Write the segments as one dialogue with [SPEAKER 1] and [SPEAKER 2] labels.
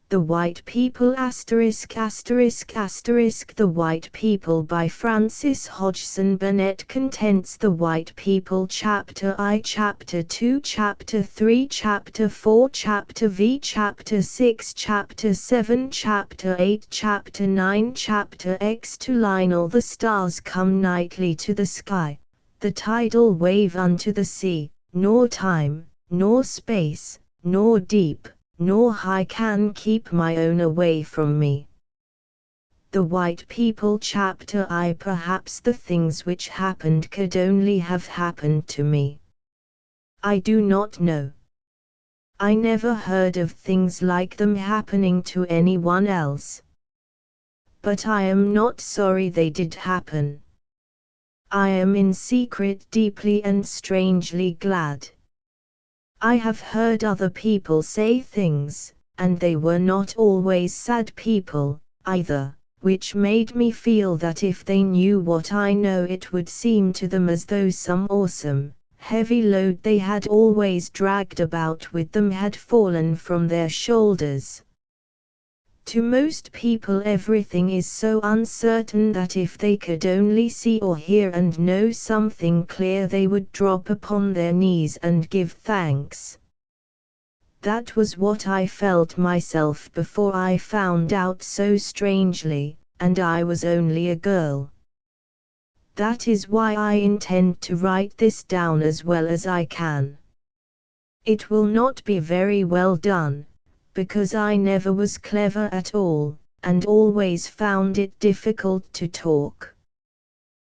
[SPEAKER 1] The White People ******* The White People by Francis Hodgson Burnett contents The White People Chapter I, Chapter 2, Chapter 3, Chapter 4, Chapter V, Chapter 6, Chapter 7, Chapter 8, Chapter 9, Chapter X. To Lionel the stars come nightly to the sky, the tidal wave unto the sea, nor time, nor space, nor deep, nor high can keep my own away from me. The White People Chapter I. Perhaps the things which happened could only have happened to me. I do not know. I never heard of things like them happening to anyone else. But I am not sorry they did happen. I am in secret deeply and strangely glad. I have heard other people say things, and they were not always sad people, either, which made me feel that if they knew what I know it would seem to them as though some awesome, heavy load they had always dragged about with them had fallen from their shoulders. To most people everything is so uncertain that if they could only see or hear and know something clear they would drop upon their knees and give thanks. That was what I felt myself before I found out so strangely, and I was only a girl. That is why I intend to write this down as well as I can. It will not be very well done, because I never was clever at all, and always found it difficult to talk.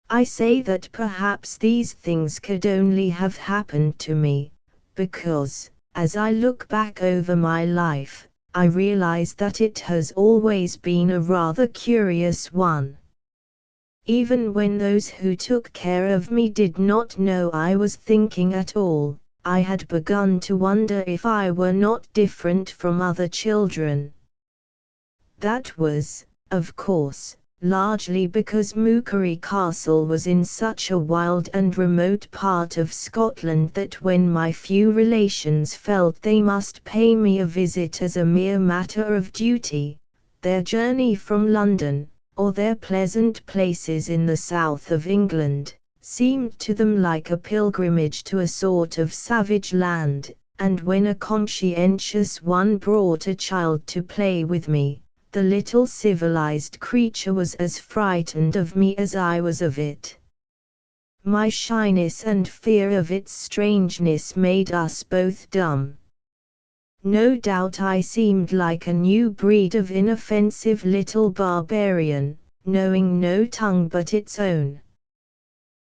[SPEAKER 1] I say that perhaps these things could only have happened to me, because, as I look back over my life, I realize that it has always been a rather curious one. Even when those who took care of me did not know I was thinking at all, I had begun to wonder if I were not different from other children. That was, of course, largely because Mookery Castle was in such a wild and remote part of Scotland that when my few relations felt they must pay me a visit as a mere matter of duty, their journey from London, or their pleasant places in the south of England, seemed to them like a pilgrimage to a sort of savage land, and when a conscientious one brought a child to play with me, the little civilized creature was as frightened of me as I was of it. My shyness and fear of its strangeness made us both dumb. No doubt I seemed like a new breed of inoffensive little barbarian, knowing no tongue but its own.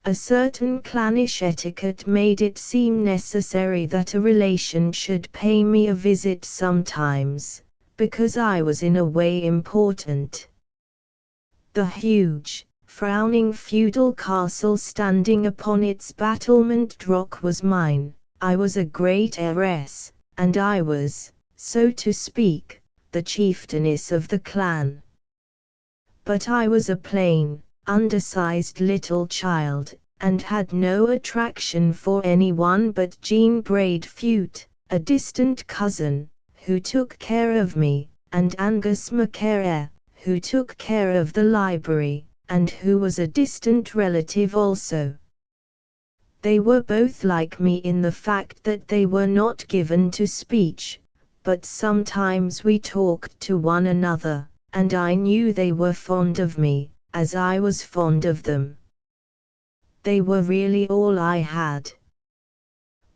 [SPEAKER 1] A certain clannish etiquette made it seem necessary that a relation should pay me a visit sometimes, because I was in a way important. The huge, frowning feudal castle standing upon its battlemented rock was mine. I was a great heiress, and I was, so to speak, the chieftainess of the clan. But I was a plain, undersized little child, and had no attraction for anyone but Jean Braidfute, a distant cousin, who took care of me, and Angus MacAir, who took care of the library, and who was a distant relative also. They were both like me in the fact that they were not given to speech, but sometimes we talked to one another, and I knew they were fond of me, as I was fond of them. They were really all I had.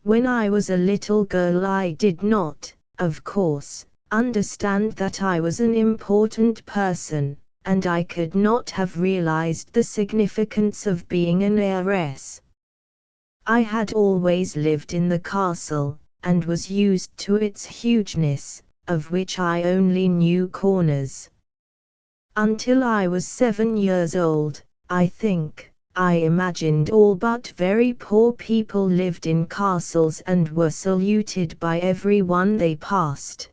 [SPEAKER 1] When I was a little girl I did not, of course, understand that I was an important person, and I could not have realized the significance of being an heiress. I had always lived in the castle, and was used to its hugeness, of which I only knew corners. Until I was 7 years old, I think, I imagined all but very poor people lived in castles and were saluted by everyone they passed.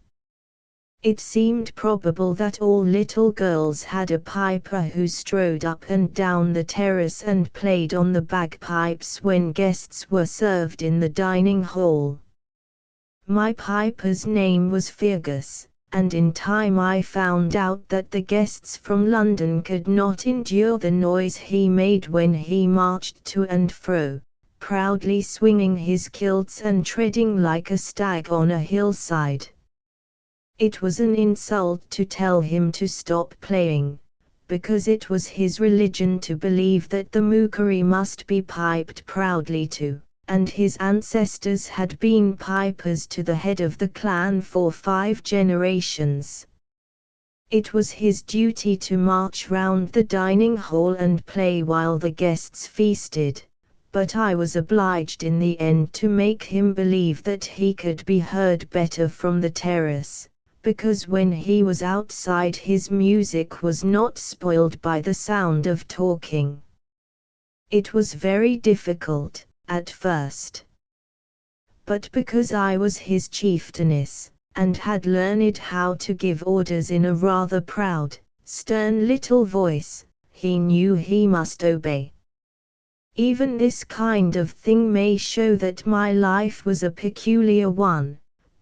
[SPEAKER 1] It seemed probable that all little girls had a piper who strode up and down the terrace and played on the bagpipes when guests were served in the dining hall. My piper's name was Fergus, and in time I found out that the guests from London could not endure the noise he made when he marched to and fro, proudly swinging his kilts and treading like a stag on a hillside. It was an insult to tell him to stop playing, because it was his religion to believe that the mookery must be piped proudly to, and his ancestors had been pipers to the head of the clan for 5 generations. It was his duty to march round the dining hall and play while the guests feasted, but I was obliged in the end to make him believe that he could be heard better from the terrace, because when he was outside his music was not spoiled by the sound of talking. It was very difficult at first. But because I was his chieftainess, and had learned how to give orders in a rather proud, stern little voice, he knew he must obey. Even this kind of thing may show that my life was a peculiar one,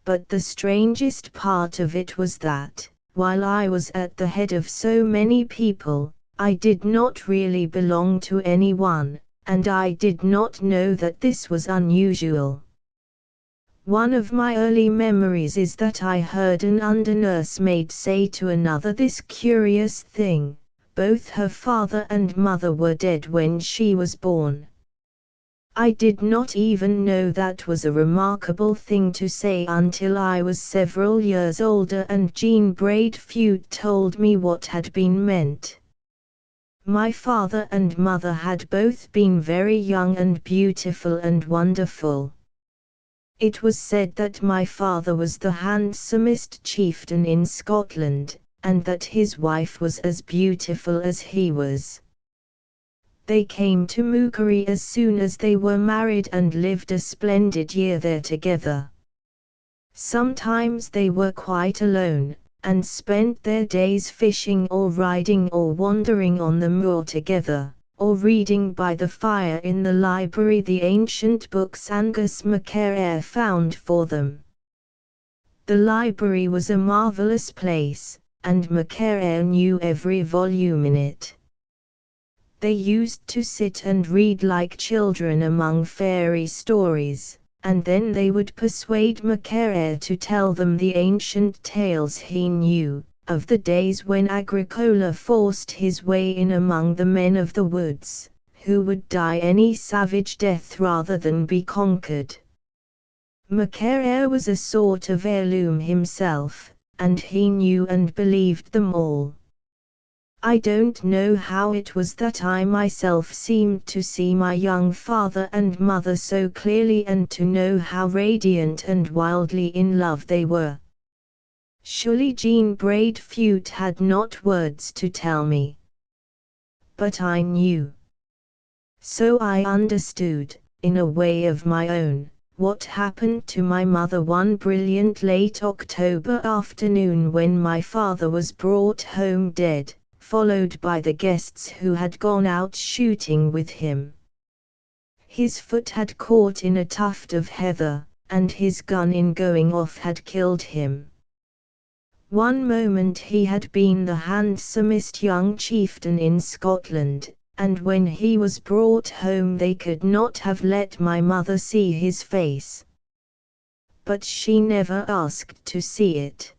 [SPEAKER 1] but the strangest part of it was that, while I was at the head of so many people, I did not really belong to anyone, and I did not know that this was unusual. One of my early memories is that I heard an under-nursemaid say to another this curious thing: both her father and mother were dead when she was born. I did not even know that was a remarkable thing to say until I was several years older and Jean Braidfute told me what had been meant. My father and mother had both been very young and beautiful and wonderful. It was said that my father was the handsomest chieftain in Scotland, and that his wife was as beautiful as he was. They came to Mookery as soon as they were married and lived a splendid year there together. Sometimes they were quite alone, and spent their days fishing or riding or wandering on the moor together, or reading by the fire in the library the ancient books Angus MacAir found for them. The library was a marvelous place, and MacAir knew every volume in it. They used to sit and read like children among fairy stories, and then they would persuade MacAir to tell them the ancient tales he knew, of the days when Agricola forced his way in among the men of the woods, who would die any savage death rather than be conquered. MacAir was a sort of heirloom himself, and he knew and believed them all. I don't know how it was that I myself seemed to see my young father and mother so clearly and to know how radiant and wildly in love they were. Surely Jean Braidfute had not words to tell me. But I knew. So I understood, in a way of my own, what happened to my mother one brilliant late October afternoon when my father was brought home dead, followed by the guests who had gone out shooting with him. His foot had caught in a tuft of heather, and his gun in going off had killed him. One moment he had been the handsomest young chieftain in Scotland, and when he was brought home they could not have let my mother see his face. But she never asked to see it.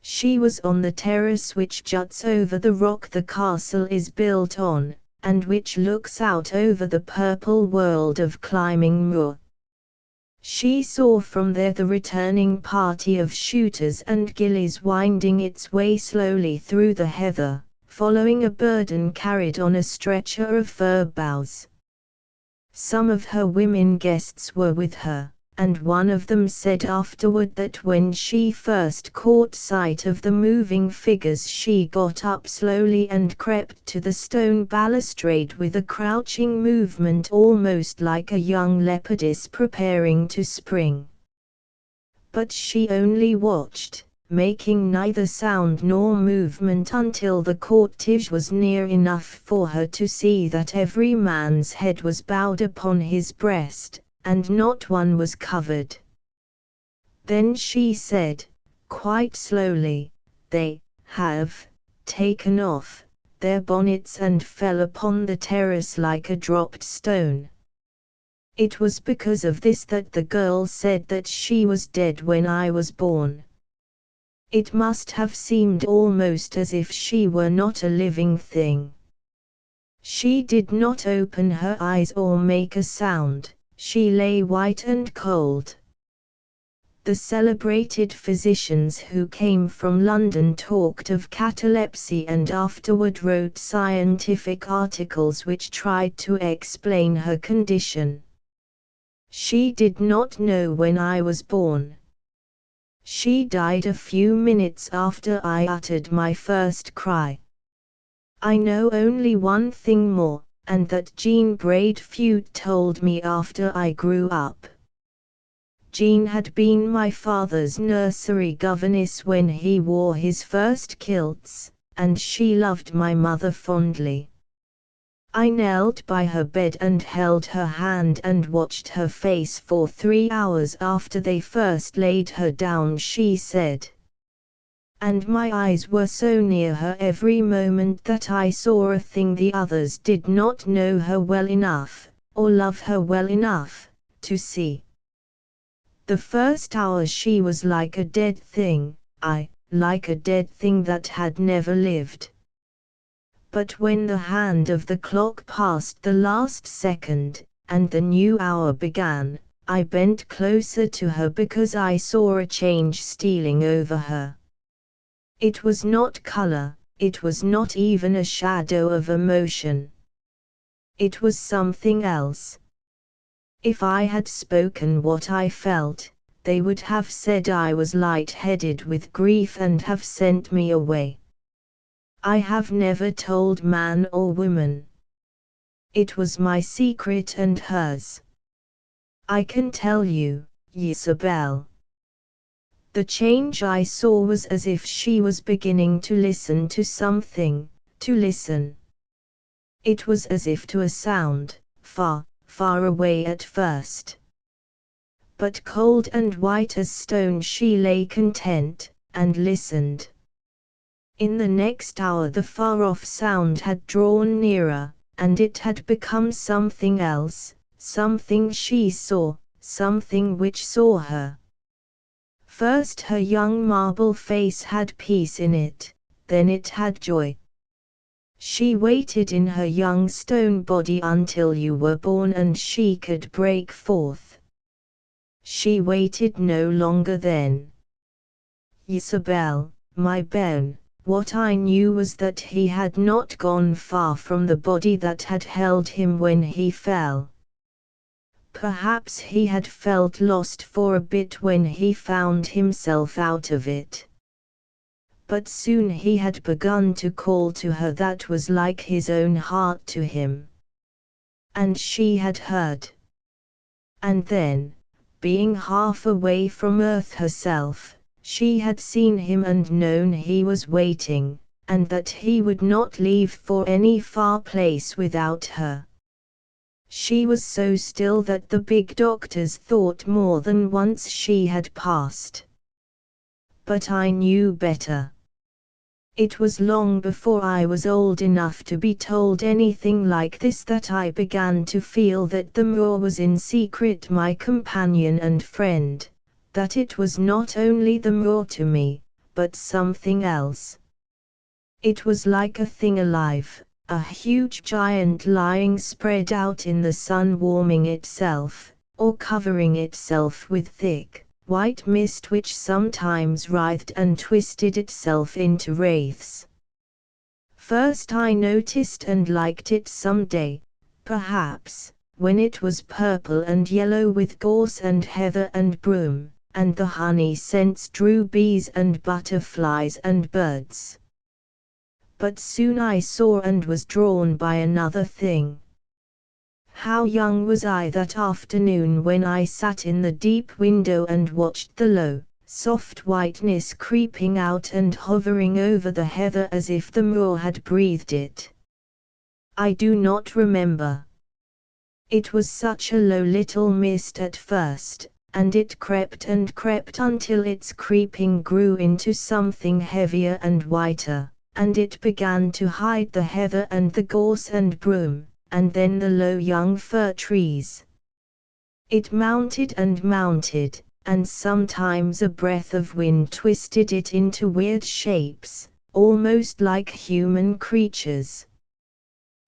[SPEAKER 1] She was on the terrace which juts over the rock the castle is built on, and which looks out over the purple world of climbing moor. She saw from there the returning party of shooters and gillies winding its way slowly through the heather, following a burden carried on a stretcher of fir boughs. Some of her women guests were with her, and one of them said afterward that when she first caught sight of the moving figures she got up slowly and crept to the stone balustrade with a crouching movement almost like a young leopardess preparing to spring. But she only watched, making neither sound nor movement until the cortege was near enough for her to see that every man's head was bowed upon his breast, and not one was covered. Then she said, Quite slowly, they have taken off their bonnets and fell upon the terrace like a dropped stone. It was because of this that the girl said that she was dead when I was born. It must have seemed almost as if she were not a living thing. She did not open her eyes or make a sound, she lay white and cold. The celebrated physicians who came from London talked of catalepsy and afterward wrote scientific articles which tried to explain her condition. She did not know when I was born. She died a few minutes after I uttered my first cry. I know only one thing more, and that Jean Braidfute told me after I grew up. Jean had been my father's nursery governess when he wore his first kilts, and she loved my mother fondly. I knelt by her bed and held her hand and watched her face for 3 hours after they first laid her down, she said. And my eyes were so near her every moment that I saw a thing the others did not know her well enough, or love her well enough, to see. The first hour she was like a dead thing, like a dead thing that had never lived. But when the hand of the clock passed the last second, and the new hour began, I bent closer to her because I saw a change stealing over her. It was not color, it was not even a shadow of emotion. It was something else. If I had spoken what I felt, they would have said I was light-headed with grief and have sent me away. I have never told man or woman. It was my secret and hers. I can tell you, Isabel. The change I saw was as if she was beginning to listen to something, to listen. It was as if to a sound, far, far away at first. But cold and white as stone she lay content, and listened. In the next hour the far-off sound had drawn nearer, and it had become something else, something she saw, something which saw her. First her young marble face had peace in it, then it had joy. She waited in her young stone body until you were born and she could break forth. She waited no longer then. Isabel, my bairn, what I knew was that he had not gone far from the body that had held him when he fell. Perhaps he had felt lost for a bit when he found himself out of it. But soon he had begun to call to her that was like his own heart to him. And she had heard. And then, being half away from earth herself, she had seen him and known he was waiting, and that he would not leave for any far place without her. She was so still that the big doctors thought more than once she had passed. But I knew better. It was long before I was old enough to be told anything like this that I began to feel that the moor was in secret my companion and friend, that it was not only the moor to me, but something else. It was like a thing alive. A huge giant lying spread out in the sun warming itself, or covering itself with thick, white mist which sometimes writhed and twisted itself into wraiths. First I noticed and liked it some day, perhaps, when it was purple and yellow with gorse and heather and broom, and the honey scents drew bees and butterflies and birds. But soon I saw and was drawn by another thing. How young was I that afternoon when I sat in the deep window and watched the low, soft whiteness creeping out and hovering over the heather as if the moor had breathed it. I do not remember. It was such a low little mist at first, and it crept until its creeping grew into something heavier and whiter, and it began to hide the heather and the gorse and broom, and then the low young fir trees. It mounted, and sometimes a breath of wind twisted it into weird shapes, almost like human creatures.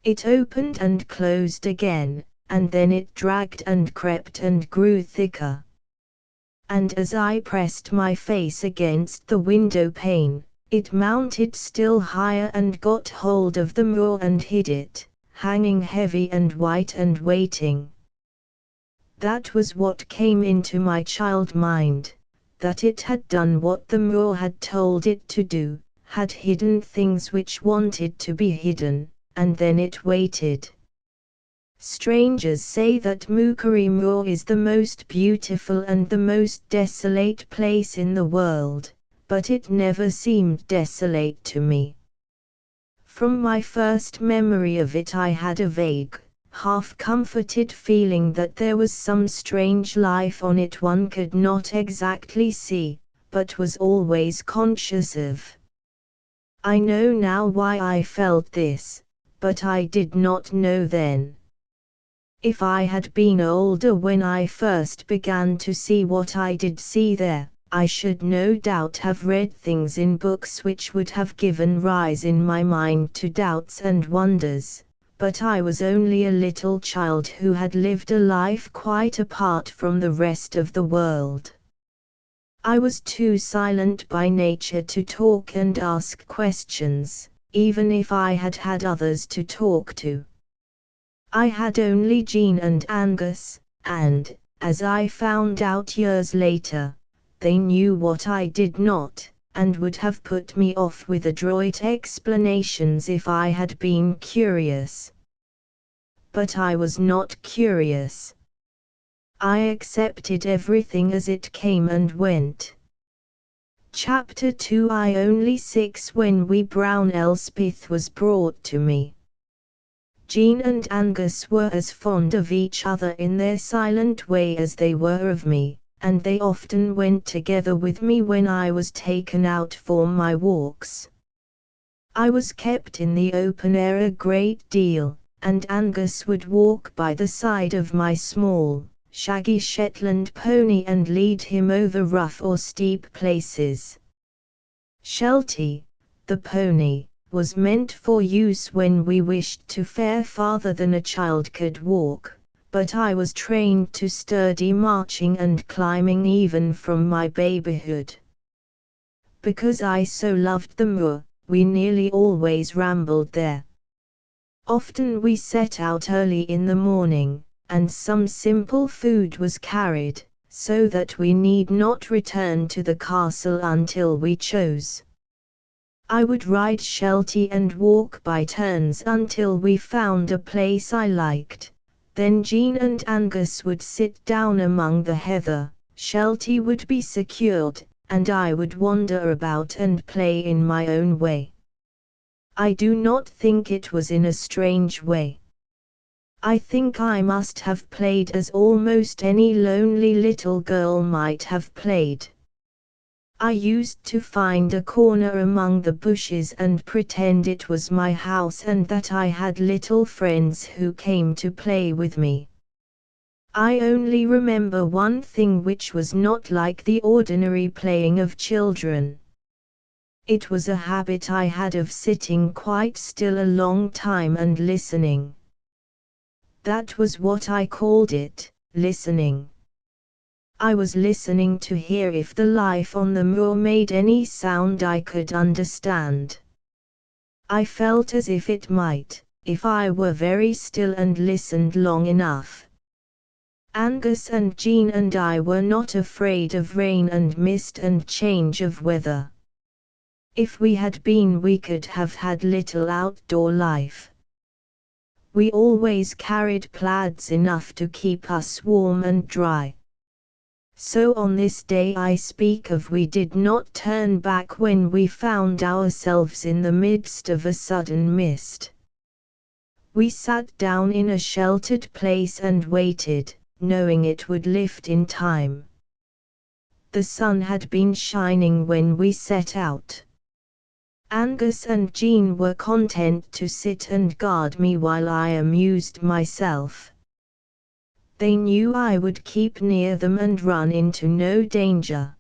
[SPEAKER 1] It opened and closed again, and then it dragged and crept and grew thicker. And as I pressed my face against the window pane, it mounted still higher and got hold of the moor and hid it, hanging heavy and white and waiting. That was what came into my child mind, that it had done what the moor had told it to do, had hidden things which wanted to be hidden, and then it waited. Strangers say that Mookery Moor is the most beautiful and the most desolate place in the world, but it never seemed desolate to me. From my first memory of it I had a vague, half-comforted feeling that there was some strange life on it one could not exactly see, but was always conscious of. I know now why I felt this, but I did not know then. If I had been older when I first began to see what I did see there, I should no doubt have read things in books which would have given rise in my mind to doubts and wonders, but I was only a little child who had lived a life quite apart from the rest of the world. I was too silent by nature to talk and ask questions, even if I had had others to talk to. I had only Jean and Angus, and, as I found out years later, they knew what I did not, and would have put me off with adroit explanations if I had been curious. But I was not curious. I accepted everything as it came and went. Chapter 2 I only 6 when wee brown Elspeth was brought to me. Jean and Angus were as fond of each other in their silent way as they were of me, and they often went together with me when I was taken out for my walks. I was kept in the open air a great deal, and Angus would walk by the side of my small, shaggy Shetland pony and lead him over rough or steep places. Sheltie, the pony, was meant for use when we wished to fare farther than a child could walk, but I was trained to sturdy marching and climbing even from my babyhood. Because I so loved the moor, we nearly always rambled there. Often we set out early in the morning, and some simple food was carried, so that we need not return to the castle until we chose. I would ride Sheltie and walk by turns until we found a place I liked. Then Jean and Angus would sit down among the heather, Sheltie would be secured, and I would wander about and play in my own way. I do not think it was in a strange way. I think I must have played as almost any lonely little girl might have played. I used to find a corner among the bushes and pretend it was my house and that I had little friends who came to play with me. I only remember one thing which was not like the ordinary playing of children. It was a habit I had of sitting quite still a long time and listening. That was what I called it, listening. I was listening to hear if the life on the moor made any sound I could understand. I felt as if it might, if I were very still and listened long enough. Angus and Jean and I were not afraid of rain and mist and change of weather. If we had been, we could have had little outdoor life. We always carried plaids enough to keep us warm and dry. So on this day I speak of, we did not turn back when we found ourselves in the midst of a sudden mist. We sat down in a sheltered place and waited, knowing it would lift in time, The sun had been shining when we set out. Angus and Jean were content to sit and guard me while I amused myself. They knew I would keep near them and run into no danger.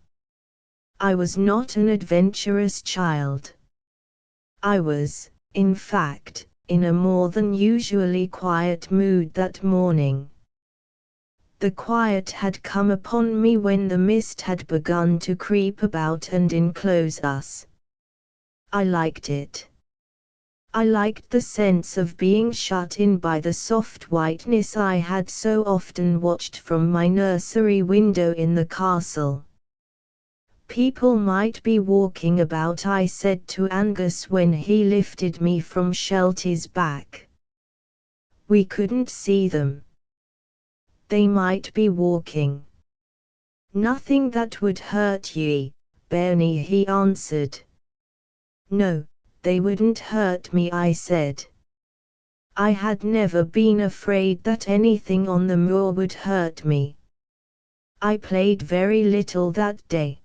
[SPEAKER 1] I was not an adventurous child. I was, in fact, in a more than usually quiet mood that morning. The quiet had come upon me when the mist had begun to creep about and enclose us. I liked it. I liked the sense of being shut in by the soft whiteness I had so often watched from my nursery window in the castle. People might be walking about, I said to Angus when he lifted me from Shelty's back. We couldn't see them. They might be walking. Nothing that would hurt ye, Bernie, he answered. No, they wouldn't hurt me, I said. I had never been afraid that anything on the moor would hurt me. I played very little that day.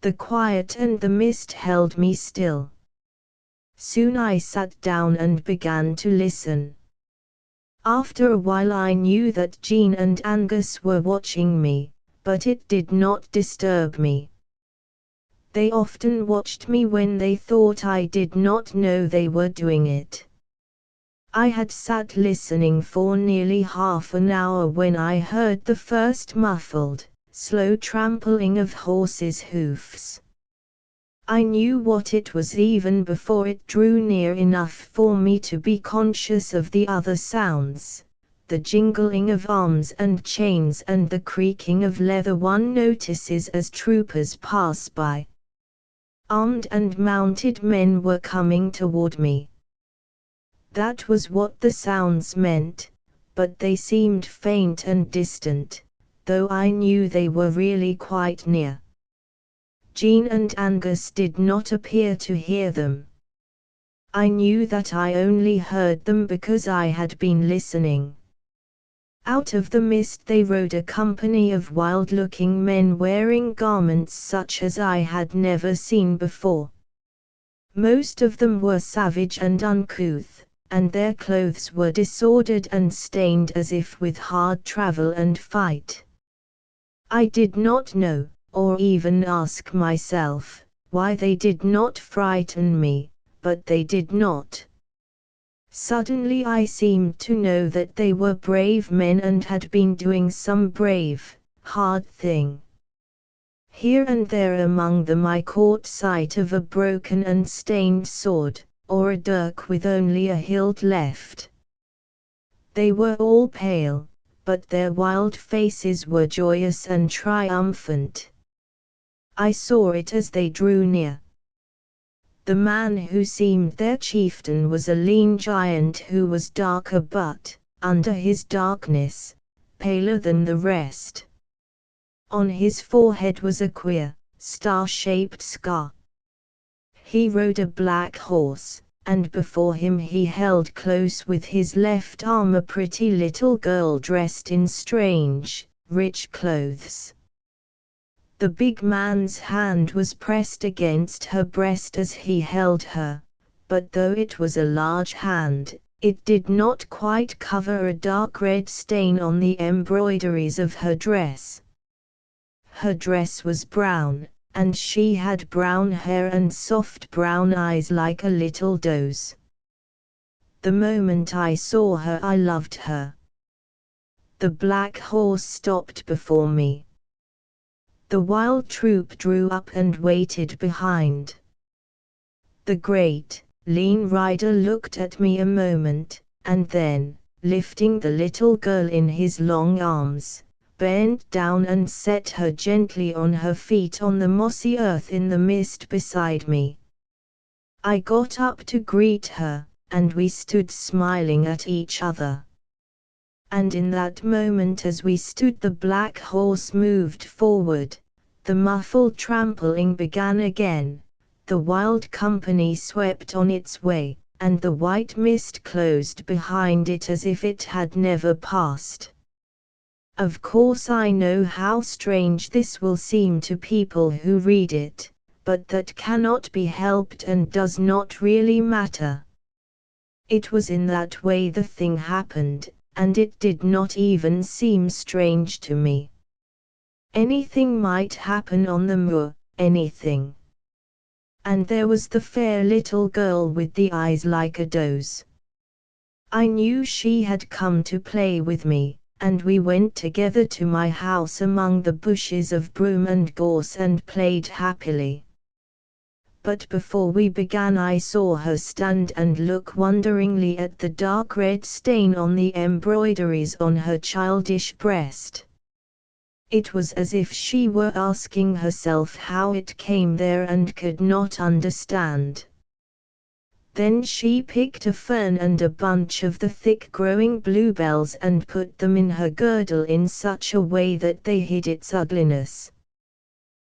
[SPEAKER 1] The quiet and the mist held me still. Soon I sat down and began to listen. After a while I knew that Jean and Angus were watching me, but it did not disturb me. They often watched me when they thought I did not know they were doing it. I had sat listening for nearly half an hour when I heard the first muffled, slow trampling of horses' hoofs. I knew what it was even before it drew near enough for me to be conscious of the other sounds, the jingling of arms and chains and the creaking of leather one notices as troopers pass by. Armed and mounted men were coming toward me. That was what the sounds meant, but they seemed faint and distant, though I knew they were really quite near. Jean and Angus did not appear to hear them. I knew that I only heard them because I had been listening. Out of the mist they rode a company of wild-looking men wearing garments such as I had never seen before. Most of them were savage and uncouth, and their clothes were disordered and stained as if with hard travel and fight. I did not know, or even ask myself, why they did not frighten me, but they did not. Suddenly I seemed to know that they were brave men and had been doing some brave, hard thing. Here and there among them I caught sight of a broken and stained sword, or a dirk with only a hilt left. They were all pale, but their wild faces were joyous and triumphant. I saw it as they drew near. The man who seemed their chieftain was a lean giant who was darker but, under his darkness, paler than the rest. On his forehead was a queer, star-shaped scar. He rode a black horse, and before him he held close with his left arm a pretty little girl dressed in strange, rich clothes. The big man's hand was pressed against her breast as he held her, but though it was a large hand, it did not quite cover a dark red stain on the embroideries of her dress. Her dress was brown, and she had brown hair and soft brown eyes like a little doe's. The moment I saw her I loved her. The black horse stopped before me. The wild troop drew up and waited behind. The great, lean rider looked at me a moment, and then, lifting the little girl in his long arms, bent down and set her gently on her feet on the mossy earth in the mist beside me. I got up to greet her, and we stood smiling at each other. And in that moment as we stood the black horse moved forward, the muffled trampling began again, the wild company swept on its way, and the white mist closed behind it as if it had never passed. Of course I know how strange this will seem to people who read it, but that cannot be helped and does not really matter. It was in that way the thing happened, and it did not even seem strange to me. Anything might happen on the moor, anything. And there was the fair little girl with the eyes like a doe's. I knew she had come to play with me, and we went together to my house among the bushes of broom and gorse and played happily. But before we began I saw her stand and look wonderingly at the dark red stain on the embroideries on her childish breast. It was as if she were asking herself how it came there and could not understand. Then she picked a fern and a bunch of the thick-growing bluebells and put them in her girdle in such a way that they hid its ugliness.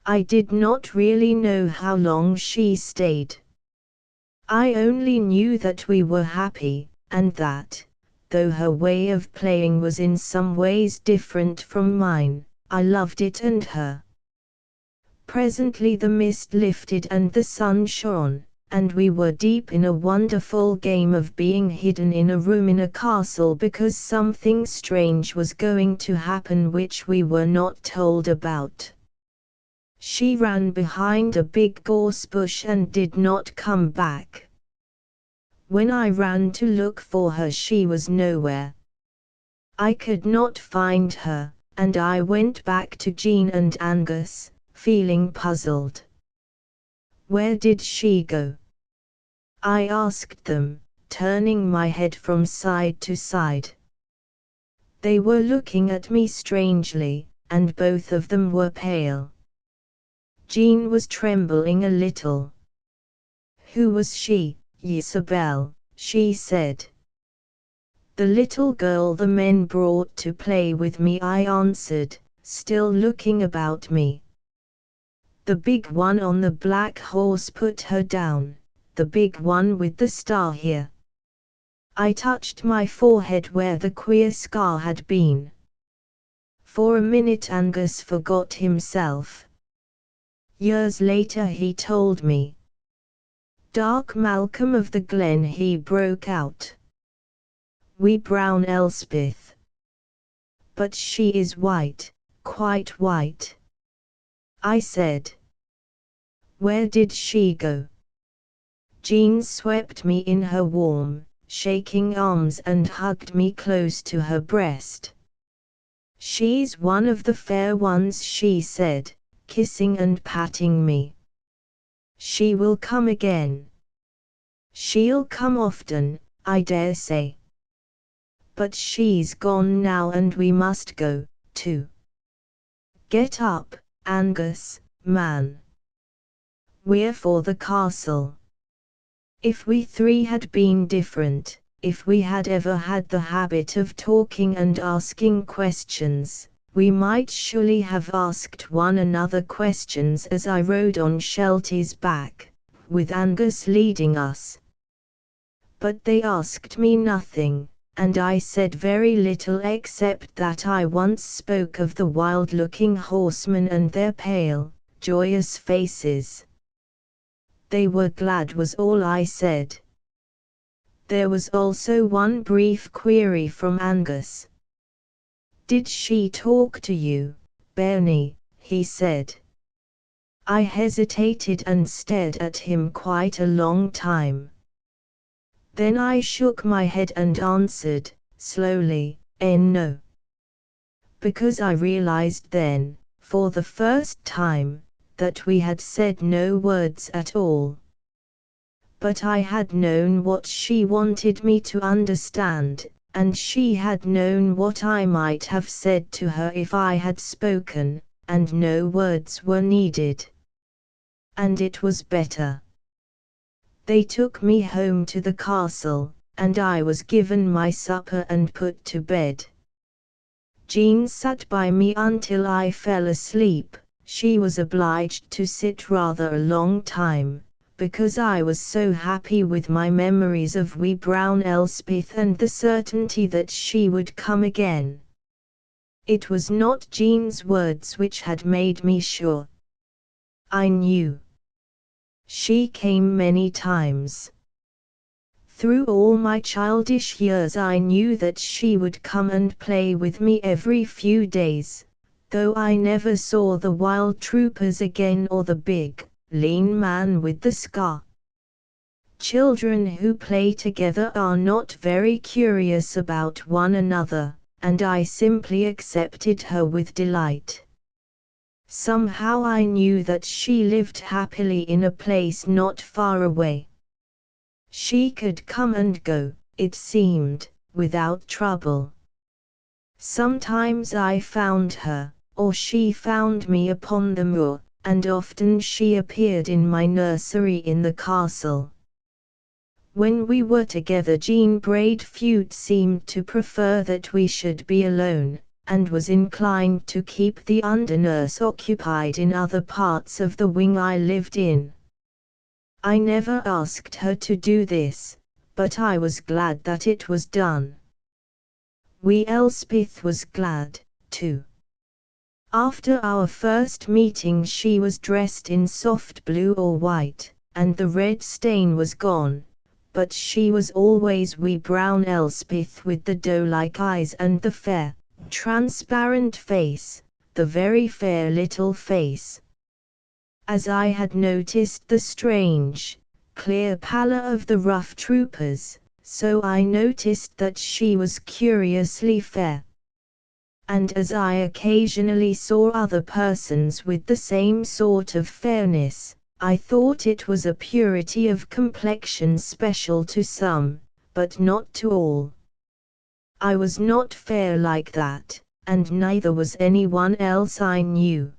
[SPEAKER 1] I did not really know how long she stayed. I only knew that we were happy, and that, though her way of playing was in some ways different from mine, I loved it and her. Presently the mist lifted and the sun shone, and we were deep in a wonderful game of being hidden in a room in a castle because something strange was going to happen which we were not told about. She ran behind a big gorse bush and did not come back. When I ran to look for her she was nowhere. I could not find her, and I went back to Jean and Angus, feeling puzzled. Where did she go? I asked them, turning my head from side to side. They were looking at me strangely, and both of them were pale. Jean was trembling a little. Who was she, Isabel? She said. The little girl the men brought to play with me, I answered, still looking about me. The big one on the black horse put her down, the big one with the star here. I touched my forehead where the queer scar had been. For a minute Angus forgot himself. Years later he told me. Dark Malcolm of the Glen, he broke out. Wee brown Elspeth. But she is white, quite white. I said. Where did she go? Jean swept me in her warm, shaking arms and hugged me close to her breast. She's one of the fair ones, she said, kissing and patting me. She will come again. She'll come often, I dare say. But she's gone now and we must go, too. Get up, Angus, man. We're for the castle. If we three had been different, if we had ever had the habit of talking and asking questions, we might surely have asked one another questions as I rode on Shelty's back, with Angus leading us. But they asked me nothing, and I said very little except that I once spoke of the wild-looking horsemen and their pale, joyous faces. They were glad was all I said. There was also one brief query from Angus. Did she talk to you, Bernie? He said. I hesitated and stared at him quite a long time. Then I shook my head and answered, slowly, no. Because I realized then, for the first time, that we had said no words at all. But I had known what she wanted me to understand, and she had known what I might have said to her if I had spoken, and no words were needed. And it was better. They took me home to the castle, and I was given my supper and put to bed. Jean sat by me until I fell asleep. She was obliged to sit rather a long time, because I was so happy with my memories of wee brown Elspeth and the certainty that she would come again. It was not Jean's words which had made me sure. I knew. She came many times. Through all my childish years I knew that she would come and play with me every few days, though I never saw the wild troopers again or the big, lean man with the scar. Children who play together are not very curious about one another, and I simply accepted her with delight. Somehow I knew that she lived happily in a place not far away. She could come and go, it seemed, without trouble. Sometimes I found her, or she found me upon the moor, and often she appeared in my nursery in the castle. When we were together Jean Braidfute seemed to prefer that we should be alone, and was inclined to keep the undernurse occupied in other parts of the wing I lived in. I never asked her to do this, but I was glad that it was done. Elspeth was glad, too. After our first meeting she was dressed in soft blue or white, and the red stain was gone, but she was always wee brown Elspeth with the doe-like eyes and the fair, transparent face, the very fair little face. As I had noticed the strange, clear pallor of the rough troopers, so I noticed that she was curiously fair. And as I occasionally saw other persons with the same sort of fairness, I thought it was a purity of complexion special to some, but not to all. I was not fair like that, and neither was anyone else I knew.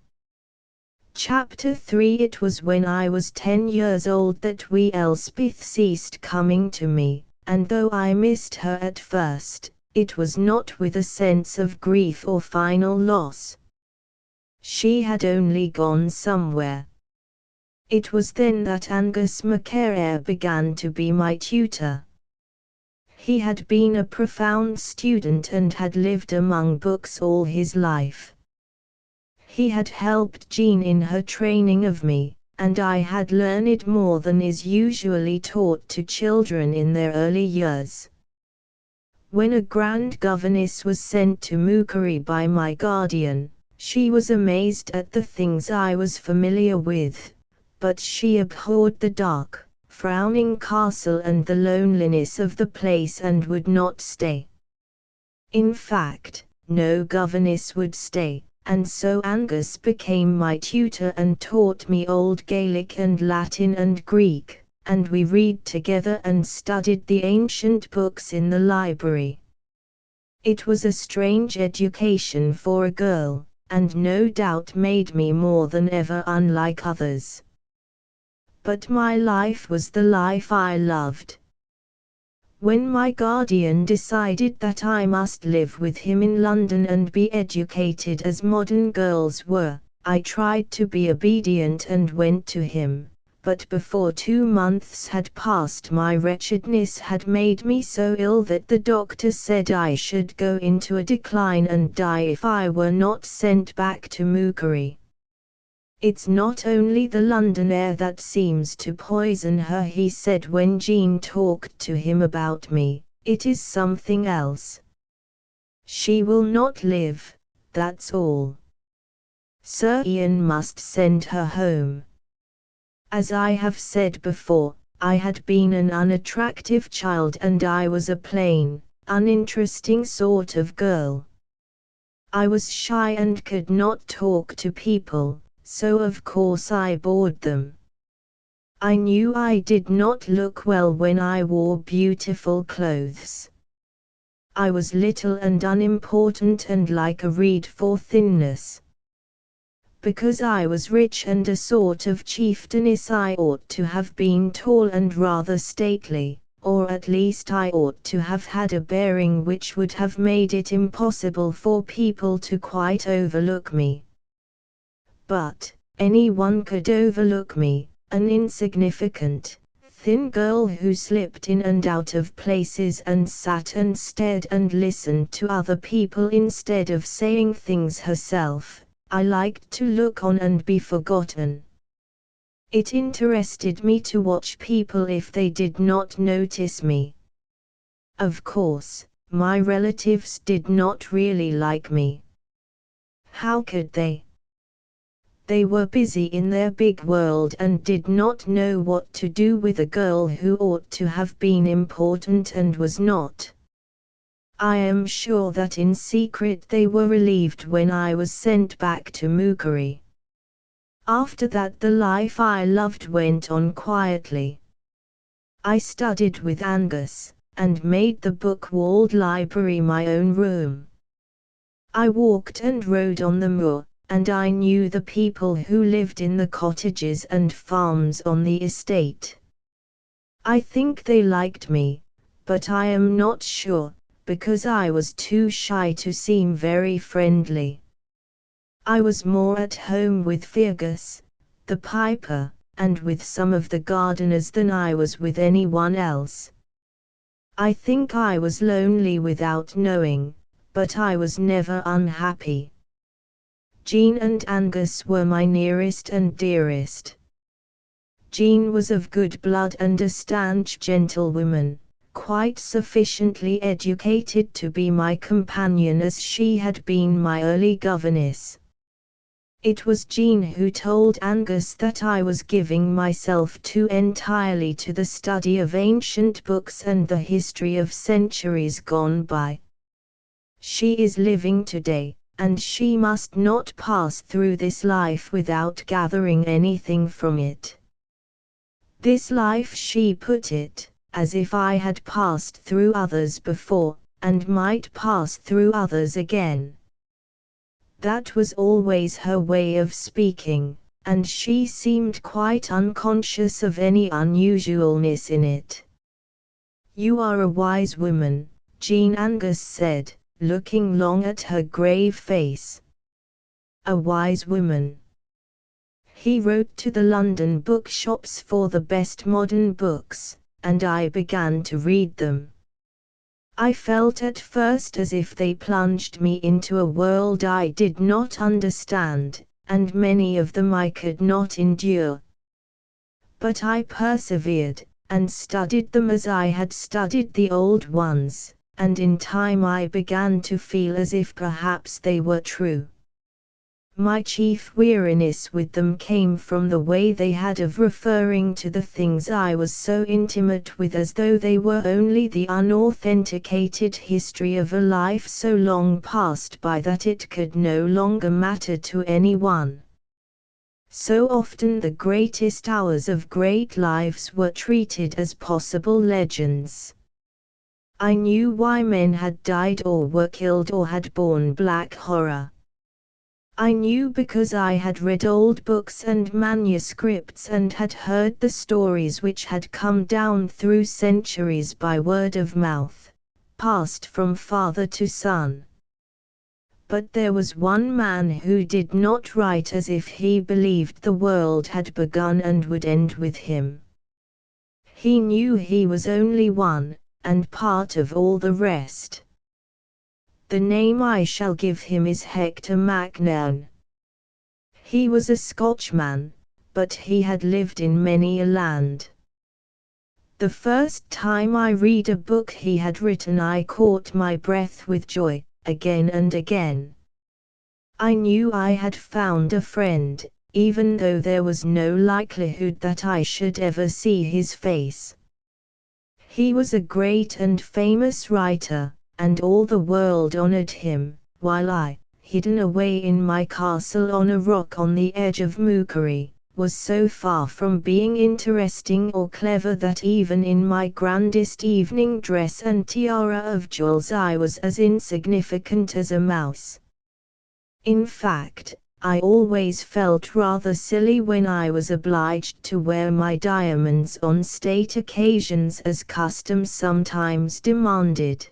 [SPEAKER 1] Chapter 3 It was when I was 10 years old that Elspeth ceased coming to me, and though I missed her at first, it was not with a sense of grief or final loss. She had only gone somewhere. It was then that Angus Macaire began to be my tutor. He had been a profound student and had lived among books all his life. He had helped Jean in her training of me, and I had learned more than is usually taught to children in their early years. When a grand governess was sent to Mookery by my guardian, she was amazed at the things I was familiar with, but she abhorred the dark, frowning castle and the loneliness of the place and would not stay. In fact, no governess would stay, and so Angus became my tutor and taught me Old Gaelic and Latin and Greek, and we read together and studied the ancient books in the library. It was a strange education for a girl, and no doubt made me more than ever unlike others. But my life was the life I loved. When my guardian decided that I must live with him in London and be educated as modern girls were, I tried to be obedient and went to him, but before 2 months had passed my wretchedness had made me so ill that the doctor said I should go into a decline and die if I were not sent back to Mookery. It's not only the London air that seems to poison her, he said when Jean talked to him about me, it is something else. She will not live, that's all. Sir Ian must send her home. As I have said before, I had been an unattractive child and I was a plain, uninteresting sort of girl. I was shy and could not talk to people, so of course I bored them. I knew I did not look well when I wore beautiful clothes. I was little and unimportant and like a reed for thinness. Because I was rich and a sort of chieftainess I ought to have been tall and rather stately, or at least I ought to have had a bearing which would have made it impossible for people to quite overlook me. But anyone could overlook me, an insignificant, thin girl who slipped in and out of places and sat and stared and listened to other people instead of saying things herself. I liked to look on and be forgotten. It interested me to watch people if they did not notice me. Of course, my relatives did not really like me. How could they? They were busy in their big world and did not know what to do with a girl who ought to have been important and was not. I am sure that in secret they were relieved when I was sent back to Mookery. After that the life I loved went on quietly. I studied with Angus, and made the book-walled library my own room. I walked and rode on the moor, and I knew the people who lived in the cottages and farms on the estate. I think they liked me, but I am not sure, because I was too shy to seem very friendly. I was more at home with Fergus, the piper, and with some of the gardeners than I was with anyone else. I think I was lonely without knowing, but I was never unhappy. Jean and Angus were my nearest and dearest. Jean was of good blood and a stanch gentlewoman, quite sufficiently educated to be my companion as she had been my early governess. It was Jean who told Angus that I was giving myself too entirely to the study of ancient books and the history of centuries gone by. She is living today, and she must not pass through this life without gathering anything from it. This life, she put it, as if I had passed through others before, and might pass through others again. That was always her way of speaking, and she seemed quite unconscious of any unusualness in it. "You are a wise woman," Jean Angus said, looking long at her grave face. "A wise woman." He wrote to the London bookshops for the best modern books, and I began to read them. I felt at first as if they plunged me into a world I did not understand, and many of them I could not endure. But I persevered, and studied them as I had studied the old ones, and in time I began to feel as if perhaps they were true. My chief weariness with them came from the way they had of referring to the things I was so intimate with as though they were only the unauthenticated history of a life so long passed by that it could no longer matter to anyone. So often the greatest hours of great lives were treated as possible legends. I knew why men had died or were killed or had borne black horror. I knew because I had read old books and manuscripts and had heard the stories which had come down through centuries by word of mouth, passed from father to son. But there was one man who did not write as if he believed the world had begun and would end with him. He knew he was only one, and part of all the rest. The name I shall give him is Hector Macnaghn. He was a Scotchman, but he had lived in many a land. The first time I read a book he had written I caught my breath with joy, again and again. I knew I had found a friend, even though there was no likelihood that I should ever see his face. He was a great and famous writer, and all the world honored him, while I, hidden away in my castle on a rock on the edge of Mookery, was so far from being interesting or clever that even in my grandest evening dress and tiara of jewels I was as insignificant as a mouse. In fact, I always felt rather silly when I was obliged to wear my diamonds on state occasions as custom sometimes demanded.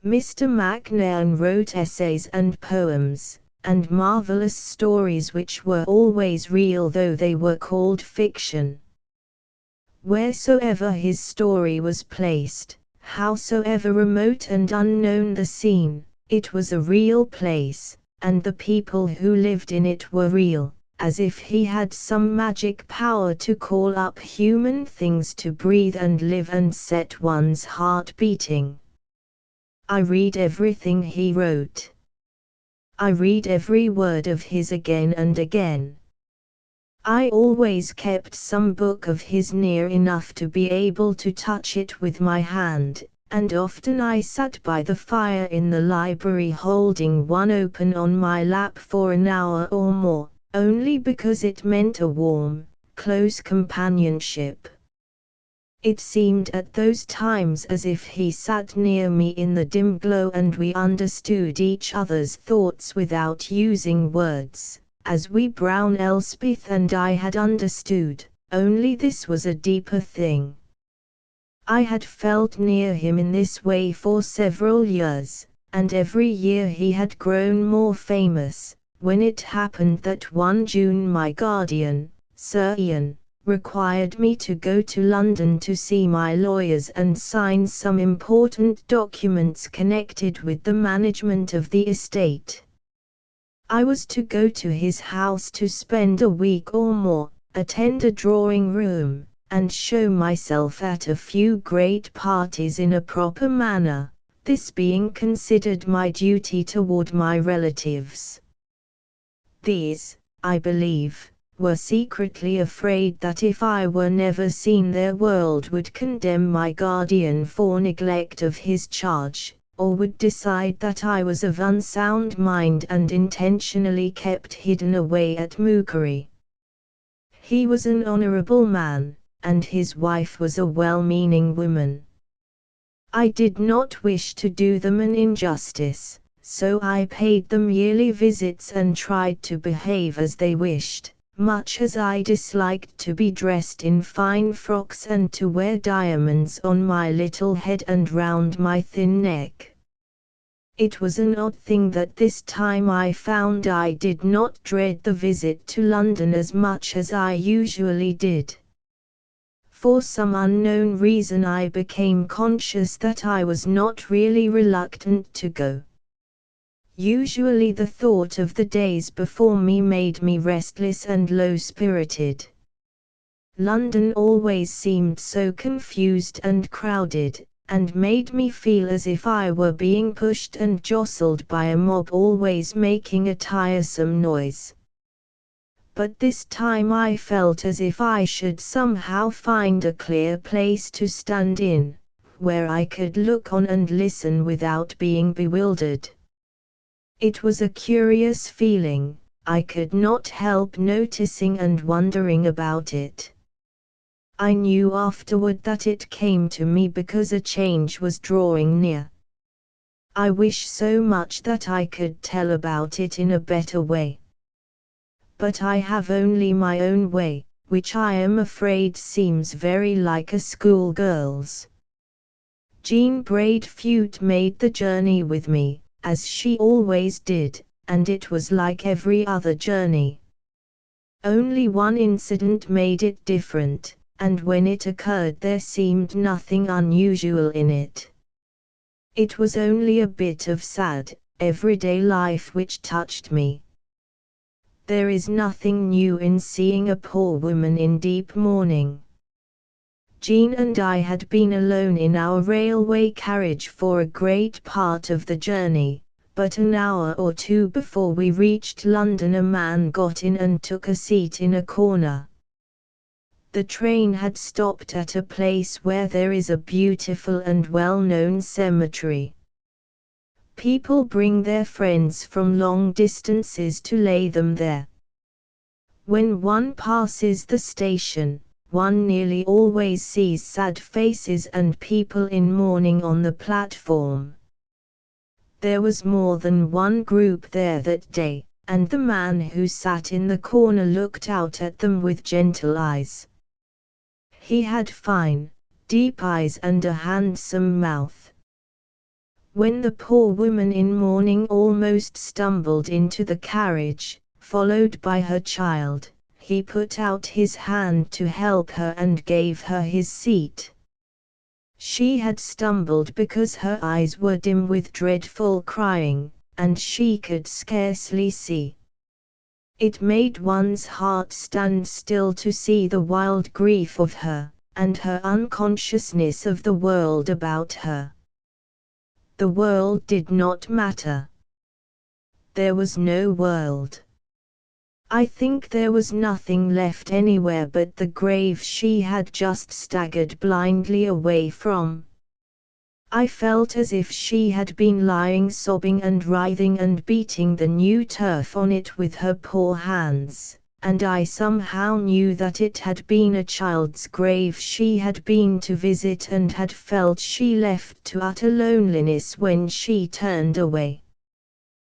[SPEAKER 1] Mr. Macnaghn wrote essays and poems, and marvelous stories which were always real though they were called fiction. Wheresoever his story was placed, howsoever remote and unknown the scene, it was a real place, and the people who lived in it were real, as if he had some magic power to call up human things to breathe and live and set one's heart beating. I read everything he wrote. I read every word of his again and again. I always kept some book of his near enough to be able to touch it with my hand, and often I sat by the fire in the library holding one open on my lap for an hour or more, only because it meant a warm, close companionship. It seemed at those times as if he sat near me in the dim glow and we understood each other's thoughts without using words, as we Brown Elspeth and I had understood, only this was a deeper thing. I had felt near him in this way for several years, and every year he had grown more famous, when it happened that one June my guardian, Sir Ian, required me to go to London to see my lawyers and sign some important documents connected with the management of the estate. I was to go to his house to spend a week or more, attend a drawing room, and show myself at a few great parties in a proper manner, this being considered my duty toward my relatives. These, I believe, were secretly afraid that if I were never seen their world would condemn my guardian for neglect of his charge, or would decide that I was of unsound mind and intentionally kept hidden away at Mookery. He was an honorable man, and his wife was a well-meaning woman. I did not wish to do them an injustice, so I paid them yearly visits and tried to behave as they wished, much as I disliked to be dressed in fine frocks and to wear diamonds on my little head and round my thin neck. It was an odd thing that this time I found I did not dread the visit to London as much as I usually did. For some unknown reason I became conscious that I was not really reluctant to go. Usually the thought of the days before me made me restless and low-spirited. London always seemed so confused and crowded, and made me feel as if I were being pushed and jostled by a mob always making a tiresome noise. But this time I felt as if I should somehow find a clear place to stand in, where I could look on and listen without being bewildered. It was a curious feeling, I could not help noticing and wondering about it. I knew afterward that it came to me because a change was drawing near. I wish so much that I could tell about it in a better way. But I have only my own way, which I am afraid seems very like a schoolgirl's. Jean Braidfute made the journey with me, as she always did, and it was like every other journey. Only one incident made it different, and when it occurred there seemed nothing unusual in it. It was only a bit of sad, everyday life which touched me. There is nothing new in seeing a poor woman in deep mourning. Jean and I had been alone in our railway carriage for a great part of the journey, but an hour or two before we reached London a man got in and took a seat in a corner. The train had stopped at a place where there is a beautiful and well-known cemetery. People bring their friends from long distances to lay them there. When one passes the station, one nearly always sees sad faces and people in mourning on the platform. There was more than one group there that day, and the man who sat in the corner looked out at them with gentle eyes. He had fine, deep eyes and a handsome mouth. When the poor woman in mourning almost stumbled into the carriage, followed by her child, He put out his hand to help her and gave her his seat. She had stumbled because her eyes were dim with dreadful crying, and she could scarcely see. It made one's heart stand still to see the wild grief of her, and her unconsciousness of the world about her. The world did not matter. There was no world. I think there was nothing left anywhere but the grave she had just staggered blindly away from. I felt as if she had been lying sobbing and writhing and beating the new turf on it with her poor hands, and I somehow knew that it had been a child's grave she had been to visit and had felt she left to utter loneliness when she turned away.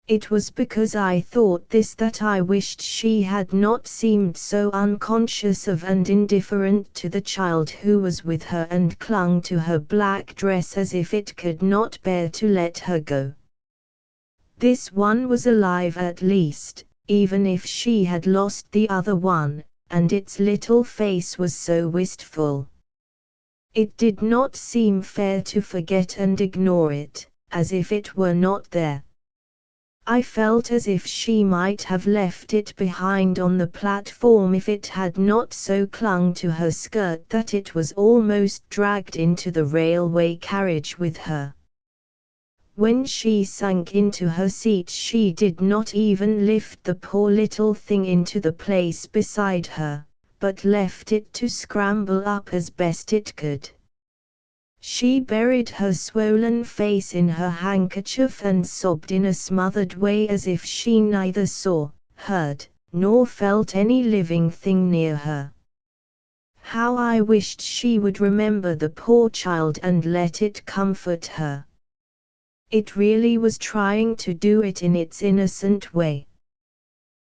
[SPEAKER 1] It was because I thought this that I wished she had not seemed so unconscious of and indifferent to the child who was with her and clung to her black dress as if it could not bear to let her go. This one was alive at least, even if she had lost the other one, and its little face was so wistful. It did not seem fair to forget and ignore it, as if it were not there. I felt as if she might have left it behind on the platform if it had not so clung to her skirt that it was almost dragged into the railway carriage with her. When she sank into her seat she did not even lift the poor little thing into the place beside her, but left it to scramble up as best it could. She buried her swollen face in her handkerchief and sobbed in a smothered way as if she neither saw, heard, nor felt any living thing near her. How I wished she would remember the poor child and let it comfort her. It really was trying to do it in its innocent way.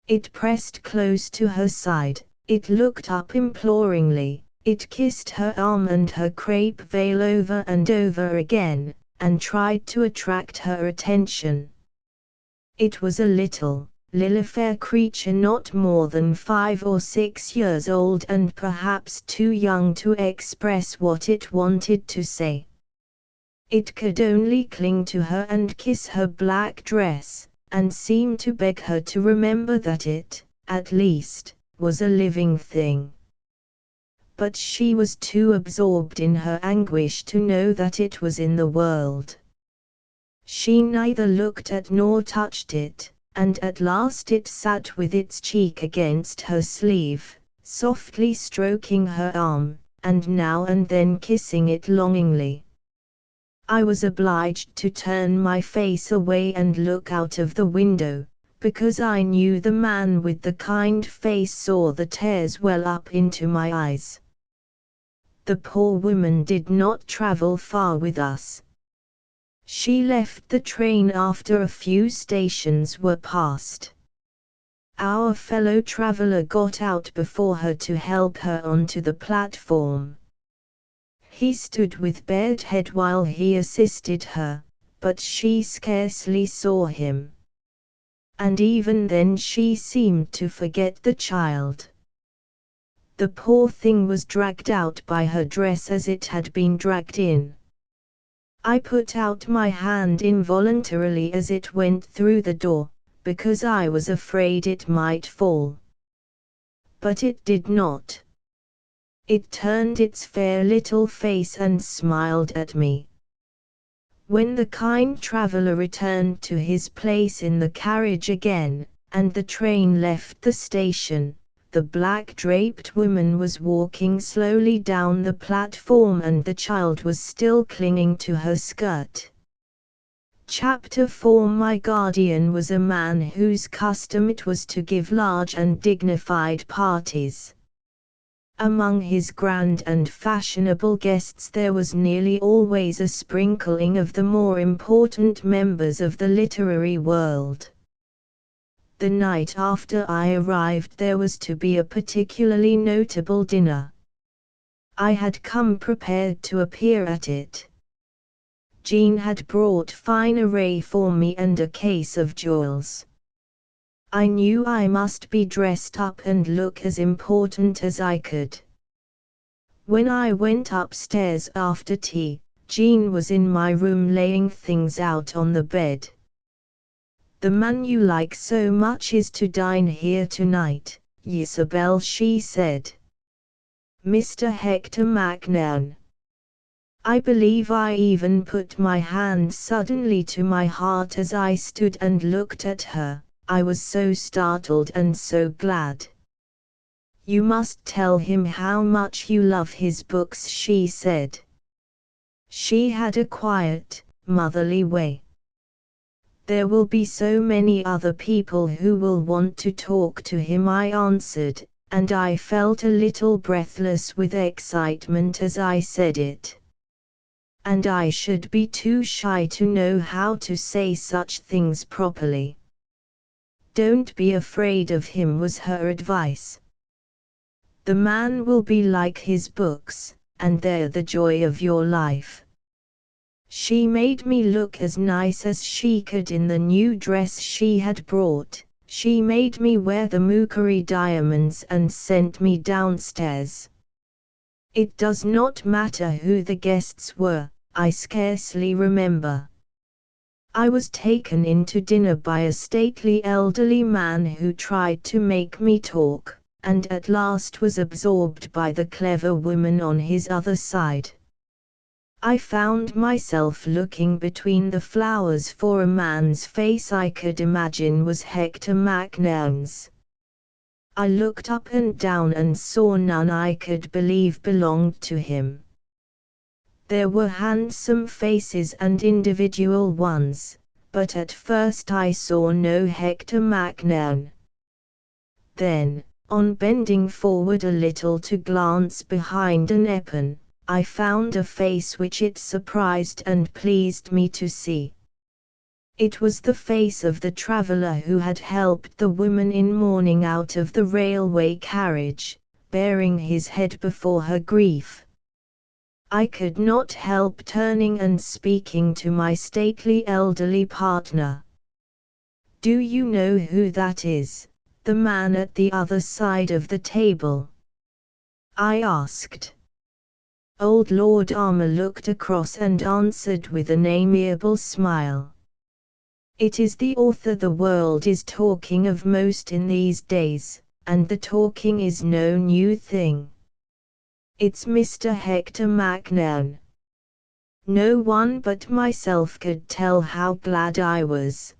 [SPEAKER 1] It pressed close to her side, it looked up imploringly. It kissed her arm and her crepe veil over and over again, and tried to attract her attention. It was a little, fair creature not more than 5 or 6 years old and perhaps too young to express what it wanted to say. It could only cling to her and kiss her black dress, and seem to beg her to remember that it, at least, was a living thing. But she was too absorbed in her anguish to know that it was in the world. She neither looked at nor touched it, and at last it sat with its cheek against her sleeve, softly stroking her arm, and now and then kissing it longingly. I was obliged to turn my face away and look out of the window, because I knew the man with the kind face saw the tears well up into my eyes. The poor woman did not travel far with us. She left the train after a few stations were passed. Our fellow traveler got out before her to help her onto the platform. He stood with bared head while he assisted her, but she scarcely saw him. And even then she seemed to forget the child. The poor thing was dragged out by her dress as it had been dragged in. I put out my hand involuntarily as it went through the door, because I was afraid it might fall. But it did not. It turned its fair little face and smiled at me. When the kind traveler returned to his place in the carriage again, and the train left the station, the black-draped woman was walking slowly down the platform and the child was still clinging to her skirt. Chapter 4 My guardian was a man whose custom it was to give large and dignified parties. Among his grand and fashionable guests there was nearly always a sprinkling of the more important members of the literary world. The night after I arrived there was to be a particularly notable dinner. I had come prepared to appear at it. Jean had brought fine array for me and a case of jewels. I knew I must be dressed up and look as important as I could. When I went upstairs after tea, Jean was in my room laying things out on the bed. "The man you like so much is to dine here tonight, Isabel," she said. "Mr. Hector Macnairn." I believe I even put my hand suddenly to my heart as I stood and looked at her. I was so startled and so glad. "You must tell him how much you love his books," she said. She had a quiet, motherly way. "There will be so many other people who will want to talk to him," I answered, and I felt a little breathless with excitement as I said it. And I should be too shy to know how to say such things properly. "Don't be afraid of him," was her advice. "The man will be like his books, and they're the joy of your life." She made me look as nice as she could in the new dress she had brought. She made me wear the Mukuri diamonds and sent me downstairs. It does not matter who the guests were, I scarcely remember. I was taken in to dinner by a stately elderly man who tried to make me talk, and at last was absorbed by the clever woman on his other side. I found myself looking between the flowers for a man's face I could imagine was Hector Macnairn's. I looked up and down and saw none I could believe belonged to him. There were handsome faces and individual ones, but at first I saw no Hector Macnairn. Then, on bending forward a little to glance behind an epon, I found a face which it surprised and pleased me to see. It was the face of the traveller who had helped the woman in mourning out of the railway carriage, bearing his head before her grief. I could not help turning and speaking to my stately elderly partner. "Do you know who that is, the man at the other side of the table?" I asked. Old Lord Armour looked across and answered with an amiable smile. "It is the author the world is talking of most in these days, and the talking is no new thing. It's Mr. Hector Macnairn." No one but myself could tell how glad I was.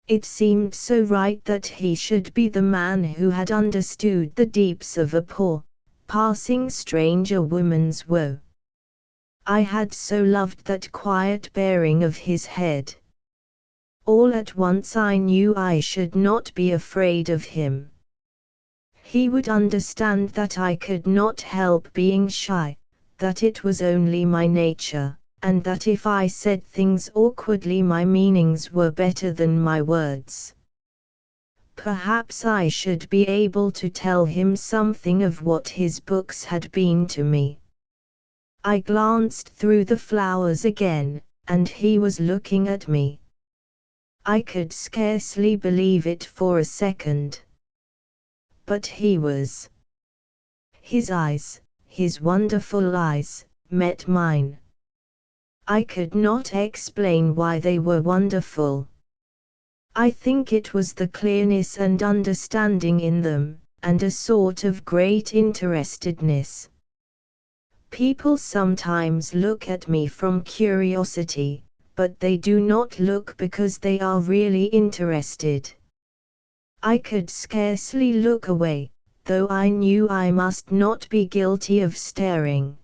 [SPEAKER 1] It seemed so right that he should be the man who had understood the deeps of a poor, passing stranger woman's woe. I had so loved that quiet bearing of his head. All at once I knew I should not be afraid of him. He would understand that I could not help being shy, that it was only my nature, and that if I said things awkwardly my meanings were better than my words. Perhaps I should be able to tell him something of what his books had been to me. I glanced through the flowers again, and he was looking at me. I could scarcely believe it for a second. But he was. His eyes, his wonderful eyes, met mine. I could not explain why they were wonderful. I think it was the clearness and understanding in them, and a sort of great interestedness. People sometimes look at me from curiosity, but they do not look because they are really interested. I could scarcely look away, though I knew I must not be guilty of staring.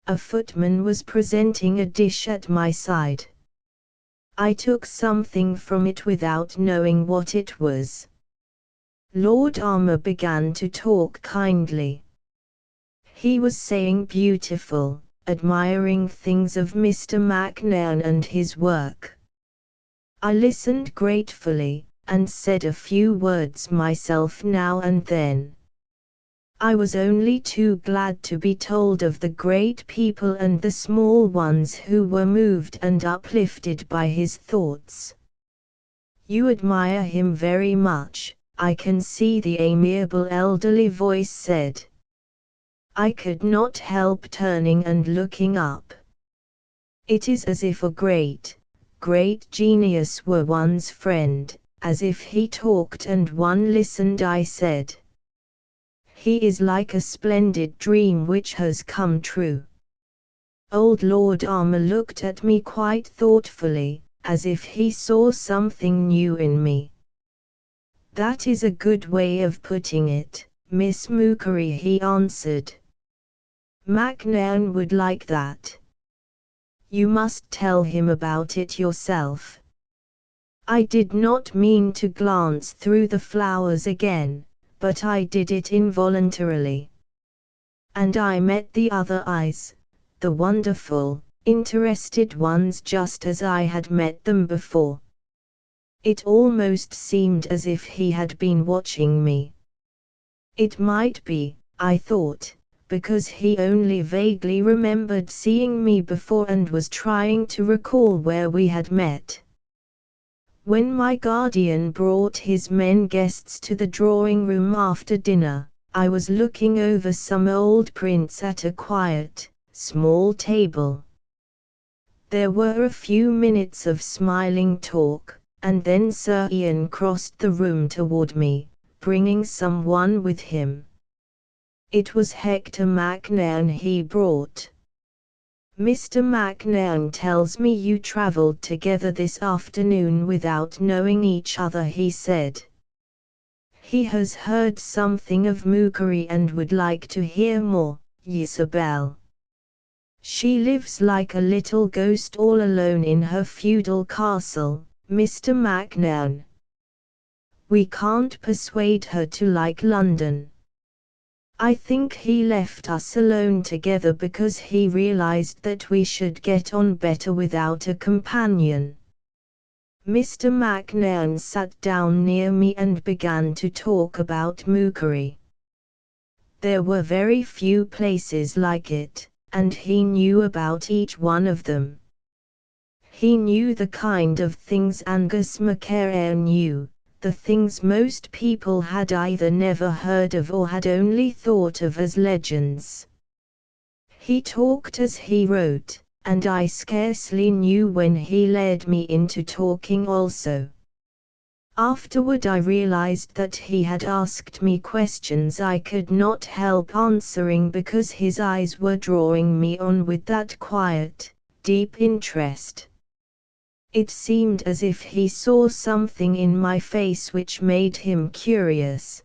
[SPEAKER 1] A footman was presenting a dish at my side. I took something from it without knowing what it was. Lord Armour began to talk kindly. He was saying beautiful, admiring things of Mr. Macnairn and his work. I listened gratefully, and said a few words myself now and then. I was only too glad to be told of the great people and the small ones who were moved and uplifted by his thoughts. You admire him very much, I can see, the amiable elderly voice said. I could not help turning and looking up. It is as if a great genius were one's friend, as if he talked and one listened, I said. He is like a splendid dream which has come true. Old Lord Armour looked at me quite thoughtfully, as if he saw something new in me. That is a good way of putting it, Miss Mookery, he answered. McNairn would like that. You must tell him about it yourself. I did not mean to glance through the flowers again, but I did it involuntarily. And I met the other eyes, the wonderful, interested ones, just as I had met them before. It almost seemed as if he had been watching me. It might be, I thought, because he only vaguely remembered seeing me before and was trying to recall where we had met. When my guardian brought his men guests to the drawing room after dinner, I was looking over some old prints at a quiet, small table. There were a few minutes of smiling talk, and then Sir Ian crossed the room toward me, bringing someone with him. It was Hector McNairn he brought. Mr. McNairn tells me you travelled together this afternoon without knowing each other, he said. He has heard something of Mookery and would like to hear more, Isabel. She lives like a little ghost all alone in her feudal castle, Mr. McNairn. We can't persuade her to like London. I think he left us alone together because he realized that we should get on better without a companion. Mr. McNairn sat down near me and began to talk about Mookery. There were very few places like it, and he knew about each one of them. He knew the kind of things Angus MacAir knew, the things most people had either never heard of or had only thought of as legends. He talked as he wrote, and I scarcely knew when he led me into talking also. Afterward I realized that he had asked me questions I could not help answering because his eyes were drawing me on with that quiet, deep interest. It seemed as if he saw something in my face which made him curious.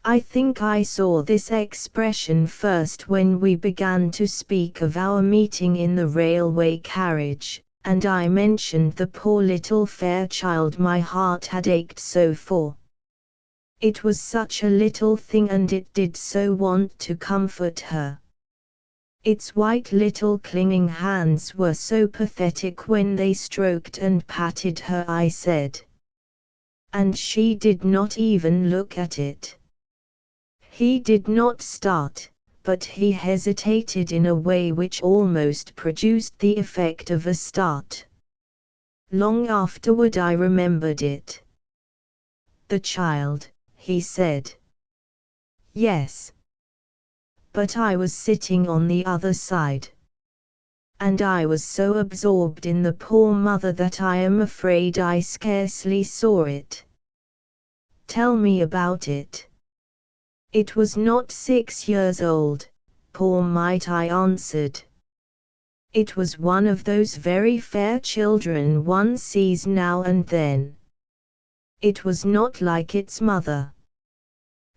[SPEAKER 1] I think I saw this expression first when we began to speak of our meeting in the railway carriage, and I mentioned the poor little fair child my heart had ached so for. It was such a little thing and it did so want to comfort her. Its white little clinging hands were so pathetic when they stroked and patted her, I said. And she did not even look at it. He did not start, but he hesitated in a way which almost produced the effect of a start. Long afterward I remembered it. The child, he said. Yes. But I was sitting on the other side. And I was so absorbed in the poor mother that I am afraid I scarcely saw it. Tell me about it. It was not 6 years old, poor mite, I answered. It was one of those very fair children one sees now and then. It was not like its mother.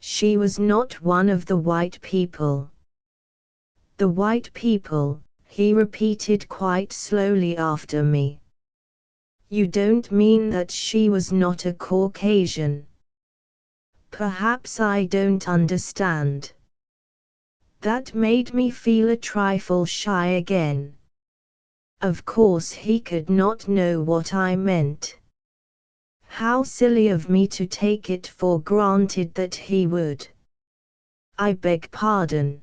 [SPEAKER 1] She was not one of the white people. The white people, he repeated quite slowly after me. You don't mean that she was not a Caucasian? Perhaps I don't understand. That made me feel a trifle shy again. Of course he could not know what I meant. How silly of me to take it for granted that he would. I beg pardon.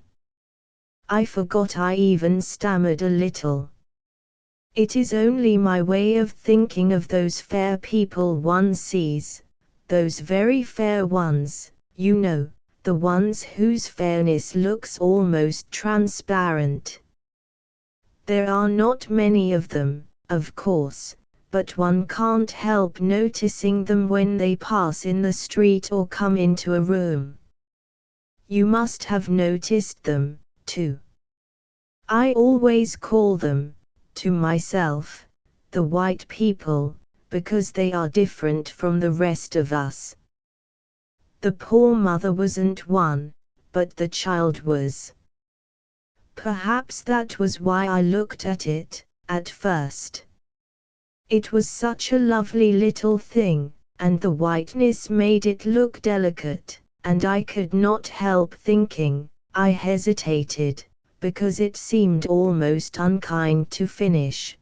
[SPEAKER 1] I forgot, I even stammered a little. It is only my way of thinking of those fair people one sees, those very fair ones, you know, the ones whose fairness looks almost transparent. There are not many of them, of course, but one can't help noticing them when they pass in the street or come into a room. You must have noticed them, too. I always call them, to myself, the white people, because they are different from the rest of us. The poor mother wasn't one, but the child was. Perhaps that was why I looked at it, at first. It was such a lovely little thing, and the whiteness made it look delicate, and I could not help thinking. I hesitated, because it seemed almost unkind to finish.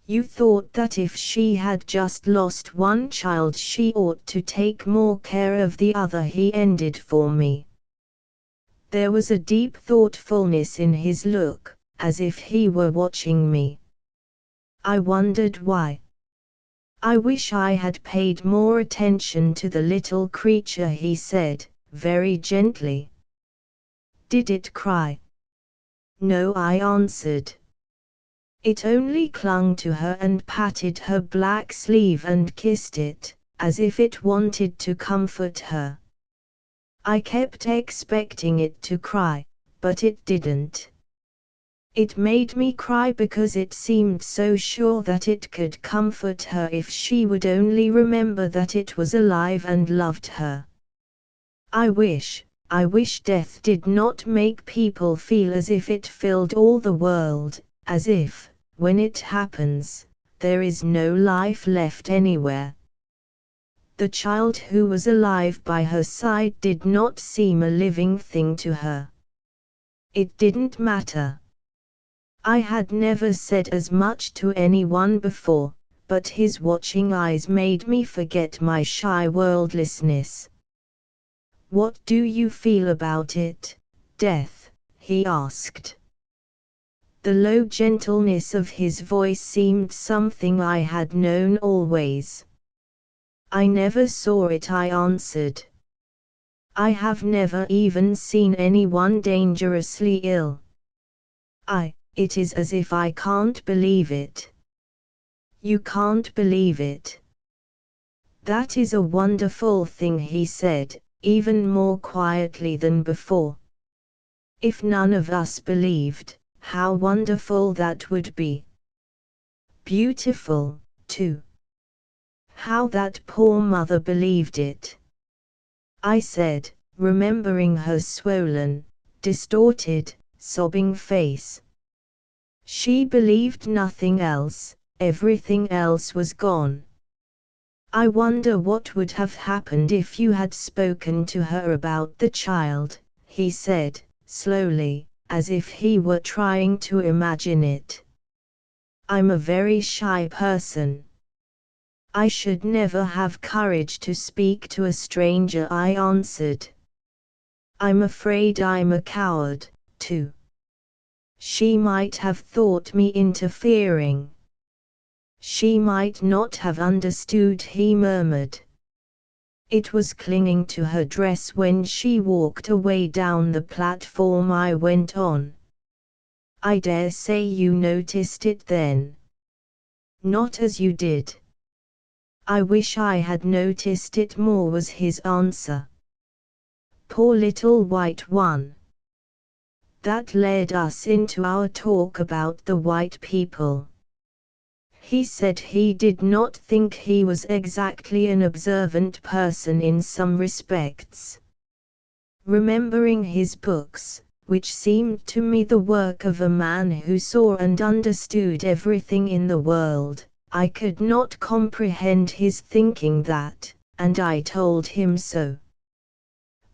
[SPEAKER 1] You thought that if she had just lost one child she ought to take more care of the other, he ended for me. There was a deep thoughtfulness in his look, as if he were watching me. I wondered why. I wish I had paid more attention to the little creature, he said, very gently. Did it cry? No, I answered. It only clung to her and patted her black sleeve and kissed it, as if it wanted to comfort her. I kept expecting it to cry, but it didn't. It made me cry because it seemed so sure that it could comfort her if she would only remember that it was alive and loved her. I wish death did not make people feel as if it filled all the world, as if, when it happens, there is no life left anywhere. The child who was alive by her side did not seem a living thing to her. It didn't matter. I had never said as much to anyone before, but his watching eyes made me forget my shy worldlessness. What do you feel about it, death? He asked. The low gentleness of his voice seemed something I had known always. I never saw it, I answered. I have never even seen anyone dangerously ill. It is as if I can't believe it. You can't believe it. That is a wonderful thing, he said, even more quietly than before. If none of us believed, how wonderful that would be. Beautiful, too. How that poor mother believed it. I said, remembering her swollen, distorted, sobbing face. She believed nothing else, everything else was gone. I wonder what would have happened if you had spoken to her about the child, he said, slowly, as if he were trying to imagine it. I'm a very shy person. I should never have courage to speak to a stranger, I answered. I'm afraid I'm a coward, too. She might have thought me interfering. She might not have understood, he murmured. It was clinging to her dress when she walked away down the platform, I went on. I dare say you noticed it then. Not as you did. I wish I had noticed it more, was his answer. Poor little white one. That led us into our talk about the white people. He said he did not think he was exactly an observant person in some respects. Remembering his books, which seemed to me the work of a man who saw and understood everything in the world, I could not comprehend his thinking that, and I told him so.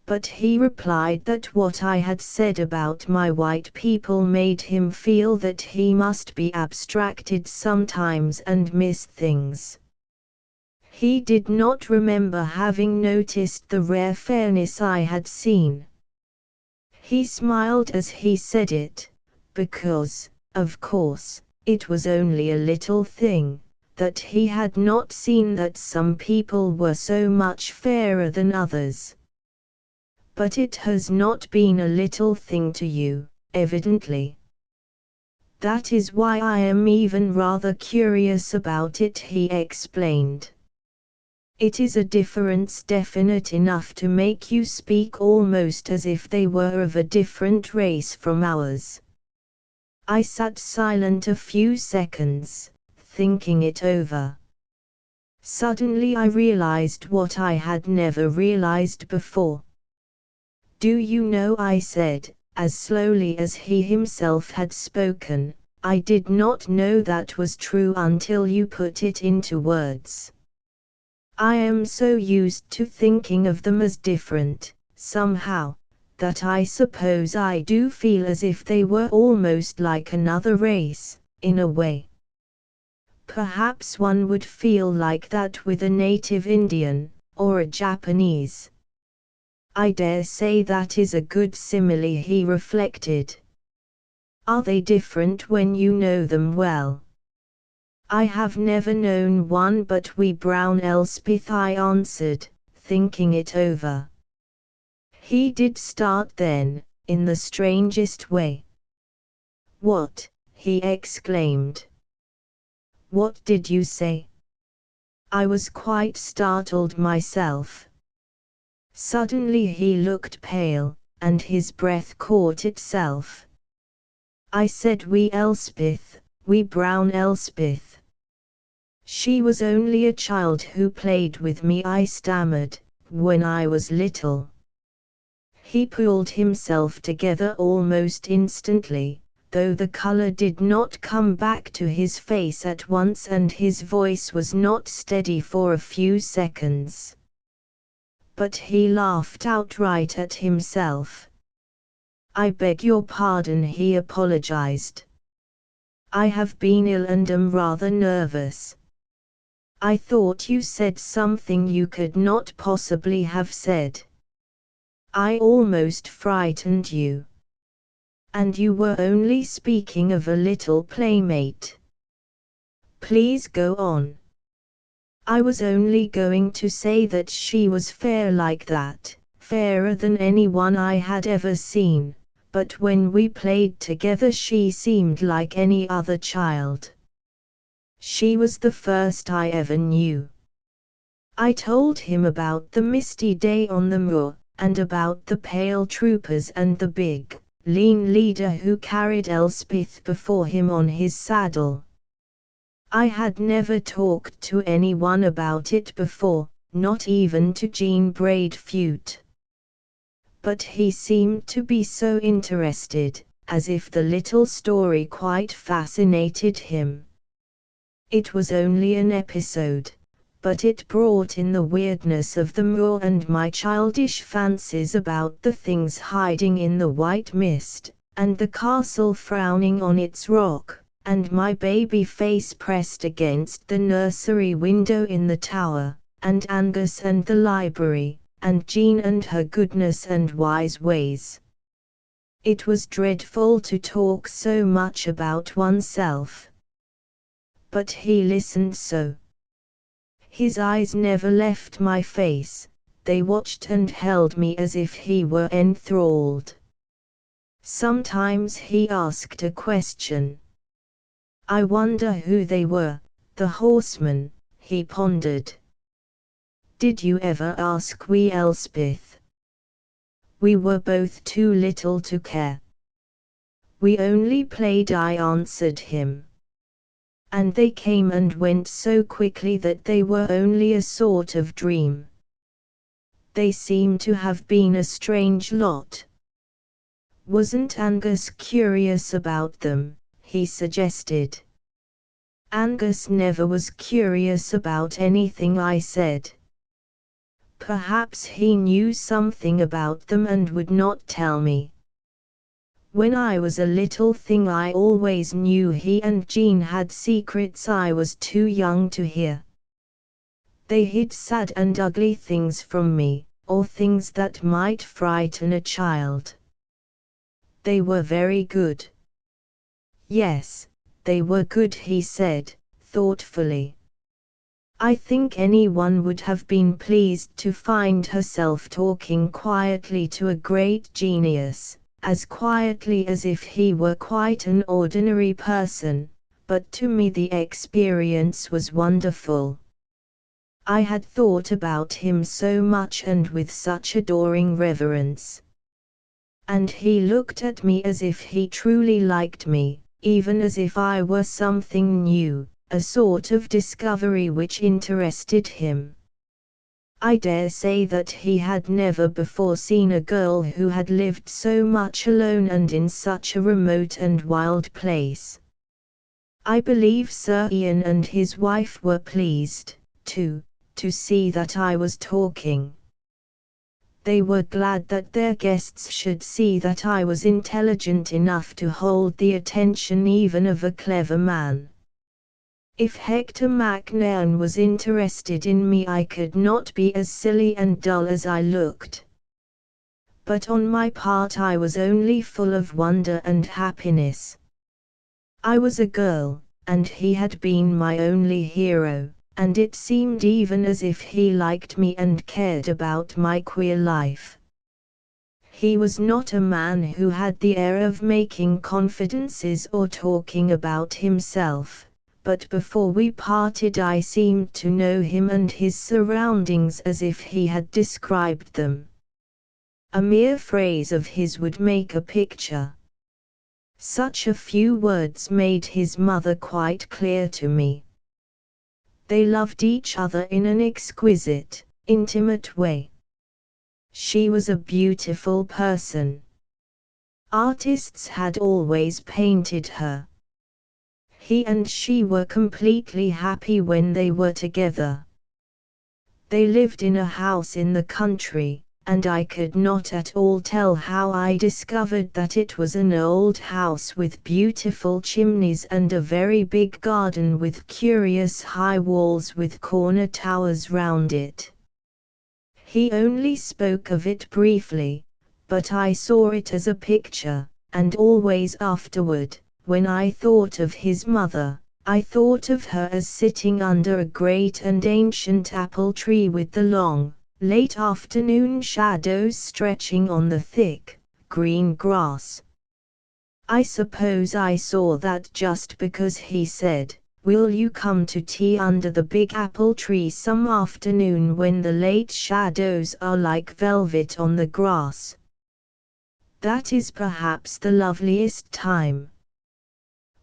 [SPEAKER 1] But he replied that what I had said about my white people made him feel that he must be abstracted sometimes and miss things. He did not remember having noticed the rare fairness I had seen. He smiled as he said it, because, of course, It was only a little thing, that he had not seen that some people were so much fairer than others. But it has not been a little thing to you, evidently. That is why I am even rather curious about it, he explained. It is a difference definite enough to make you speak almost as if they were of a different race from ours. I sat silent a few seconds, thinking it over. Suddenly I realized what I had never realized before. Do you know, I said, as slowly as he himself had spoken, I did not know that was true until you put it into words. I am so used to thinking of them as different, somehow, that I suppose I do feel as if they were almost like another race, in a way. Perhaps one would feel like that with a native Indian, or a Japanese. I dare say that is a good simile, he reflected. Are they different when you know them well? I have never known one but we brown Elspeth, I answered, thinking it over. He did start then, in the strangest way. What? He exclaimed. What did you say? I was quite startled myself. Suddenly he looked pale, and his breath caught itself. I said wee Elspeth, wee brown Elspeth. She was only a child who played with me, I stammered, when I was little. He pulled himself together almost instantly, though the color did not come back to his face at once and his voice was not steady for a few seconds. But he laughed outright at himself. I beg your pardon, he apologized. I have been ill and am rather nervous. I thought you said something you could not possibly have said. I almost frightened you. And you were only speaking of a little playmate. Please go on. I was only going to say that she was fair like that, fairer than anyone I had ever seen, but when we played together she seemed like any other child. She was the first I ever knew. I told him about the misty day on the moor, and about the pale troopers and the big, lean leader who carried Elspeth before him on his saddle. I had never talked to anyone about it before, not even to Jean Braidfute. But he seemed to be so interested, as if the little story quite fascinated him. It was only an episode, but it brought in the weirdness of the moor and my childish fancies about the things hiding in the white mist, and the castle frowning on its rock, and my baby face pressed against the nursery window in the tower, and Angus and the library, and Jean and her goodness and wise ways. It was dreadful to talk so much about oneself. But he listened so. His eyes never left my face, they watched and held me as if he were enthralled. Sometimes he asked a question. I wonder who they were, the horsemen, he pondered. Did you ever ask wee Elspeth? We were both too little to care. We only played, I answered him. And they came and went so quickly that they were only a sort of dream. They seem to have been a strange lot. Wasn't Angus curious about them? He suggested. Angus never was curious about anything, I said. Perhaps he knew something about them and would not tell me. When I was a little thing I always knew he and Jean had secrets I was too young to hear. They hid sad and ugly things from me, or things that might frighten a child. They were very good. Yes, They were good, he said, thoughtfully. I think anyone would have been pleased to find herself talking quietly to a great genius, as quietly as if he were quite an ordinary person, but to me the experience was wonderful. I had thought about him so much and with such adoring reverence. And he looked at me as if he truly liked me, even as if I were something new, a sort of discovery which interested him. I dare say that he had never before seen a girl who had lived so much alone and in such a remote and wild place. I believe Sir Ian and his wife were pleased, too, to see that I was talking. They were glad that their guests should see that I was intelligent enough to hold the attention even of a clever man. If Hector MacNairn was interested in me, I could not be as silly and dull as I looked. But on my part I was only full of wonder and happiness. I was a girl, and he had been my only hero, and it seemed even as if he liked me and cared about my queer life. He was not a man who had the air of making confidences or talking about himself, but before we parted I seemed to know him and his surroundings as if he had described them. A mere phrase of his would make a picture. Such a few words made his mother quite clear to me. They loved each other in an exquisite, intimate way. She was a beautiful person. Artists had always painted her. He and she were completely happy when they were together. They lived in a house in the country, and I could not at all tell how I discovered that it was an old house with beautiful chimneys and a very big garden with curious high walls with corner towers round it. He only spoke of it briefly, but I saw it as a picture, and always afterward, when I thought of his mother, I thought of her as sitting under a great and ancient apple tree with the long, late afternoon shadows stretching on the thick, green grass. I suppose I saw that just because he said, "Will you come to tea under the big apple tree some afternoon when the late shadows are like velvet on the grass?" That is perhaps the loveliest time.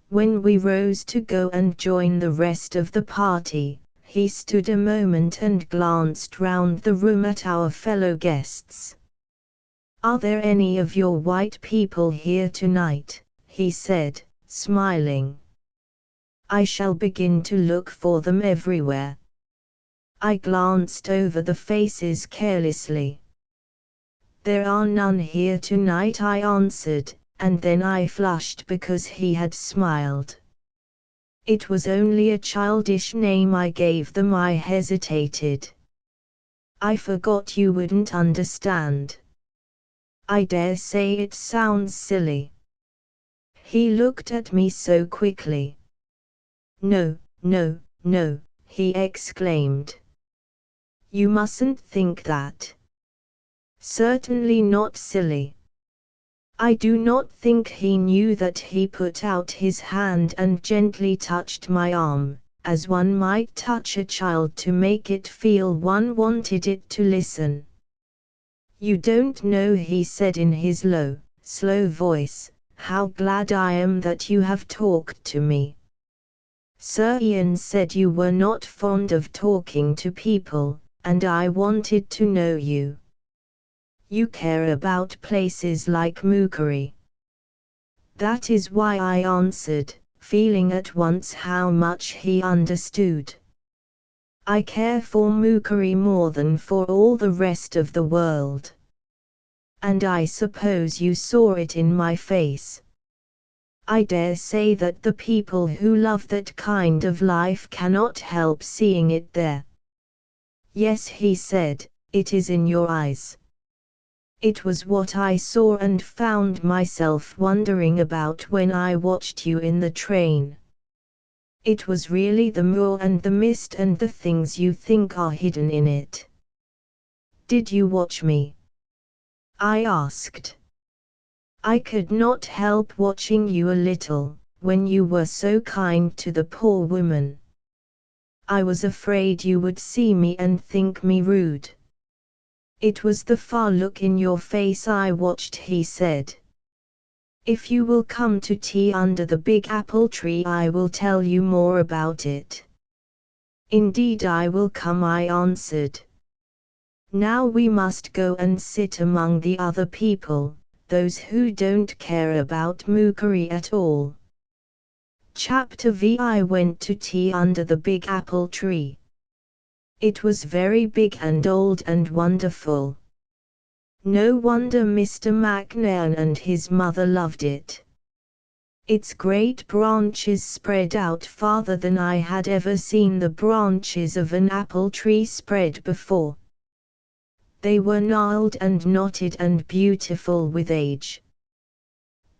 [SPEAKER 1] When we rose to go and join the rest of the party, he stood a moment and glanced round the room at our fellow guests. "Are there any of your white people here tonight?" he said, smiling. "I shall begin to look for them everywhere." I glanced over the faces carelessly. "There are none here tonight," I answered, and then I flushed because he had smiled. It was only a childish name I gave them. I hesitated. "I forgot you wouldn't understand." "I dare say it sounds silly." He looked at me so quickly. "No, no, no," he exclaimed. "You mustn't think that. Certainly not silly." I do not think he knew that he put out his hand and gently touched my arm, as one might touch a child to make it feel one wanted it to listen. "You don't know," he said in his low, slow voice, "how glad I am that you have talked to me. Sir Ian said you were not fond of talking to people, and I wanted to know you. You care about places like Mookery." That is why, I answered, feeling at once how much he understood. "I care for Mookery more than for all the rest of the world. And I suppose you saw it in my face. I dare say that the people who love that kind of life cannot help seeing it there." "Yes," he said, "it is in your eyes." It was what I saw and found myself wondering about when I watched you in the train. It was really the moor and the mist and the things you think are hidden in it. Did you watch me? I asked. I could not help watching you a little, when you were so kind to the poor woman. I was afraid you would see me and think me rude. It was the far look in your face I watched, he said. If you will come to tea under the big apple tree, I will tell you more about it. Indeed I will come, I answered. Now we must go and sit among the other people, those who don't care about mookery at all. Chapter V. I went to tea under the big apple tree. It was very big and old and wonderful. No wonder Mr. McNairn and his mother loved it. Its great branches spread out farther than I had ever seen the branches of an apple tree spread before. They were gnarled and knotted and beautiful with age.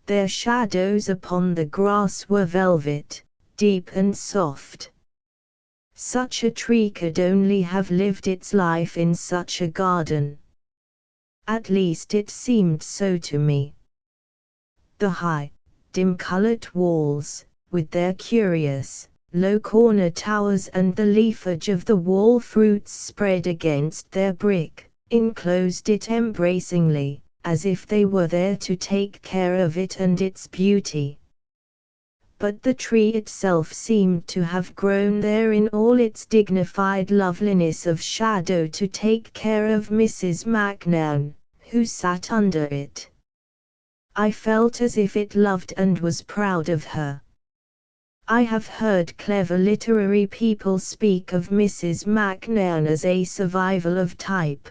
[SPEAKER 1] Their shadows upon the grass were velvet, deep and soft. Such a tree could only have lived its life in such a garden. At least it seemed so to me. The high, dim-colored walls, with their curious, low corner towers and the leafage of the wall fruits spread against their brick, enclosed it embracingly, as if they were there to take care of it and its beauty. But the tree itself seemed to have grown there in all its dignified loveliness of shadow to take care of Mrs. McNairn, who sat under it. I felt as if it loved and was proud of her. I have heard clever literary people speak of Mrs. McNairn as a survival of type.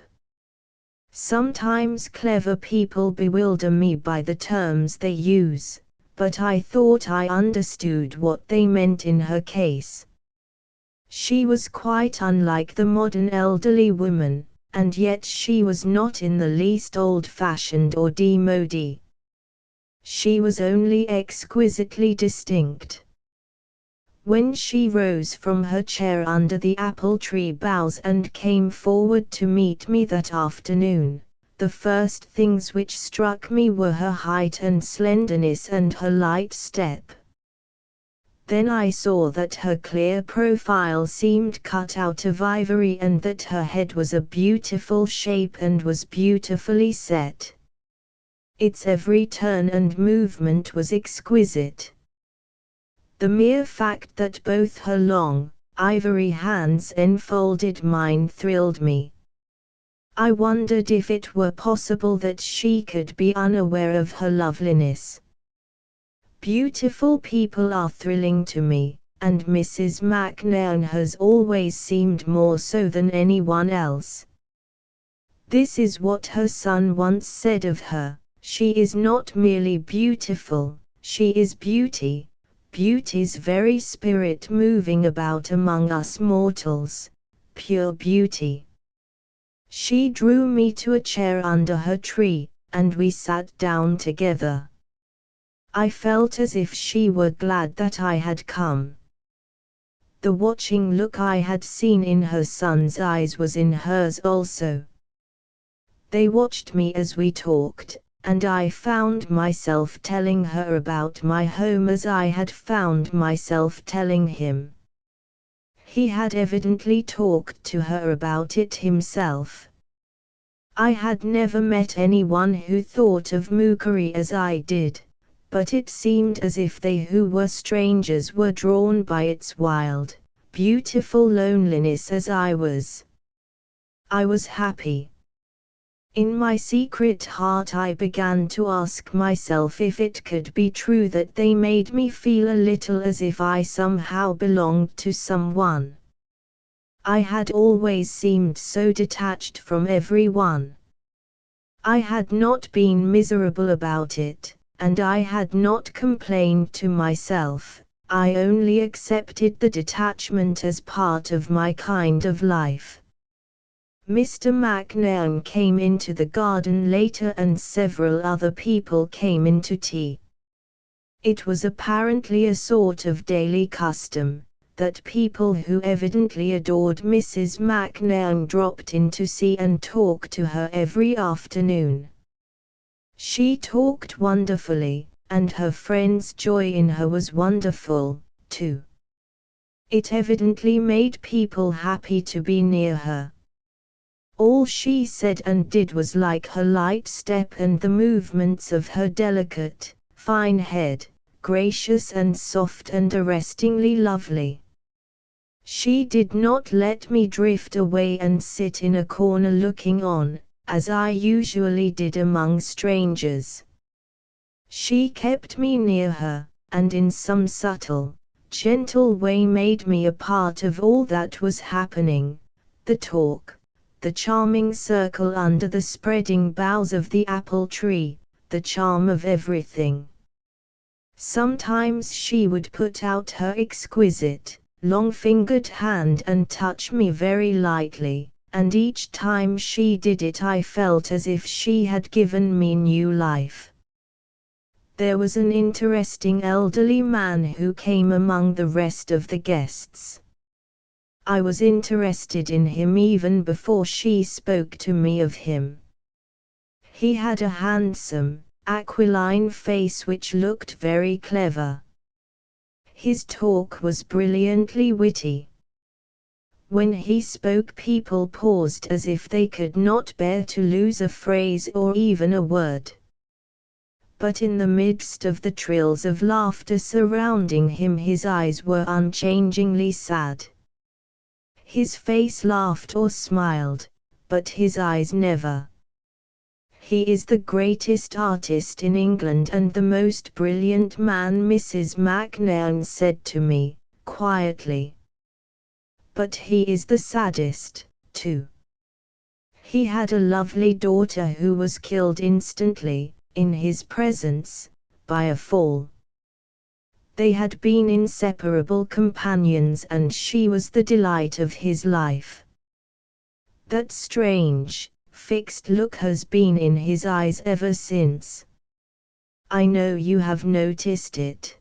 [SPEAKER 1] Sometimes clever people bewilder me by the terms they use, but I thought I understood what they meant in her case. She was quite unlike the modern elderly woman, and yet she was not in the least old-fashioned or démodée. She was only exquisitely distinct. When she rose from her chair under the apple tree boughs and came forward to meet me that afternoon, the first things which struck me were her height and slenderness and her light step. Then I saw that her clear profile seemed cut out of ivory and that her head was a beautiful shape and was beautifully set. Its every turn and movement was exquisite. The mere fact that both her long, ivory hands enfolded mine thrilled me. I wondered if it were possible that she could be unaware of her loveliness. Beautiful people are thrilling to me, and Mrs. McNairn has always seemed more so than anyone else. This is what her son once said of her: she is not merely beautiful, she is beauty. Beauty's very spirit moving about among us mortals, pure beauty. She drew me to a chair under her tree, and we sat down together. I felt as if she were glad that I had come. The watching look I had seen in her son's eyes was in hers also. They watched me as we talked, and I found myself telling her about my home as I had found myself telling him. He had evidently talked to her about it himself. I had never met anyone who thought of mookery as I did, but it seemed as if they who were strangers were drawn by its wild, beautiful loneliness as I was. I was happy. In my secret heart I began to ask myself if it could be true that they made me feel a little as if I somehow belonged to someone. I had always seemed so detached from everyone. I had not been miserable about it, and I had not complained to myself. I only accepted the detachment as part of my kind of life. Mr. McNairn came into the garden later and several other people came in to tea. It was apparently a sort of daily custom, that people who evidently adored Mrs. McNairn dropped in to see and talk to her every afternoon. She talked wonderfully, and her friends' joy in her was wonderful, too. It evidently made people happy to be near her. All she said and did was like her light step and the movements of her delicate, fine head, gracious and soft and arrestingly lovely. She did not let me drift away and sit in a corner looking on, as I usually did among strangers. She kept me near her, and in some subtle, gentle way made me a part of all that was happening, the talk, the charming circle under the spreading boughs of the apple tree, the charm of everything. Sometimes she would put out her exquisite, long-fingered hand and touch me very lightly, and each time she did it I felt as if she had given me new life. There was an interesting elderly man who came among the rest of the guests. I was interested in him even before she spoke to me of him. He had a handsome, aquiline face which looked very clever. His talk was brilliantly witty. When he spoke people paused as if they could not bear to lose a phrase or even a word. But in the midst of the trills of laughter surrounding him his eyes were unchangingly sad. His face laughed or smiled, but his eyes never. He is the greatest artist in England and the most brilliant man, Mrs. McNairn said to me, quietly. But he is the saddest, too. He had a lovely daughter who was killed instantly, in his presence, by a fall. They had been inseparable companions and she was the delight of his life. That strange, fixed look has been in his eyes ever since. I know you have noticed it.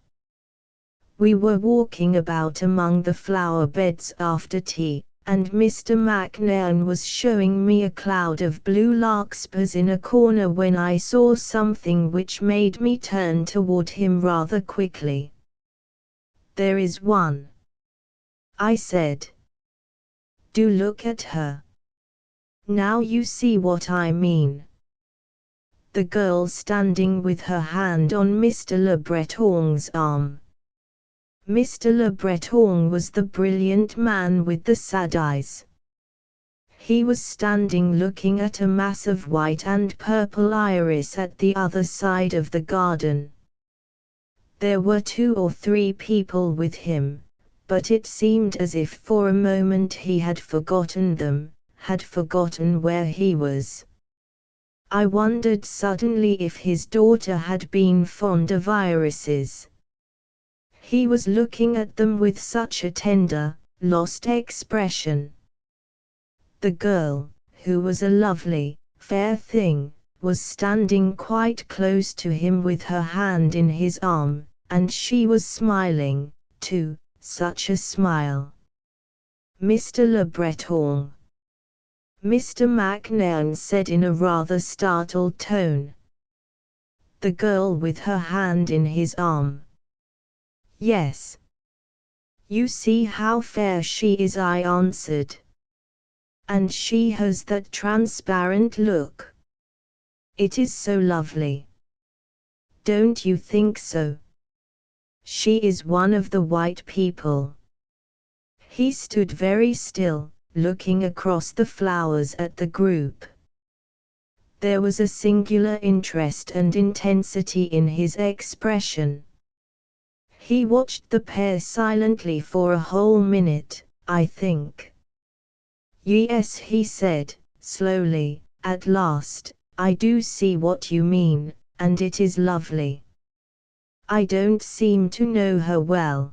[SPEAKER 1] We were walking about among the flower beds after tea, and Mr. McNairn was showing me a cloud of blue larkspurs in a corner when I saw something which made me turn toward him rather quickly. "There is one," I said. "Do look at her. Now you see what I mean." The girl standing with her hand on Mr. Le Breton's arm. Mr. Le Breton was the brilliant man with the sad eyes. He was standing looking at a mass of white and purple iris at the other side of the garden. There were 2 or 3 people with him, but it seemed as if for a moment he had forgotten them, had forgotten where he was. I wondered suddenly if his daughter had been fond of irises. He was looking at them with such a tender, lost expression. The girl, who was a lovely, fair thing, was standing quite close to him with her hand in his arm, and she was smiling, too, such a smile. "Mr. Le Breton," Mr. McNairn said in a rather startled tone. The girl with her hand in his arm. "Yes. You see how fair she is," I answered. "And she has that transparent look. It is so lovely. Don't you think so? She is one of the white people." He stood very still, looking across the flowers at the group. There was a singular interest and intensity in his expression. He watched the pair silently for a whole minute, I think. "Yes," he said, slowly, "at last, I do see what you mean, and it is lovely. I don't seem to know her well.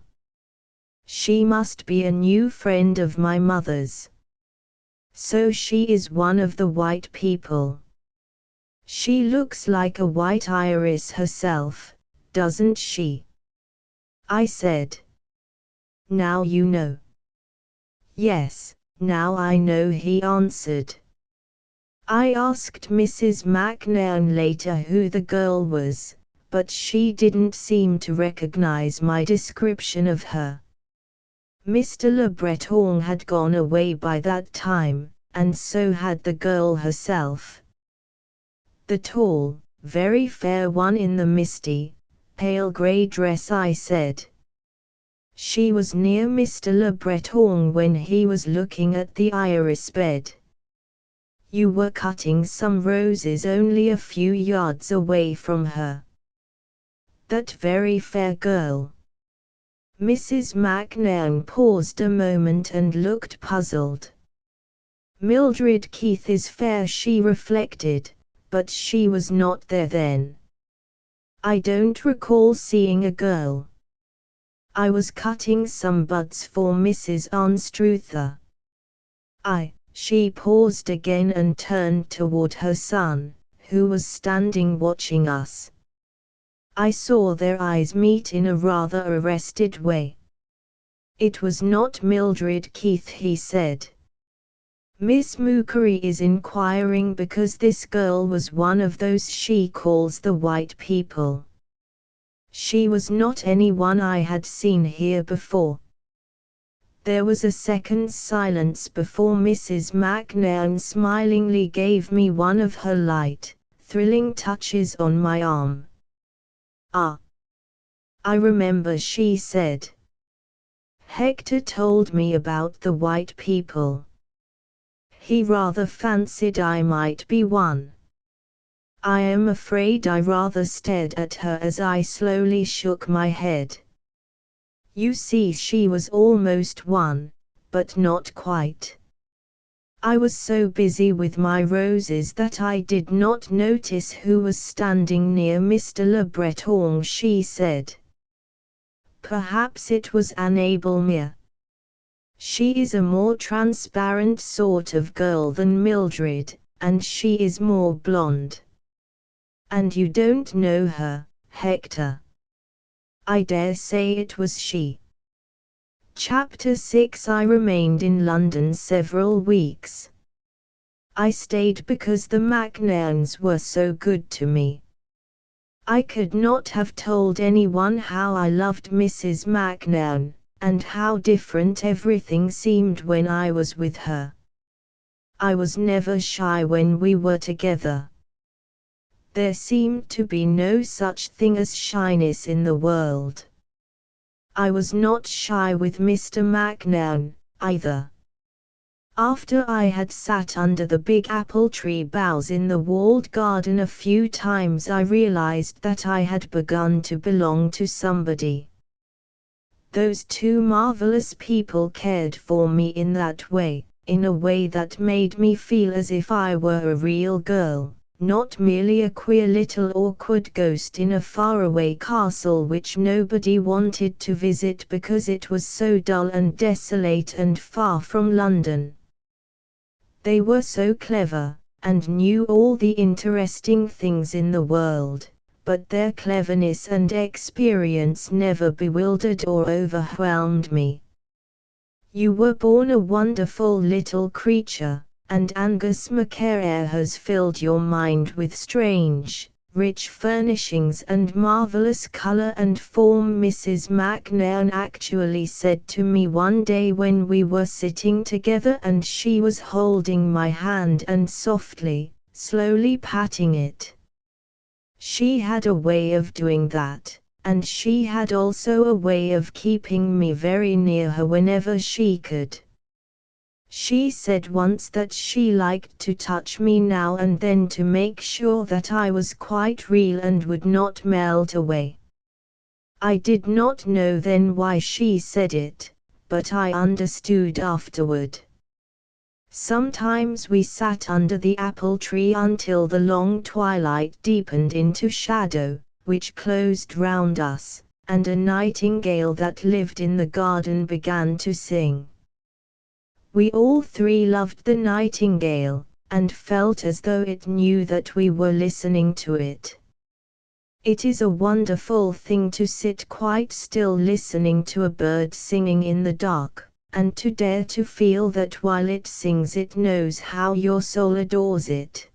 [SPEAKER 1] She must be a new friend of my mother's. So she is one of the white people. She looks like a white iris herself, doesn't she?" I said. "Now you know." "Yes, now I know," he answered. I asked Mrs. McNairn later who the girl was, but she didn't seem to recognize my description of her. Mr. Le Breton had gone away by that time, and so had the girl herself. The tall, very fair one in the misty, pale grey dress, I said. She was near Mr. Le Breton when he was looking at the iris bed. You were cutting some roses only a few yards away from her. That very fair girl. Mrs. McNairn paused a moment and looked puzzled. Mildred Keith is fair, she reflected, but she was not there then. I don't recall seeing a girl. I was cutting some buds for Mrs. Anstruther. She paused again and turned toward her son, who was standing watching us. I saw their eyes meet in a rather arrested way. "It was not Mildred Keith," he said. "Miss Mookery is inquiring because this girl was one of those she calls the white people. She was not anyone I had seen here before." There was a second's silence before Mrs. McNairn smilingly gave me one of her light, thrilling touches on my arm. "Ah, I remember," she said. "Hector told me about the white people. He rather fancied I might be one." I am afraid I rather stared at her as I slowly shook my head. You see, she was almost one, but not quite. I was so busy with my roses that I did not notice who was standing near Mr. Le Breton, she said. Perhaps it was Annabel Mere. She is a more transparent sort of girl than Mildred, and she is more blonde. And you don't know her, Hector? I dare say it was she. Chapter 6. I remained in London several weeks. I stayed because the McNairns were so good to me. I could not have told anyone how I loved Mrs. McNairn, and how different everything seemed when I was with her. I was never shy when we were together. There seemed to be no such thing as shyness in the world. I was not shy with Mr. McNairn, either. After I had sat under the big apple tree boughs in the walled garden a few times, I realized that I had begun to belong to somebody. Those two marvelous people cared for me in that way, in a way that made me feel as if I were a real girl, not merely a queer little awkward ghost in a faraway castle which nobody wanted to visit because it was so dull and desolate and far from London. They were so clever, and knew all the interesting things in the world, but their cleverness and experience never bewildered or overwhelmed me. You were born a wonderful little creature, and Angus Macaire has filled your mind with strange, rich furnishings and marvelous color and form, Mrs. McNairn actually said to me one day when we were sitting together and she was holding my hand and softly, slowly patting it. She had a way of doing that, and she had also a way of keeping me very near her whenever she could. She said once that she liked to touch me now and then to make sure that I was quite real and would not melt away. I did not know then why she said it, but I understood afterward. Sometimes we sat under the apple tree until the long twilight deepened into shadow, which closed round us, and a nightingale that lived in the garden began to sing. We all three loved the nightingale, and felt as though it knew that we were listening to it. It is a wonderful thing to sit quite still listening to a bird singing in the dark, and to dare to feel that while it sings it knows how your soul adores it.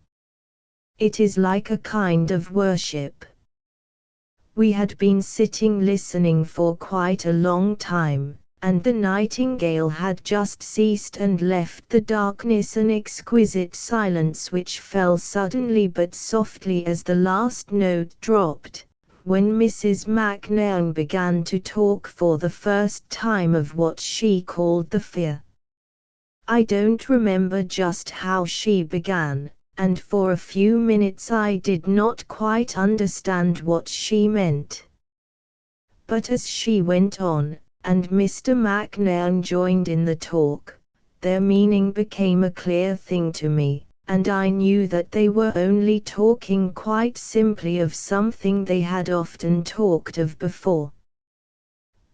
[SPEAKER 1] It is like a kind of worship. We had been sitting listening for quite a long time, and the nightingale had just ceased and left the darkness an exquisite silence which fell suddenly but softly as the last note dropped, when Mrs. McNairn began to talk for the first time of what she called the fear. I don't remember just how she began, and for a few minutes I did not quite understand what she meant. But as she went on, and Mr. McNairn joined in the talk, their meaning became a clear thing to me, and I knew that they were only talking quite simply of something they had often talked of before.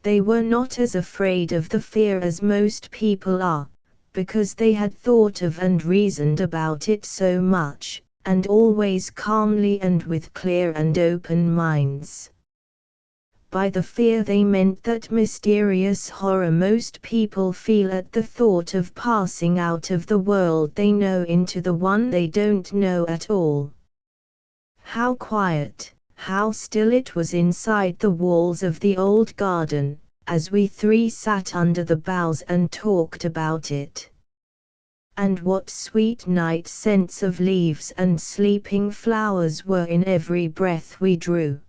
[SPEAKER 1] They were not as afraid of the fear as most people are, because they had thought of and reasoned about it so much, and always calmly and with clear and open minds. By the fear they meant that mysterious horror most people feel at the thought of passing out of the world they know into the one they don't know at all. How quiet, how still it was inside the walls of the old garden, as we three sat under the boughs and talked about it. And what sweet night scents of leaves and sleeping flowers were in every breath we drew.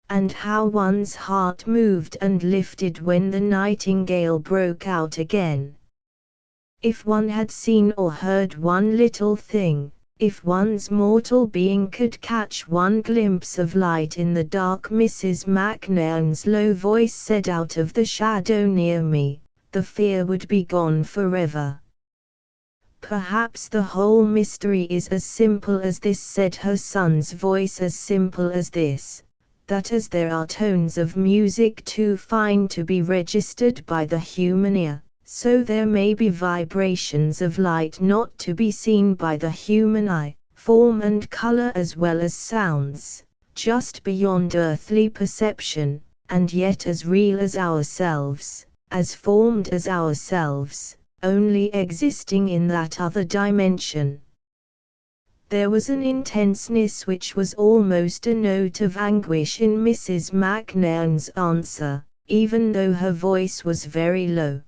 [SPEAKER 1] And how one's heart moved and lifted when the nightingale broke out again. If one had seen or heard one little thing, if one's mortal being could catch one glimpse of light in the dark, Mrs. McNairn's low voice said out of the shadow near me, the fear would be gone forever. Perhaps the whole mystery is as simple as this, said her son's voice, as simple as this, that as there are tones of music too fine to be registered by the human ear, so there may be vibrations of light not to be seen by the human eye, form and color as well as sounds, just beyond earthly perception, and yet as real as ourselves, as formed as ourselves, only existing in that other dimension. There was an intenseness which was almost a note of anguish in Mrs. McNairn's answer, even though her voice was very low.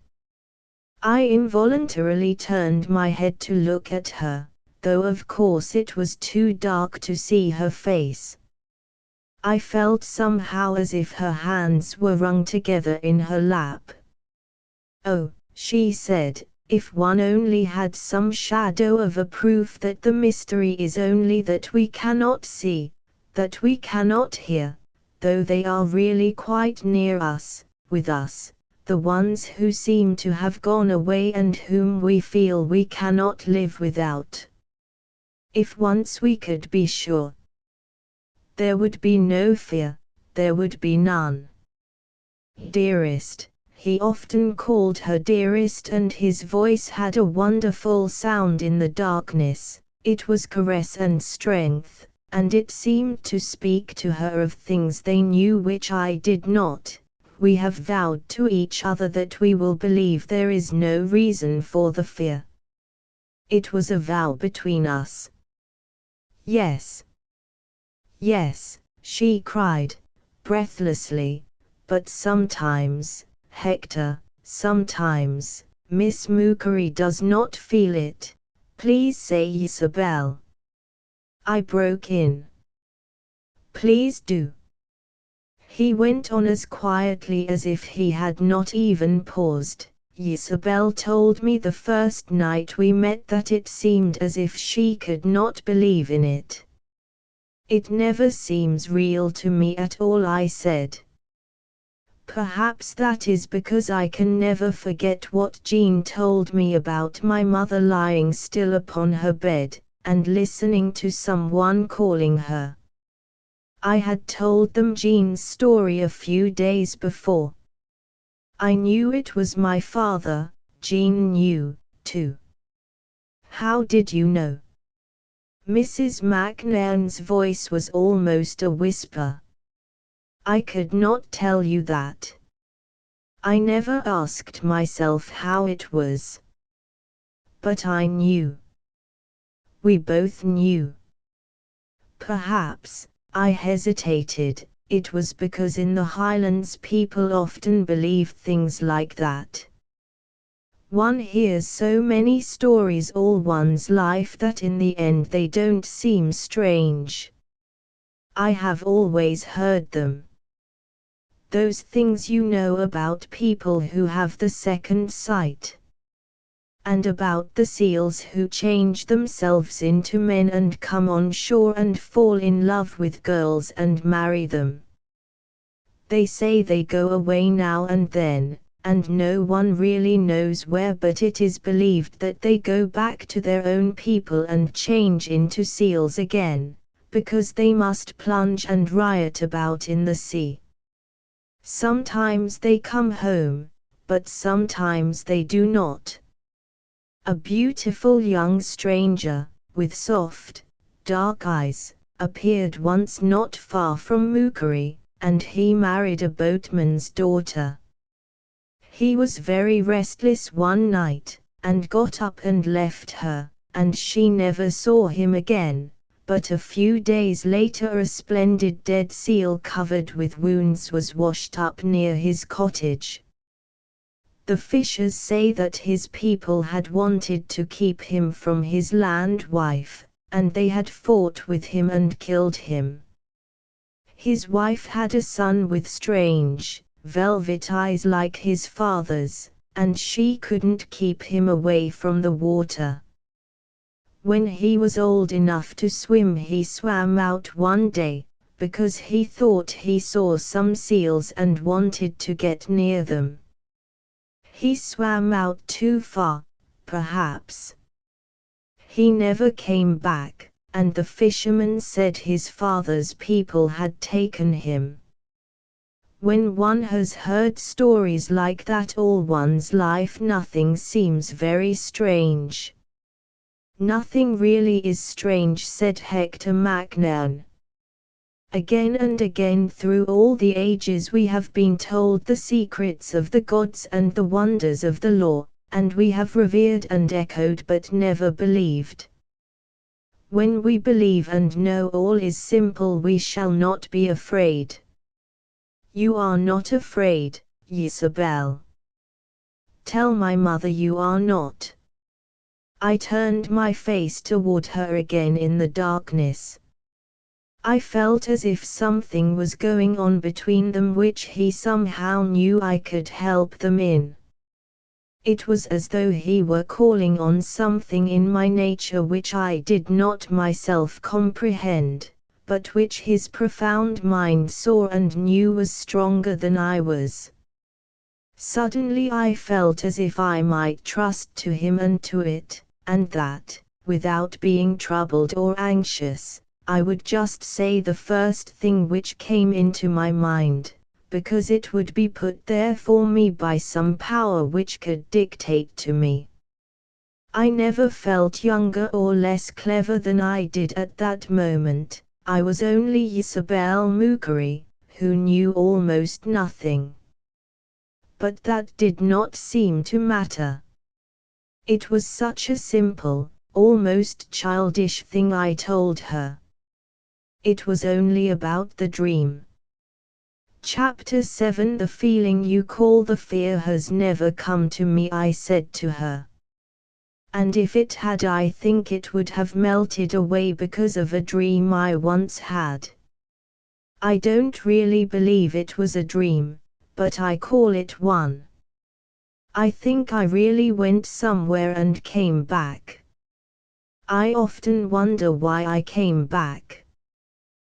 [SPEAKER 1] I involuntarily turned my head to look at her, though of course it was too dark to see her face. I felt somehow as if her hands were wrung together in her lap. "Oh," she said, "if one only had some shadow of a proof that the mystery is only that we cannot see, that we cannot hear, though they are really quite near us, with us, the ones who seem to have gone away and whom we feel we cannot live without. If once we could be sure, there would be no fear, there would be none." Dearest. He often called her dearest, and his voice had a wonderful sound in the darkness. It was caress and strength, and it seemed to speak to her of things they knew which I did not. "We have vowed to each other that we will believe there is no reason for the fear." It was a vow between us. "Yes, yes," she cried, breathlessly, "but sometimes, Hector, sometimes, Miss Mookery does not feel it. Please say Isabel." I broke in. "Please do." He went on as quietly as if he had not even paused. "Isabel told me the first night we met that it seemed as if she could not believe in it." "It never seems real to me at all," I said. "Perhaps that is because I can never forget what Jean told me about my mother lying still upon her bed, and listening to someone calling her. I had told them Jean's story a few days before. I knew it was my father. Jean knew, too." "How did you know?" Mrs. McNairn's voice was almost a whisper. I could not tell you that. I never asked myself how it was. But I knew. We both knew. Perhaps, I hesitated, it was because in the Highlands people often believe things like that. One hears so many stories all one's life that in the end they don't seem strange. I have always heard them. Those things you know about people who have the second sight. And about the seals who change themselves into men and come on shore and fall in love with girls and marry them. They say they go away now and then, and no one really knows where, but it is believed that they go back to their own people and change into seals again, because they must plunge and riot about in the sea. Sometimes they come home, but sometimes they do not. A beautiful young stranger, with soft, dark eyes, appeared once not far from Mookery, and he married a boatman's daughter. He was very restless one night, and got up and left her, and she never saw him again, but a few days later a splendid dead seal covered with wounds was washed up near his cottage. The fishers say that his people had wanted to keep him from his land wife, and they had fought with him and killed him. His wife had a son with strange, velvet eyes like his father's, and she couldn't keep him away from the water. When he was old enough to swim, he swam out one day, because he thought he saw some seals and wanted to get near them. He swam out too far, perhaps. He never came back, and the fisherman said his father's people had taken him. When one has heard stories like that all one's life, nothing seems very strange. Nothing really is strange, said Hector McNairn. Again and again through all the ages we have been told the secrets of the gods and the wonders of the law, and we have revered and echoed but never believed. When we believe and know all is simple, we shall not be afraid. You are not afraid, Isabel. Tell my mother you are not. I turned my face toward her again in the darkness. I felt as if something was going on between them which he somehow knew I could help them in. It was as though he were calling on something in my nature which I did not myself comprehend, but which his profound mind saw and knew was stronger than I was. Suddenly I felt as if I might trust to him and to it, and that, without being troubled or anxious, I would just say the first thing which came into my mind, because it would be put there for me by some power which could dictate to me. I never felt younger or less clever than I did at that moment. I was only Isabel Mookery, who knew almost nothing. But that did not seem to matter. It was such a simple, almost childish thing I told her. It was only about the dream. Chapter 7. The feeling you call the fear has never come to me, I said to her. And if it had, I think it would have melted away because of a dream I once had. I don't really believe it was a dream, but I call it one. I think I really went somewhere and came back. I often wonder why I came back.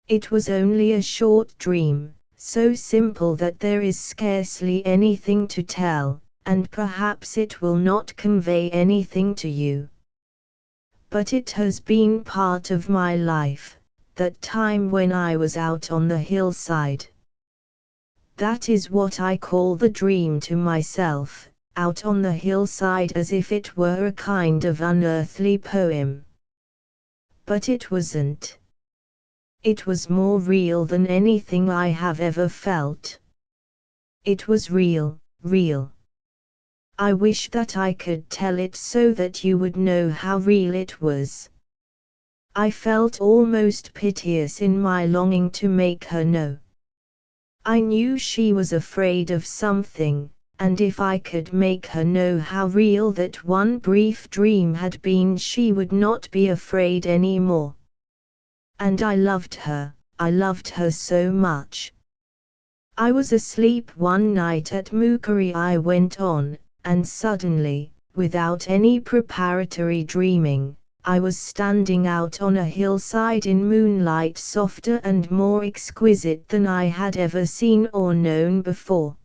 [SPEAKER 1] It was only a short dream, so simple that there is scarcely anything to tell, and perhaps it will not convey anything to you. But it has been part of my life, that time when I was out on the hillside. That is what I call the dream to myself, out on the hillside, as if it were a kind of unearthly poem. But it wasn't. It was more real than anything I have ever felt. It was real, real. I wish that I could tell it so that you would know how real it was. I felt almost piteous in my longing to make her know. I knew she was afraid of something, and if I could make her know how real that one brief dream had been, she would not be afraid anymore. And I loved her so much. I was asleep one night at Mukari, I went on, and suddenly, without any preparatory dreaming, I was standing out on a hillside in moonlight softer and more exquisite than I had ever seen or known before.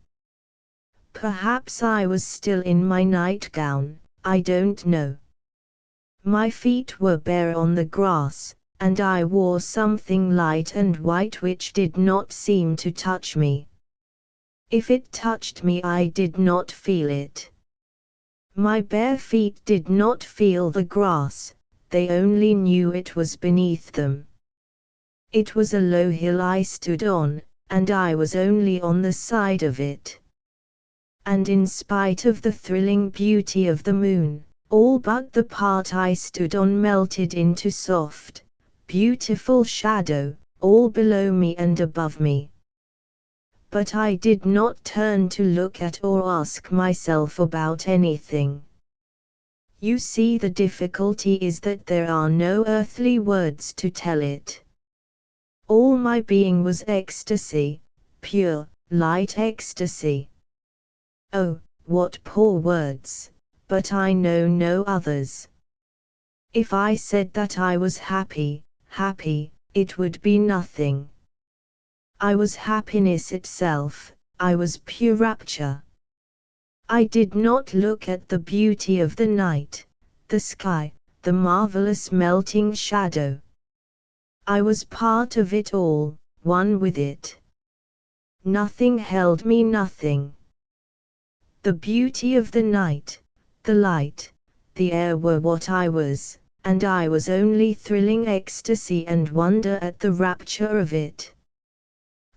[SPEAKER 1] Perhaps I was still in my nightgown, I don't know. My feet were bare on the grass, and I wore something light and white which did not seem to touch me. If it touched me, I did not feel it. My bare feet did not feel the grass, they only knew it was beneath them. It was a low hill I stood on, and I was only on the side of it. And in spite of the thrilling beauty of the moon, all but the part I stood on melted into soft, beautiful shadow, all below me and above me. But I did not turn to look at or ask myself about anything. You see, the difficulty is that there are no earthly words to tell it. All my being was ecstasy, pure, light ecstasy. Oh, what poor words, but I know no others. If I said that I was happy, it would be nothing. I was happiness itself, I was pure rapture. I did not look at the beauty of the night, the sky, the marvelous melting shadow. I was part of it all, one with it. Nothing held me, nothing. The beauty of the night, the light, the air were what I was, and I was only thrilling ecstasy and wonder at the rapture of it.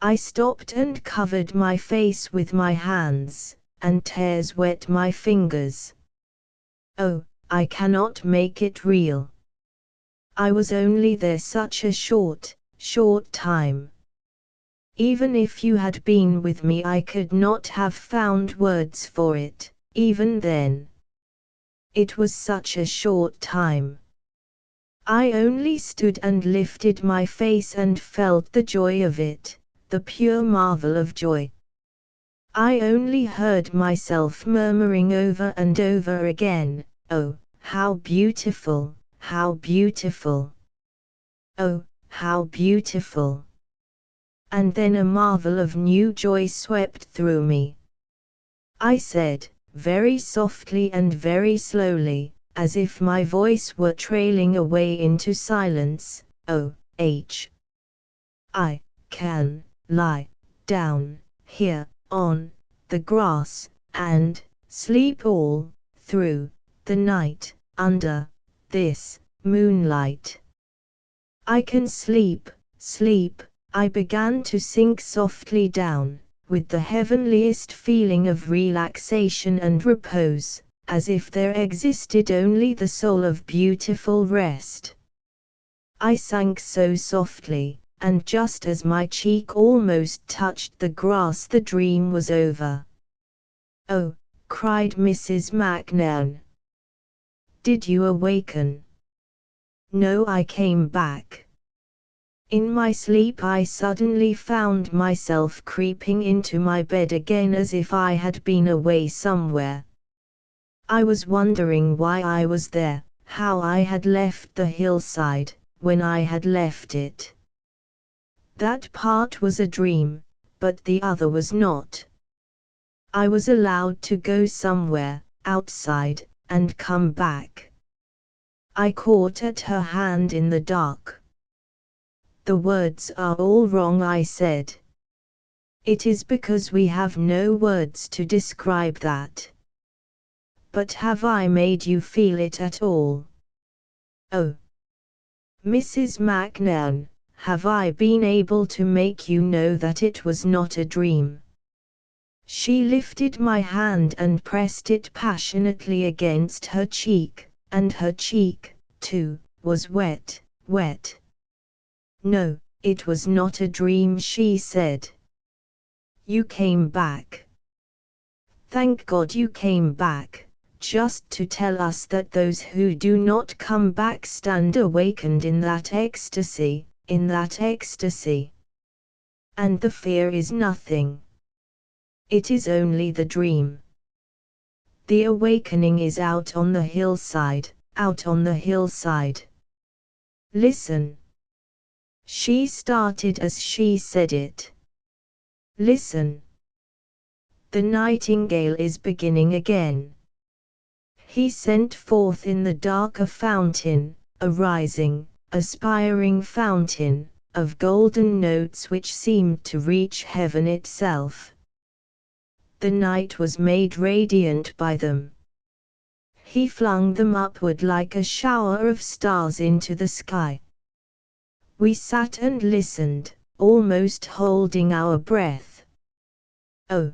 [SPEAKER 1] I stopped and covered my face with my hands, and tears wet my fingers. Oh, I cannot make it real. I was only there such a short time. Even if you had been with me, I could not have found words for it, even then. It was such a short time. I only stood and lifted my face and felt the joy of it, the pure marvel of joy. I only heard myself murmuring over and over again, "Oh, how beautiful, how beautiful! Oh, how beautiful!" And then a marvel of new joy swept through me. I said, very softly and very slowly, as if my voice were trailing away into silence, "Oh, I can lie down here on the grass and sleep all through the night under this moonlight. I can sleep." I began to sink softly down, with the heavenliest feeling of relaxation and repose, as if there existed only the soul of beautiful rest. I sank so softly, and just as my cheek almost touched the grass, the dream was over. "Oh," cried Mrs. Macnairn. "Did you awaken?" "No, I came back." In my sleep I suddenly found myself creeping into my bed again as if I had been away somewhere. I was wondering why I was there, how I had left the hillside, when I had left it. That part was a dream, but the other was not. I was allowed to go somewhere, outside, and come back. I caught at her hand in the dark. "The words are all wrong," I said. "It is because we have no words to describe that." "But have I made you feel it at all?" "Oh, Mrs. McNairn, have I been able to make you know that it was not a dream? She lifted my hand and pressed it passionately against her cheek, and her cheek, too, was wet, wet. No, it was not a dream, she said. You came back. Thank God you came back, just to tell us that those who do not come back stand awakened in that ecstasy, in that ecstasy. And the fear is nothing. It is only the dream. The awakening is out on the hillside, out on the hillside. Listen. She started as she said it. Listen. The nightingale is beginning again. He sent forth in the dark a fountain, a rising, aspiring fountain, of golden notes which seemed to reach heaven itself. The night was made radiant by them. He flung them upward like a shower of stars into the sky. We sat and listened, almost holding our breath. Oh!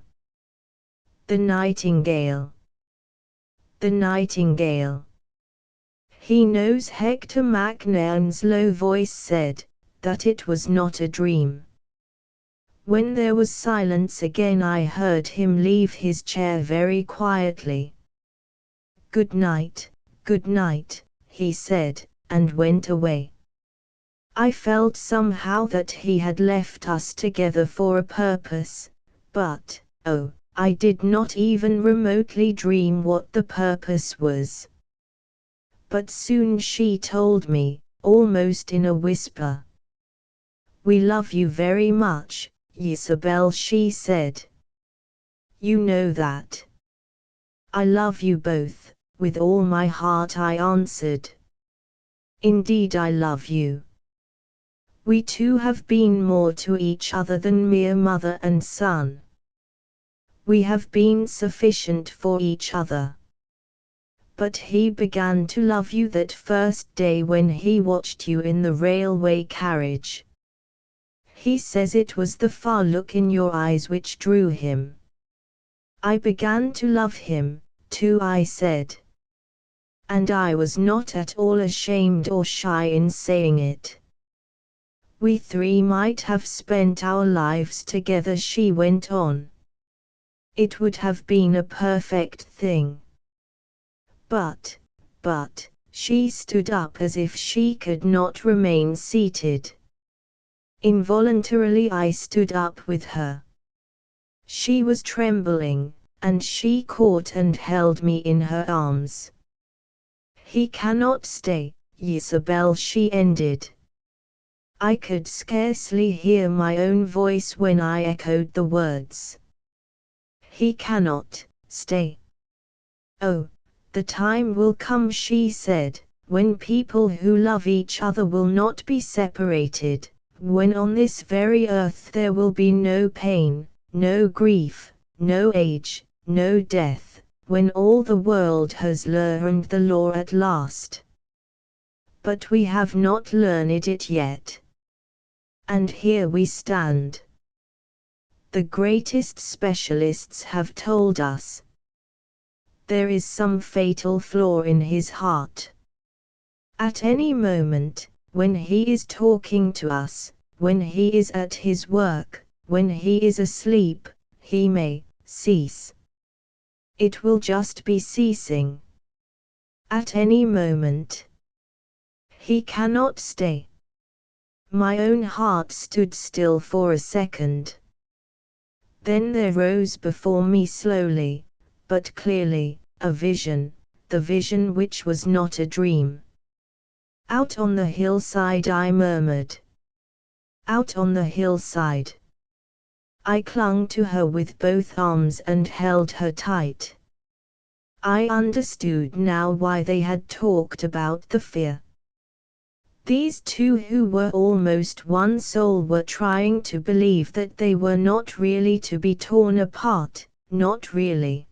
[SPEAKER 1] The nightingale! The nightingale! He knows, Hector McNairn's low voice said, that it was not a dream. When there was silence again, I heard him leave his chair very quietly. Good night, he said, and went away. I felt somehow that he had left us together for a purpose, but, oh, I did not even remotely dream what the purpose was. But soon she told me, almost in a whisper. We love you very much, Isabel, she said. You know that. I love you both, with all my heart, I answered. Indeed I love you. We two have been more to each other than mere mother and son. We have been sufficient for each other. But he began to love you that first day when he watched you in the railway carriage. He says it was the far look in your eyes which drew him. I began to love him, too, I said. And I was not at all ashamed or shy in saying it. We three might have spent our lives together, she went on. It would have been a perfect thing. But, she stood up as if she could not remain seated. Involuntarily I stood up with her. She was trembling, and she caught and held me in her arms. He cannot stay, Isabel, she ended. I could scarcely hear my own voice when I echoed the words. He cannot stay. Oh, the time will come, she said, when people who love each other will not be separated, when on this very earth there will be no pain, no grief, no age, no death, when all the world has learned the law at last. But we have not learned it yet. And here we stand. The greatest specialists have told us. There is some fatal flaw in his heart. At any moment, when he is talking to us, when he is at his work, when he is asleep, he may cease. It will just be ceasing. At any moment. He cannot stay. My own heart stood still for a second. Then there rose before me slowly, but clearly, a vision, the vision which was not a dream. Out on the hillside, I murmured. Out on the hillside. I clung to her with both arms and held her tight. I understood now why they had talked about the fear. These two who were almost one soul were trying to believe that they were not really to be torn apart, not really.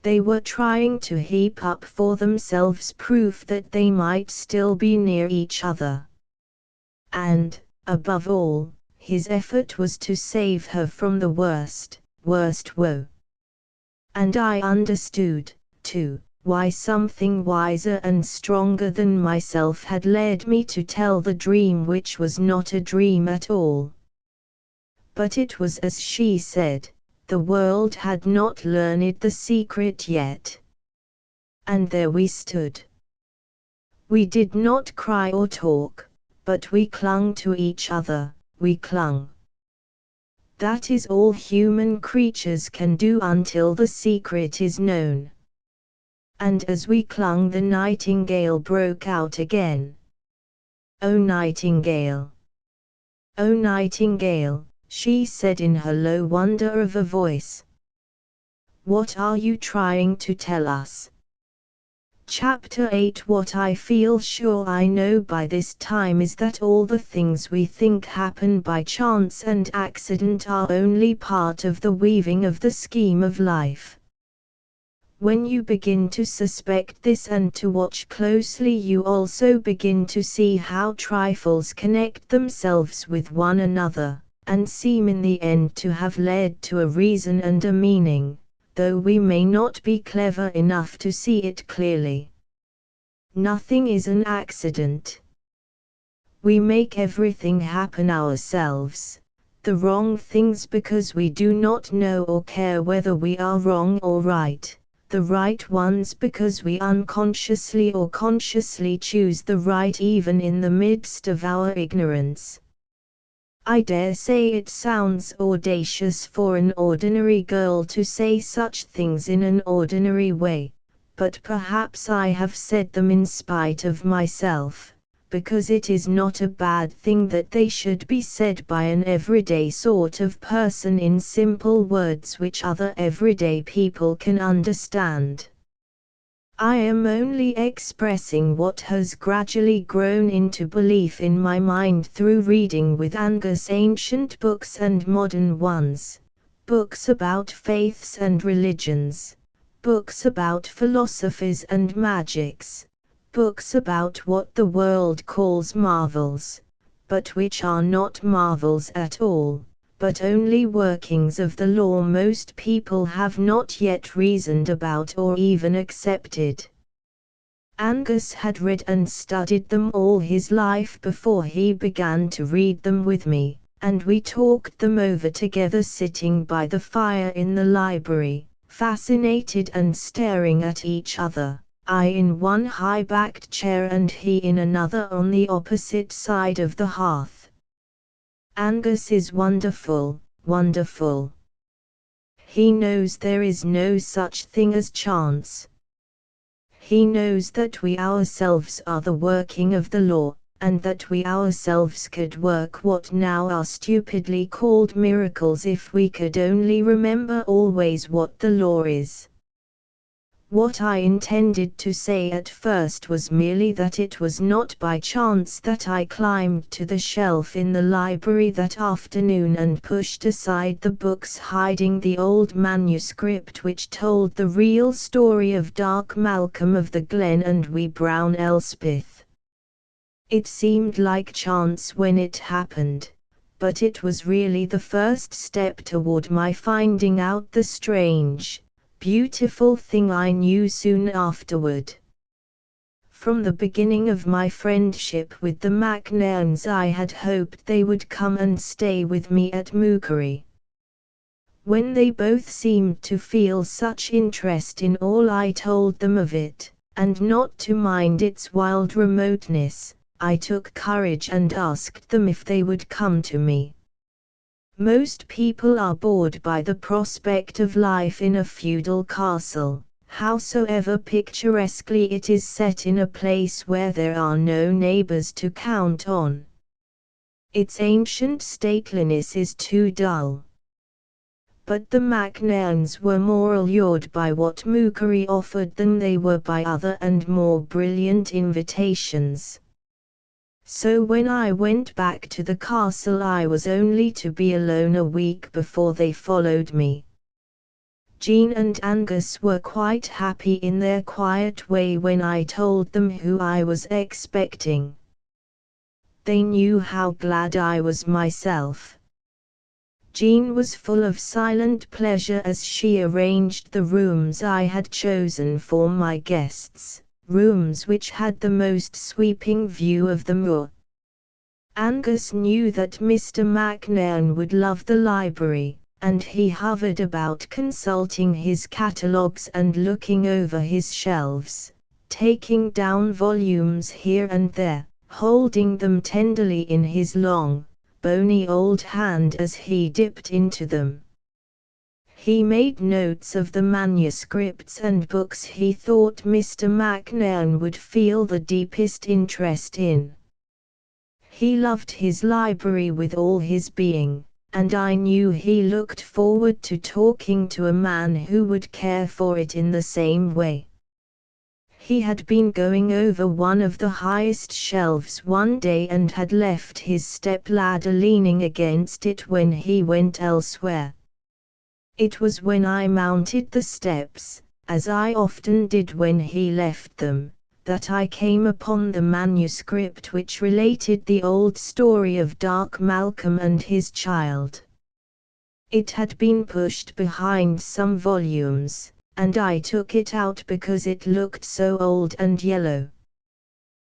[SPEAKER 1] They were trying to heap up for themselves proof that they might still be near each other. And, above all, his effort was to save her from the worst woe. And I understood, too, why something wiser and stronger than myself had led me to tell the dream, which was not a dream at all. But it was as she said, the world had not learned the secret yet. And there we stood. We did not cry or talk, but we clung to each other, we clung. That is all human creatures can do until the secret is known. And as we clung, the nightingale broke out again. "O nightingale! O nightingale!" she said in her low wonder of a voice. "What are you trying to tell us?" Chapter 8. What I feel sure I know by this time is that all the things we think happen by chance and accident are only part of the weaving of the scheme of life. When you begin to suspect this and to watch closely, you also begin to see how trifles connect themselves with one another, and seem in the end to have led to a reason and a meaning, though we may not be clever enough to see it clearly. Nothing is an accident. We make everything happen ourselves, the wrong things because we do not know or care whether we are wrong or right, the right ones because we unconsciously or consciously choose the right even in the midst of our ignorance. I dare say it sounds audacious for an ordinary girl to say such things in an ordinary way, but perhaps I have said them in spite of myself, because it is not a bad thing that they should be said by an everyday sort of person in simple words which other everyday people can understand. I am only expressing what has gradually grown into belief in my mind through reading with Angus ancient books and modern ones, books about faiths and religions, books about philosophies and magics, books about what the world calls marvels, but which are not marvels at all, but only workings of the law most people have not yet reasoned about or even accepted. Angus had read and studied them all his life before he began to read them with me, and we talked them over together sitting by the fire in the library, fascinated and staring at each other, I in one high-backed chair and he in another on the opposite side of the hearth. Angus is wonderful, wonderful. He knows there is no such thing as chance. He knows that we ourselves are the working of the law, and that we ourselves could work what now are stupidly called miracles if we could only remember always what the law is. What I intended to say at first was merely that it was not by chance that I climbed to the shelf in the library that afternoon and pushed aside the books hiding the old manuscript which told the real story of Dark Malcolm of the Glen and wee brown Elspeth. It seemed like chance when it happened, but it was really the first step toward my finding out the strange, beautiful thing I knew soon afterward. From the beginning of my friendship with the MacNairns I had hoped they would come and stay with me at Mookery. When they both seemed to feel such interest in all I told them of it, and not to mind its wild remoteness, I took courage and asked them if they would come to me. Most people are bored by the prospect of life in a feudal castle, howsoever picturesquely it is set in a place where there are no neighbors to count on. Its ancient stateliness is too dull. But the MacNairns were more allured by what Mookery offered than they were by other and more brilliant invitations. So when I went back to the castle I was only to be alone a week before they followed me. Jean and Angus were quite happy in their quiet way when I told them who I was expecting. They knew how glad I was myself. Jean was full of silent pleasure as she arranged the rooms I had chosen for my guests, rooms which had the most sweeping view of the moor. Angus knew that Mr. McNairn would love the library, and he hovered about consulting his catalogues and looking over his shelves, taking down volumes here and there, holding them tenderly in his long, bony old hand as he dipped into them. He made notes of the manuscripts and books he thought Mr. McNairn would feel the deepest interest in. He loved his library with all his being, and I knew he looked forward to talking to a man who would care for it in the same way. He had been going over one of the highest shelves one day and had left his step-ladder leaning against it when he went elsewhere. It was when I mounted the steps, as I often did when he left them, that I came upon the manuscript which related the old story of Dark Malcolm and his child. It had been pushed behind some volumes, and I took it out because it looked so old and yellow.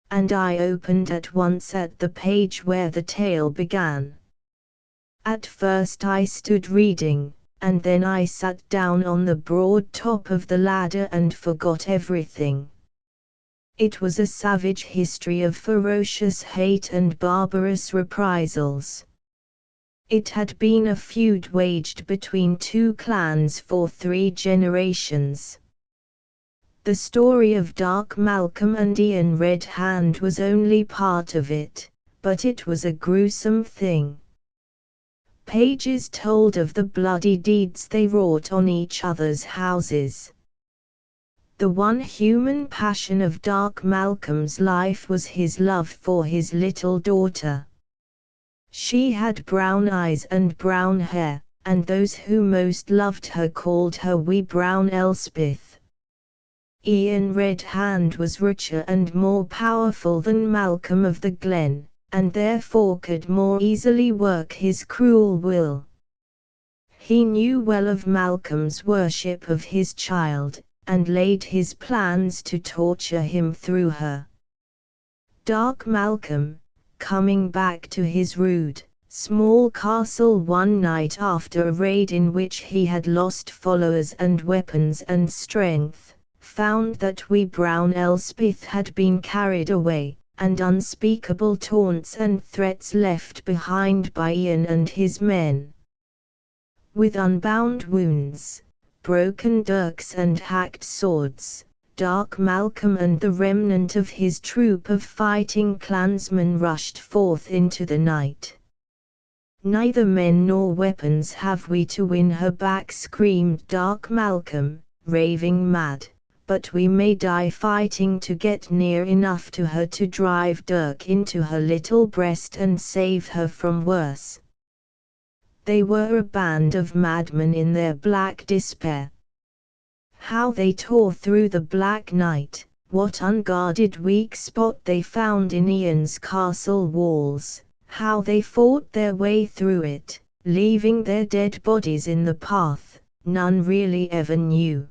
[SPEAKER 1] And I opened at once at the page where the tale began. At first I stood reading, and then I sat down on the broad top of the ladder and forgot everything. It was a savage history of ferocious hate and barbarous reprisals. It had been a feud waged between two clans for 3 generations. The story of Dark Malcolm and Ian Red Hand was only part of it, but it was a gruesome thing. Pages told of the bloody deeds they wrought on each other's houses. The one human passion of Dark Malcolm's life was his love for his little daughter. She had brown eyes and brown hair, and those who most loved her called her wee brown Elspeth. Ian Red Hand was richer and more powerful than Malcolm of the Glen, and therefore could more easily work his cruel will. He knew well of Malcolm's worship of his child, and laid his plans to torture him through her. Dark Malcolm, coming back to his rude, small castle one night after a raid in which he had lost followers and weapons and strength, found that wee brown Elspeth had been carried away, and unspeakable taunts and threats left behind by Ian and his men. With unbound wounds, broken dirks and hacked swords, Dark Malcolm and the remnant of his troop of fighting clansmen rushed forth into the night. "Neither men nor weapons have we to win her back," screamed Dark Malcolm, raving mad, "but we may die fighting to get near enough to her to drive dirk into her little breast and save her from worse." They were a band of madmen in their black despair. How they tore through the black night, what unguarded weak spot they found in Ian's castle walls, how they fought their way through it, leaving their dead bodies in the path, none really ever knew.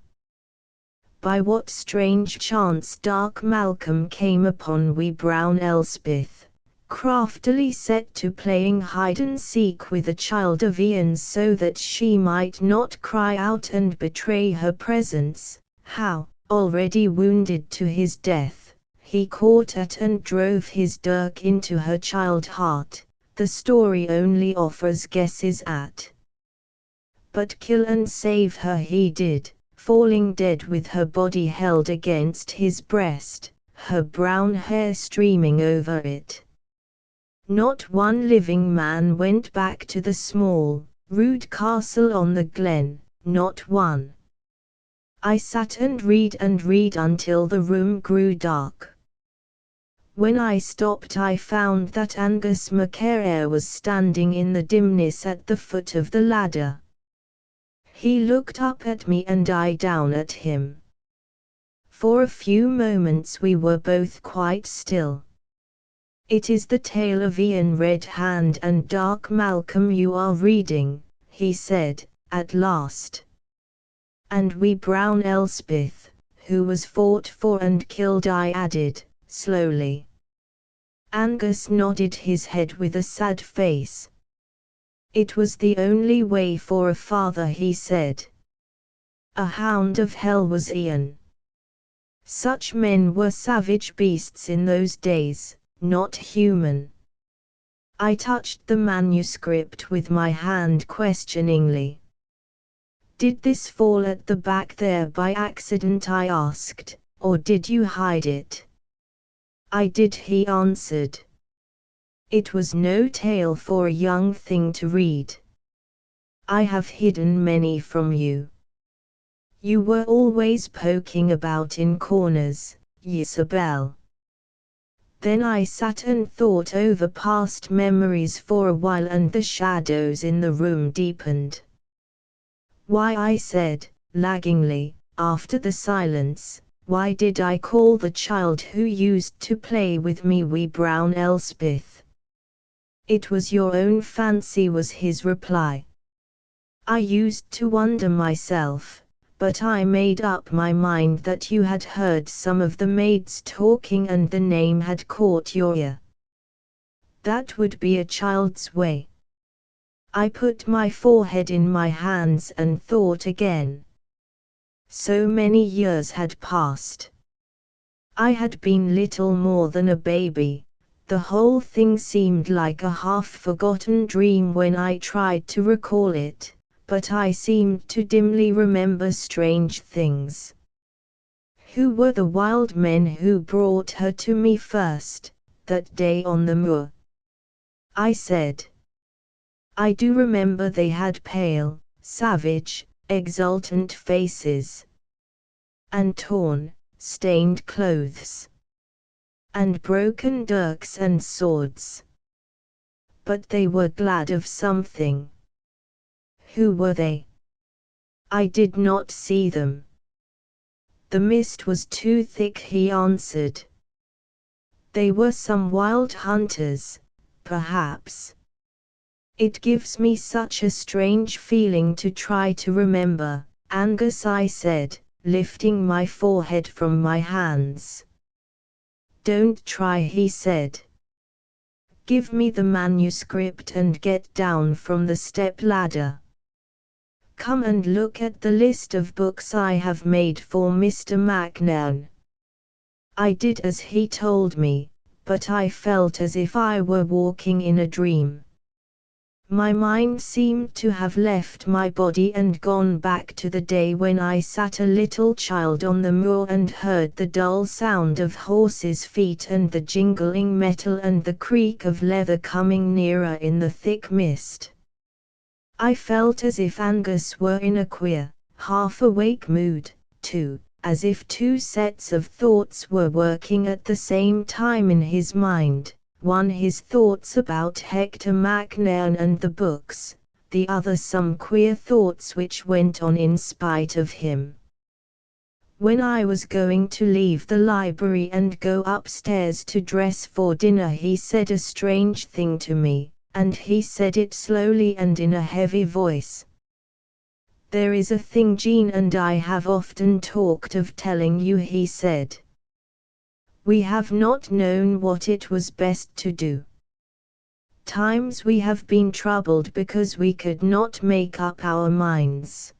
[SPEAKER 1] By what strange chance Dark Malcolm came upon wee brown Elspeth, craftily set to playing hide-and-seek with a child of Ian's so that she might not cry out and betray her presence, how, already wounded to his death, he caught at and drove his dirk into her child heart, the story only offers guesses at. But kill and save her he did, falling dead with her body held against his breast, her brown hair streaming over it. Not one living man went back to the small, rude castle on the glen, not one. I sat and read until the room grew dark. When I stopped I found that Angus MacAir was standing in the dimness at the foot of the ladder. He looked up at me and I down at him. For a few moments we were both quite still. "It is the tale of Ian Red Hand and Dark Malcolm you are reading," he said, at last. "And wee brown Elspeth, who was fought for and killed," I added, slowly. Angus nodded his head with a sad face. "It was the only way for a father," he said. "A hound of hell was Ian." Such men were savage beasts in those days, not human. I touched the manuscript with my hand questioningly. "Did this fall at the back there by accident?" I asked, "or did you hide it?" "I did," he answered. "It was no tale for a young thing to read. I have hidden many from you. You were always poking about in corners, Isabel." Then I sat and thought over past memories for a while and the shadows in the room deepened. "Why," I said, laggingly, after the silence, "why did I call the child who used to play with me wee brown Elspeth?" "It was your own fancy," was his reply. "I used to wonder myself, but I made up my mind that you had heard some of the maids talking and the name had caught your ear. That would be a child's way." I put my forehead in my hands and thought again. So many years had passed. I had been little more than a baby. The whole thing seemed like a half-forgotten dream when I tried to recall it, but I seemed to dimly remember strange things. "Who were the wild men who brought her to me first, that day on the moor?" I said. "I do remember they had pale, savage, exultant faces. And torn, stained clothes. And broken dirks and swords. But they were glad of something." "Who were they?" "I did not see them. The mist was too thick," he answered. "They were some wild hunters, perhaps. It gives me such a strange feeling to try to remember, Angus," I said, lifting my forehead from my hands. "Don't try," he said. "Give me the manuscript and get down from the step-ladder. Come and look at the list of books I have made for Mr. Macnairn." I did as he told me, but I felt as if I were walking in a dream. My mind seemed to have left my body and gone back to the day when I sat a little child on the moor and heard the dull sound of horses' feet and the jingling metal and the creak of leather coming nearer in the thick mist. I felt as if Angus were in a queer, half-awake mood, too, as if two sets of thoughts were working at the same time in his mind. One his thoughts about Hector Macnairn and the books, the other some queer thoughts which went on in spite of him. When I was going to leave the library and go upstairs to dress for dinner, he said a strange thing to me, and he said it slowly and in a heavy voice. "There is a thing Jean and I have often talked of telling you," he said. "We have not known what it was best to do. Times we have been troubled because we could not make up our minds.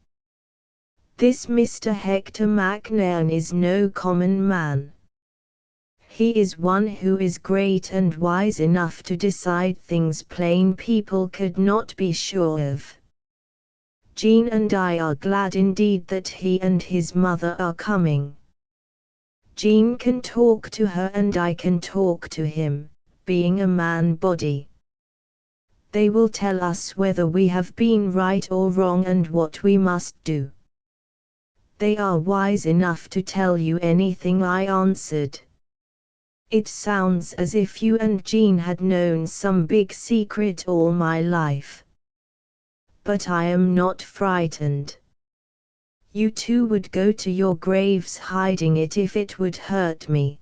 [SPEAKER 1] This Mr. Hector Macnairn is no common man. He is one who is great and wise enough to decide things plain people could not be sure of. Jean and I are glad indeed that he and his mother are coming. Jean can talk to her and I can talk to him, being a man-body. They will tell us whether we have been right or wrong and what we must do." "They are wise enough to tell you anything," I answered. "It sounds as if you and Jean had known some big secret all my life. But I am not frightened." You two would go to your graves hiding it if it would hurt me.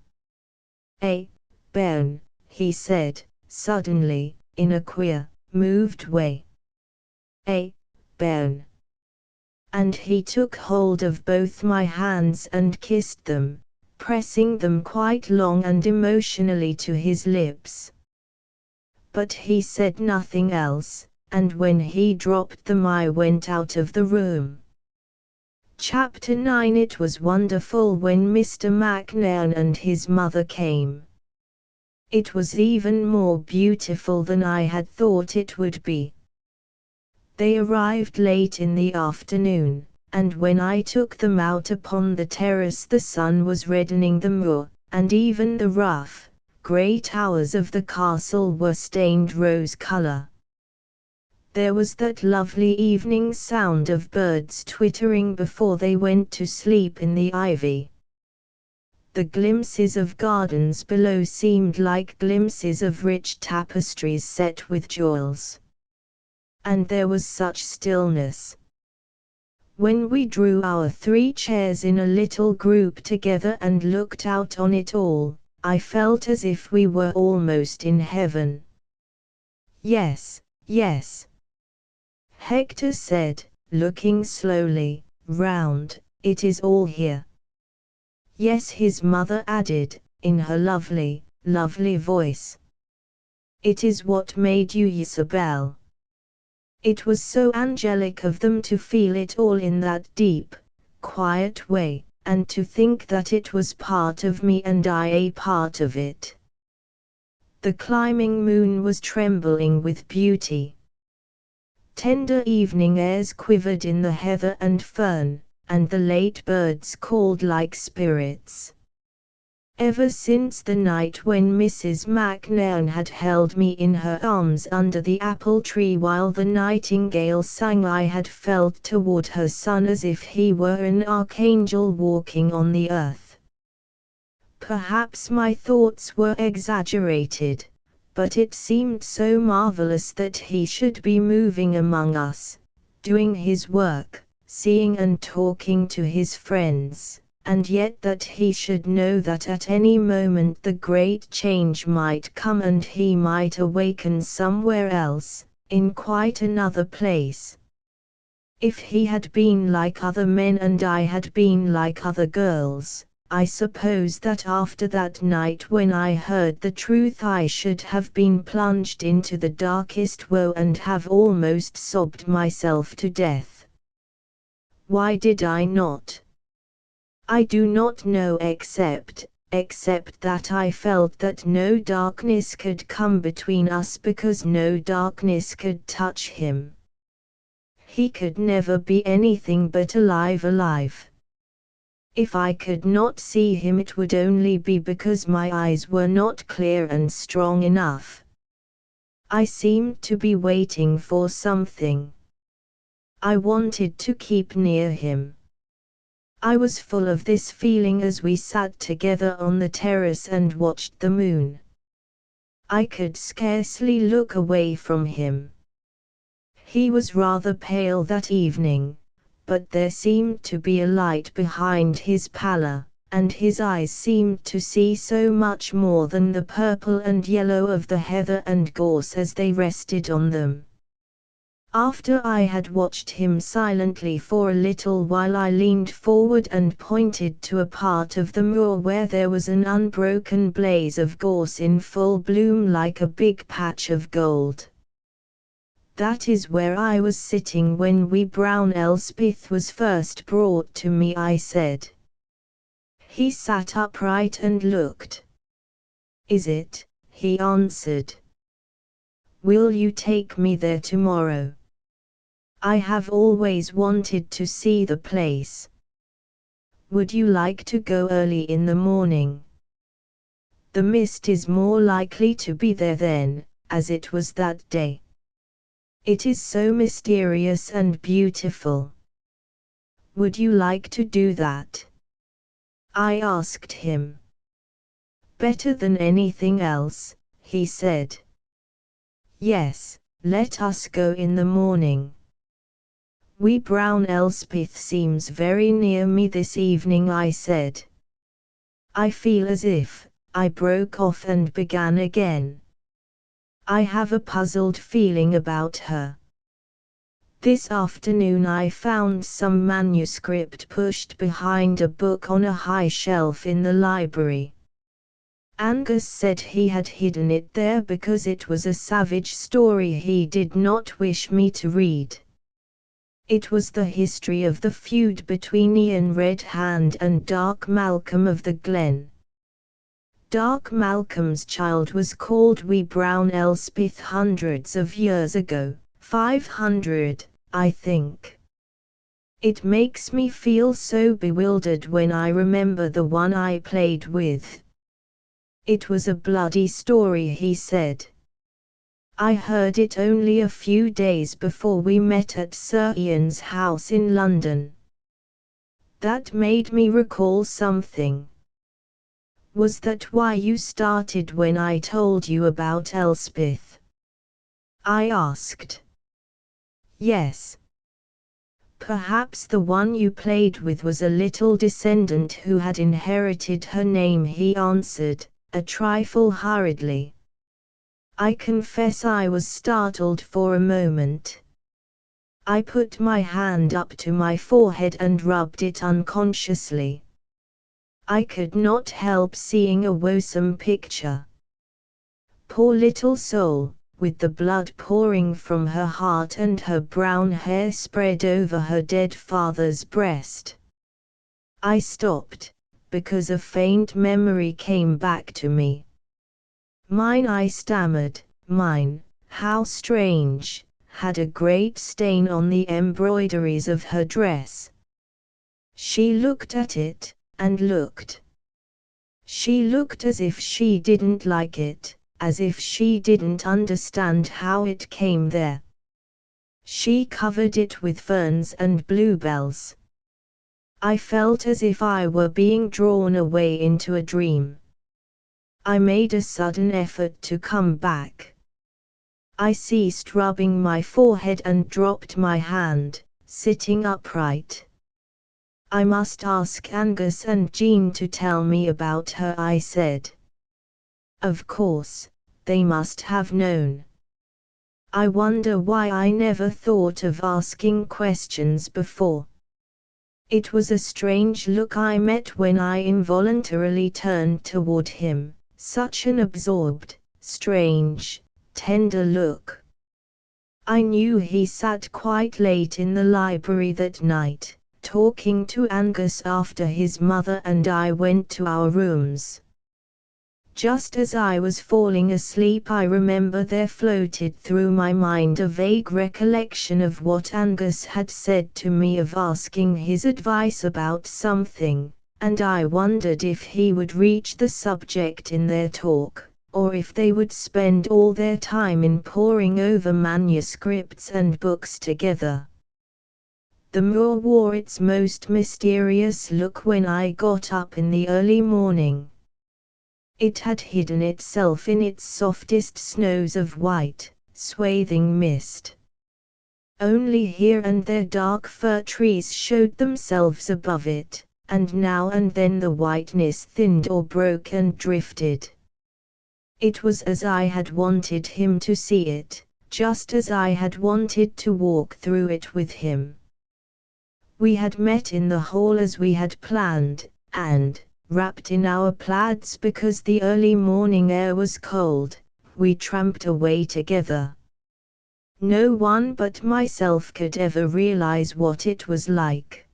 [SPEAKER 1] Ben, he said, suddenly, in a queer, moved way. Ben. And he took hold of both my hands and kissed them, pressing them quite long and emotionally to his lips. But he said nothing else, and when he dropped them I went out of the room. Chapter 9. It was wonderful when Mr. McNairn and his mother came. It was even more beautiful than I had thought it would be. They arrived late in the afternoon, and when I took them out upon the terrace the sun was reddening the moor, and even the rough, grey towers of the castle were stained rose-colour. There was that lovely evening sound of birds twittering before they went to sleep in the ivy. The glimpses of gardens below seemed like glimpses of rich tapestries set with jewels. And there was such stillness. When we drew our 3 chairs in a little group together and looked out on it all, I felt as if we were almost in heaven. Yes, yes, Hector said, looking slowly round, it is all here. Yes, his mother added, in her lovely, lovely voice. It is what made you Isabel. It was so angelic of them to feel it all in that deep, quiet way, and to think that it was part of me and I a part of it. The climbing moon was trembling with beauty. Tender evening airs quivered in the heather and fern, and the late birds called like spirits. Ever since the night when Mrs. McNairn had held me in her arms under the apple tree while the nightingale sang, I had felt toward her son as if he were an archangel walking on the earth. Perhaps my thoughts were exaggerated, but it seemed so marvelous that he should be moving among us, doing his work, seeing and talking to his friends, and yet that he should know that at any moment the great change might come and he might awaken somewhere else, in quite another place. If he had been like other men and I had been like other girls, I suppose that after that night when I heard the truth I should have been plunged into the darkest woe and have almost sobbed myself to death. Why did I not? I do not know except that I felt that no darkness could come between us because no darkness could touch him. He could never be anything but alive. If I could not see him it would only be because my eyes were not clear and strong enough. I seemed to be waiting for something. I wanted to keep near him. I was full of this feeling as we sat together on the terrace and watched the moon. I could scarcely look away from him. He was rather pale that evening, but there seemed to be a light behind his pallor, and his eyes seemed to see so much more than the purple and yellow of the heather and gorse as they rested on them. After I had watched him silently for a little while I leaned forward and pointed to a part of the moor where there was an unbroken blaze of gorse in full bloom like a big patch of gold. That is where I was sitting when wee brown Elspeth was first brought to me, I said. He sat upright and looked. Is it? He answered. Will you take me there tomorrow? I have always wanted to see the place. Would you like to go early in the morning? The mist is more likely to be there then, as it was that day. It is so mysterious and beautiful. Would you like to do that? I asked him. Better than anything else, he said. Yes, let us go in the morning. "Wee brown Elspeth seems very near me this evening," I said. "I feel as if," I broke off and began again. "I have a puzzled feeling about her. This afternoon I found some manuscript pushed behind a book on a high shelf in the library. Angus said he had hidden it there because it was a savage story he did not wish me to read. It was the history of the feud between Ian Red Hand and Dark Malcolm of the Glen. Dark Malcolm's child was called Wee Brown Elspeth hundreds of years ago, 500, I think. It makes me feel so bewildered when I remember the one I played with. It was a bloody story," he said. "I heard it only a few days before we met at Sir Ian's house in London. That made me recall something." "Was that why you started when I told you about Elspeth?" I asked. "Yes." "Perhaps the one you played with was a little descendant who had inherited her name," he answered, a trifle hurriedly. I confess I was startled for a moment. I put my hand up to my forehead and rubbed it unconsciously. I could not help seeing a woesome picture. Poor little soul, with the blood pouring from her heart and her brown hair spread over her dead father's breast. I stopped, because a faint memory came back to me. "Mine," I stammered, "mine, how strange, had a great stain on the embroideries of her dress." She looked at it, and looked. She looked as if she didn't like it, as if she didn't understand how it came there. She covered it with ferns and bluebells. I felt as if I were being drawn away into a dream. I made a sudden effort to come back. I ceased rubbing my forehead and dropped my hand, sitting upright. "I must ask Angus and Jean to tell me about her," I said. Of course, they must have known. I wonder why I never thought of asking questions before. It was a strange look I met when I involuntarily turned toward him, such an absorbed, strange, tender look. I knew he sat quite late in the library that night, talking to Angus after his mother and I went to our rooms. Just as I was falling asleep, I remember there floated through my mind a vague recollection of what Angus had said to me of asking his advice about something, and I wondered if he would reach the subject in their talk, or if they would spend all their time in poring over manuscripts and books together. The moor wore its most mysterious look when I got up in the early morning. It had hidden itself in its softest snows of white, swathing mist. Only here and there dark fir trees showed themselves above it, and now and then the whiteness thinned or broke and drifted. It was as I had wanted him to see it, just as I had wanted to walk through it with him. We had met in the hall as we had planned, and, wrapped in our plaids because the early morning air was cold, we tramped away together. No one but myself could ever realize what it was like.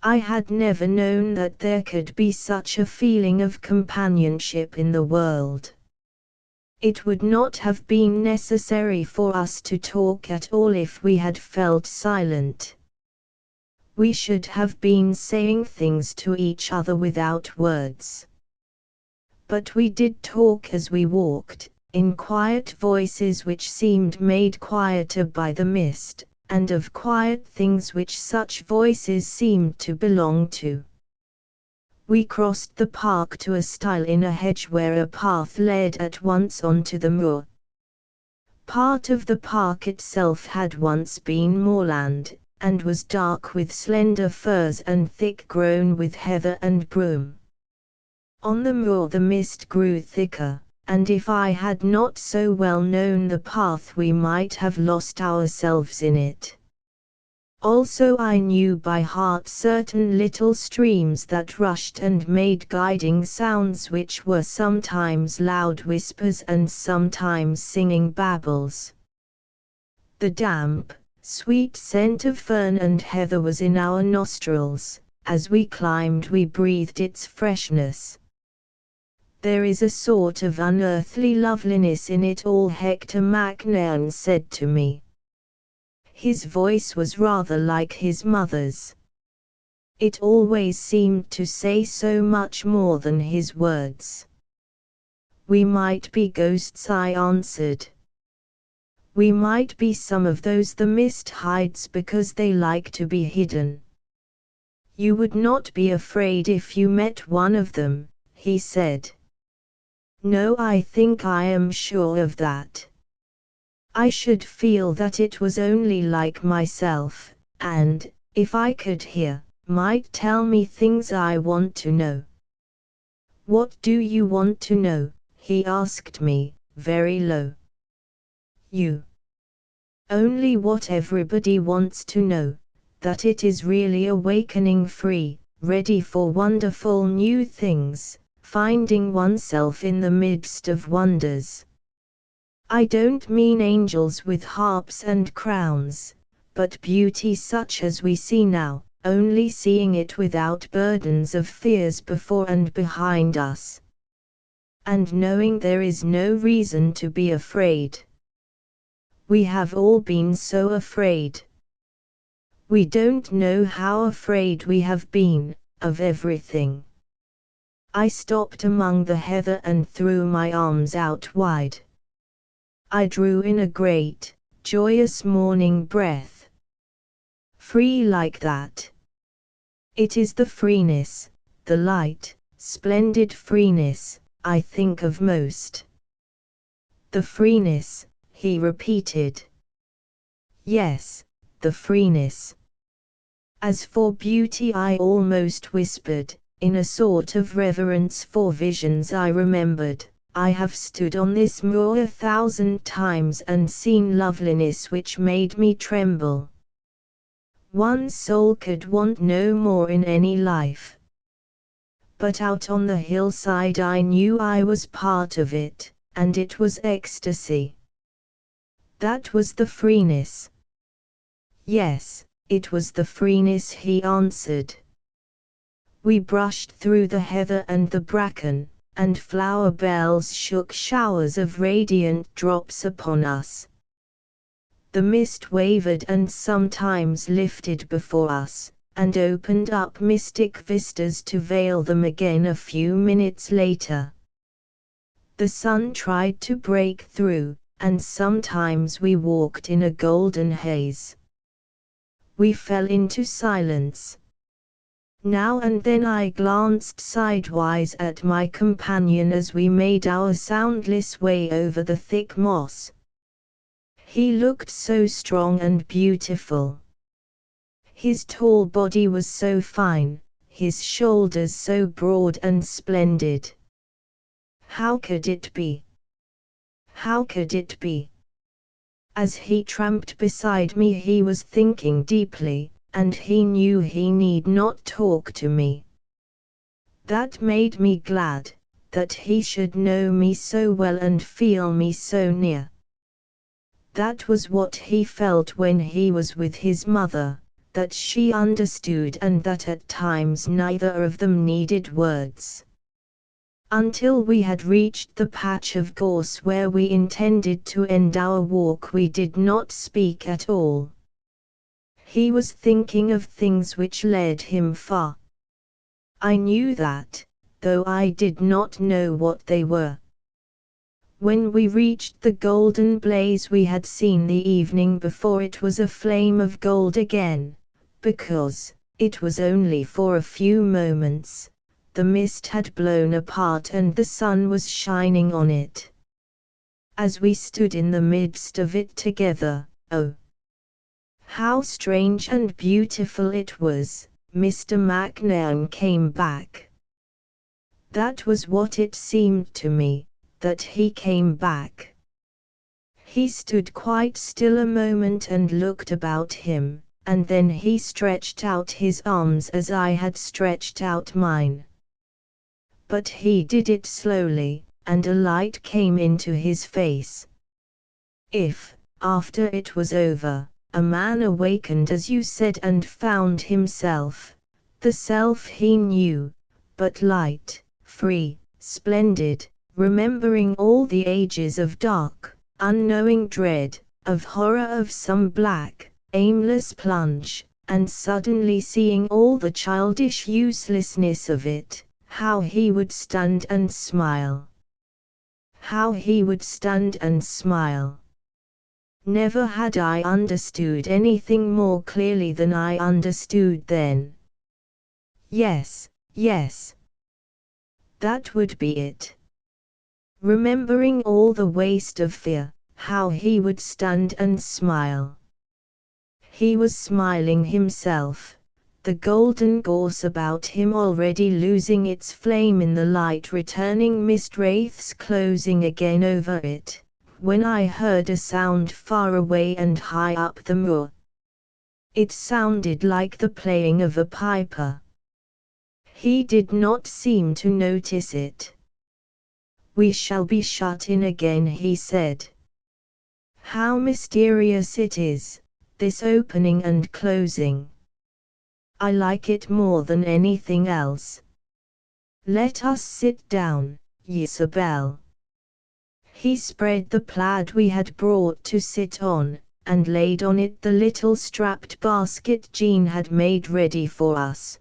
[SPEAKER 1] I had never known that there could be such a feeling of companionship in the world. It would not have been necessary for us to talk at all if we had felt silent. We should have been saying things to each other without words. But we did talk as we walked, in quiet voices which seemed made quieter by the mist, and of quiet things which such voices seemed to belong to. We crossed the park to a stile in a hedge where a path led at once onto the moor. Part of the park itself had once been moorland, and was dark with slender firs and thick grown with heather and broom. On the moor the mist grew thicker, and if I had not so well known the path we might have lost ourselves in it. Also I knew by heart certain little streams that rushed and made guiding sounds which were sometimes loud whispers and sometimes singing babbles. The damp, sweet scent of fern and heather was in our nostrils. As we climbed we breathed its freshness. There is a sort of unearthly loveliness in it all, Hector McNairn said to me. His voice was rather like his mother's. It always seemed to say so much more than his words. We might be ghosts, I answered. We might be some of those the mist hides because they like to be hidden. You would not be afraid if you met one of them, he said. No, I think I am sure of that. I should feel that it was only like myself, and, if I could hear, might tell me things I want to know. What do you want to know? He asked me, very low. You. Only what everybody wants to know, that it is really awakening free, ready for wonderful new things, finding oneself in the midst of wonders. I don't mean angels with harps and crowns, but beauty such as we see now, only seeing it without burdens of fears before and behind us. And knowing there is no reason to be afraid. We have all been so afraid. We don't know how afraid we have been, of everything. I stopped among the heather and threw my arms out wide. I drew in a great, joyous morning breath. Free like that. It is the freeness, the light, splendid freeness, I think of most. The freeness, he repeated. Yes, the freeness. As for beauty, I almost whispered, in a sort of reverence for visions I remembered. I have stood on this moor 1,000 times and seen loveliness which made me tremble. One's soul could want no more in any life. But out on the hillside I knew I was part of it, and it was ecstasy. That was the freeness. Yes, it was the freeness, he answered. We brushed through the heather and the bracken, and flower bells shook showers of radiant drops upon us. The mist wavered and sometimes lifted before us, and opened up mystic vistas to veil them again a few minutes later. The sun tried to break through, and sometimes we walked in a golden haze. We fell into silence. Now and then I glanced sidewise at my companion as we made our soundless way over the thick moss. He looked so strong and beautiful. His tall body was so fine, his shoulders so broad and splendid. How could it be? How could it be? As he tramped beside me he was thinking deeply, and he knew he need not talk to me. That made me glad, that he should know me so well and feel me so near. That was what he felt when he was with his mother, that she understood and that at times neither of them needed words. Until we had reached the patch of gorse where we intended to end our walk we did not speak at all. He was thinking of things which led him far. I knew that, though I did not know what they were. When we reached the golden blaze we had seen the evening before, it was a flame of gold again, because, it was only for a few moments, the mist had blown apart and the sun was shining on it. As we stood in the midst of it together, oh! How strange and beautiful it was. Mr. McNairn came back. That was what it seemed to me, that he came back. He stood quite still a moment and looked about him, and then he stretched out his arms as I had stretched out mine. But he did it slowly, and a light came into his face. If, after it was over, a man awakened as you said and found himself, the self he knew, but light, free, splendid, remembering all the ages of dark, unknowing dread, of horror of some black, aimless plunge, and suddenly seeing all the childish uselessness of it, how he would stand and smile. How he would stand and smile. Never had I understood anything more clearly than I understood then. Yes, yes. That would be it. Remembering all the waste of fear, how he would stand and smile. He was smiling himself, the golden gauze about him already losing its flame in the light, returning mist wraiths closing again over it, when I heard a sound far away and high up the moor. It sounded like the playing of a piper. He did not seem to notice it. "We shall be shut in again," he said. How mysterious it is, this opening and closing. I like it more than anything else. Let us sit down, Isabel. He spread the plaid we had brought to sit on, and laid on it the little strapped basket Jean had made ready for us.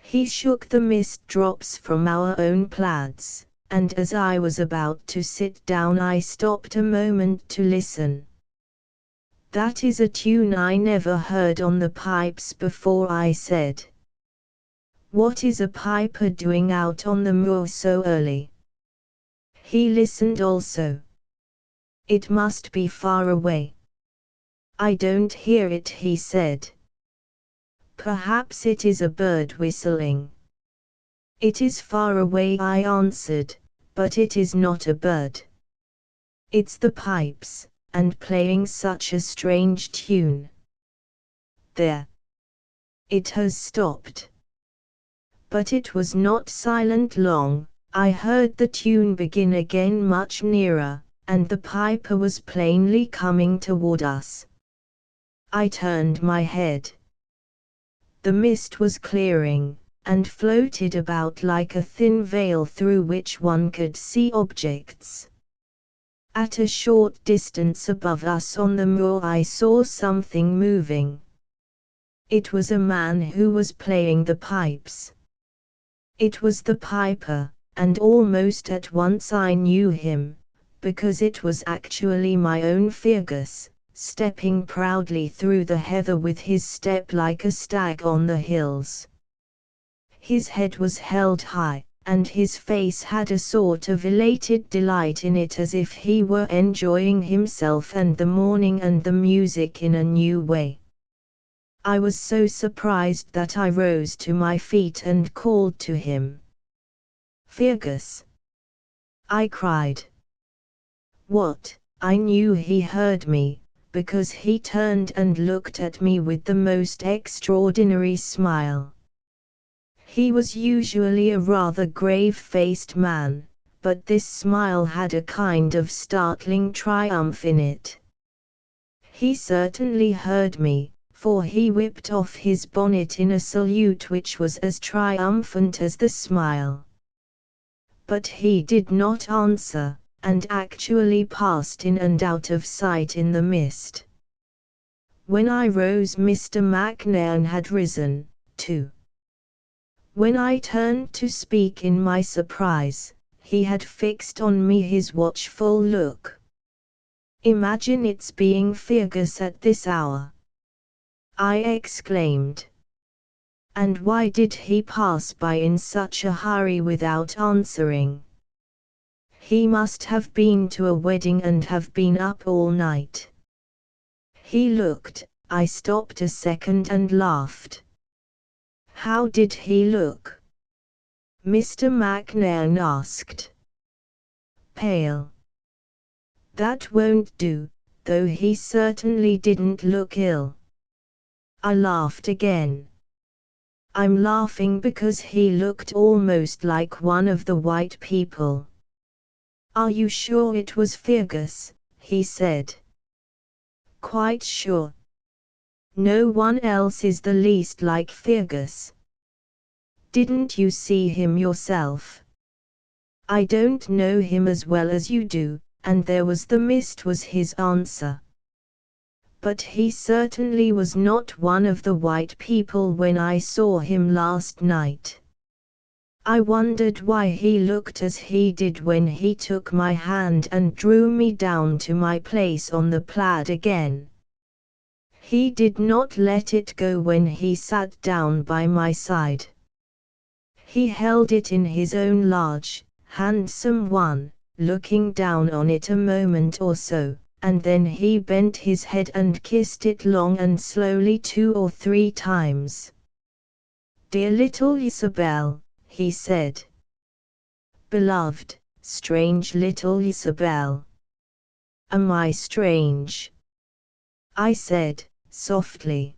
[SPEAKER 1] He shook the mist drops from our own plaids, and as I was about to sit down I stopped a moment to listen. "That is a tune I never heard on the pipes before," I said. "What is a piper doing out on the moor so early?" He listened also. "It must be far away." "I don't hear it," he said. "Perhaps it is a bird whistling." "It is far away," I answered, "but it is not a bird. It's the pipes, and playing such a strange tune." There. It has stopped. But it was not silent long. I heard the tune begin again much nearer, and the piper was plainly coming toward us. I turned my head. The mist was clearing, and floated about like a thin veil through which one could see objects. At a short distance above us on the moor I saw something moving. It was a man who was playing the pipes. It was the piper, and almost at once I knew him, because it was actually my own Fergus, stepping proudly through the heather with his step like a stag on the hills. His head was held high, and his face had a sort of elated delight in it, as if he were enjoying himself and the morning and the music in a new way. I was so surprised that I rose to my feet and called to him. "Fergus!" I cried. "What?" I knew he heard me, because he turned and looked at me with the most extraordinary smile. He was usually a rather grave-faced man, but this smile had a kind of startling triumph in it. He certainly heard me, for he whipped off his bonnet in a salute which was as triumphant as the smile. But he did not answer, and actually passed in and out of sight in the mist. When I rose, Mr. McNairn had risen, too. When I turned to speak in my surprise, he had fixed on me his watchful look. "Imagine its being Fergus at this hour!" I exclaimed. "And why did he pass by in such a hurry without answering? He must have been to a wedding and have been up all night." He looked, I stopped a second and laughed. How did he look? Mr. McNairn asked. Pale. That won't do, though he certainly didn't look ill. I laughed again. I'm laughing because he looked almost like one of the white people. Are you sure it was Fergus? He said. Quite sure. No one else is the least like Fergus. Didn't you see him yourself? I don't know him as well as you do, and there was the mist was his answer. But he certainly was not one of the white people when I saw him last night. I wondered why he looked as he did when he took my hand and drew me down to my place on the plaid again. He did not let it go when he sat down by my side. He held it in his own large, handsome one, looking down on it a moment or so, and then he bent his head and kissed it long and slowly 2 or 3 times. Dear little Isabel, he said. Beloved, strange little Isabel. Am I strange? I said, softly.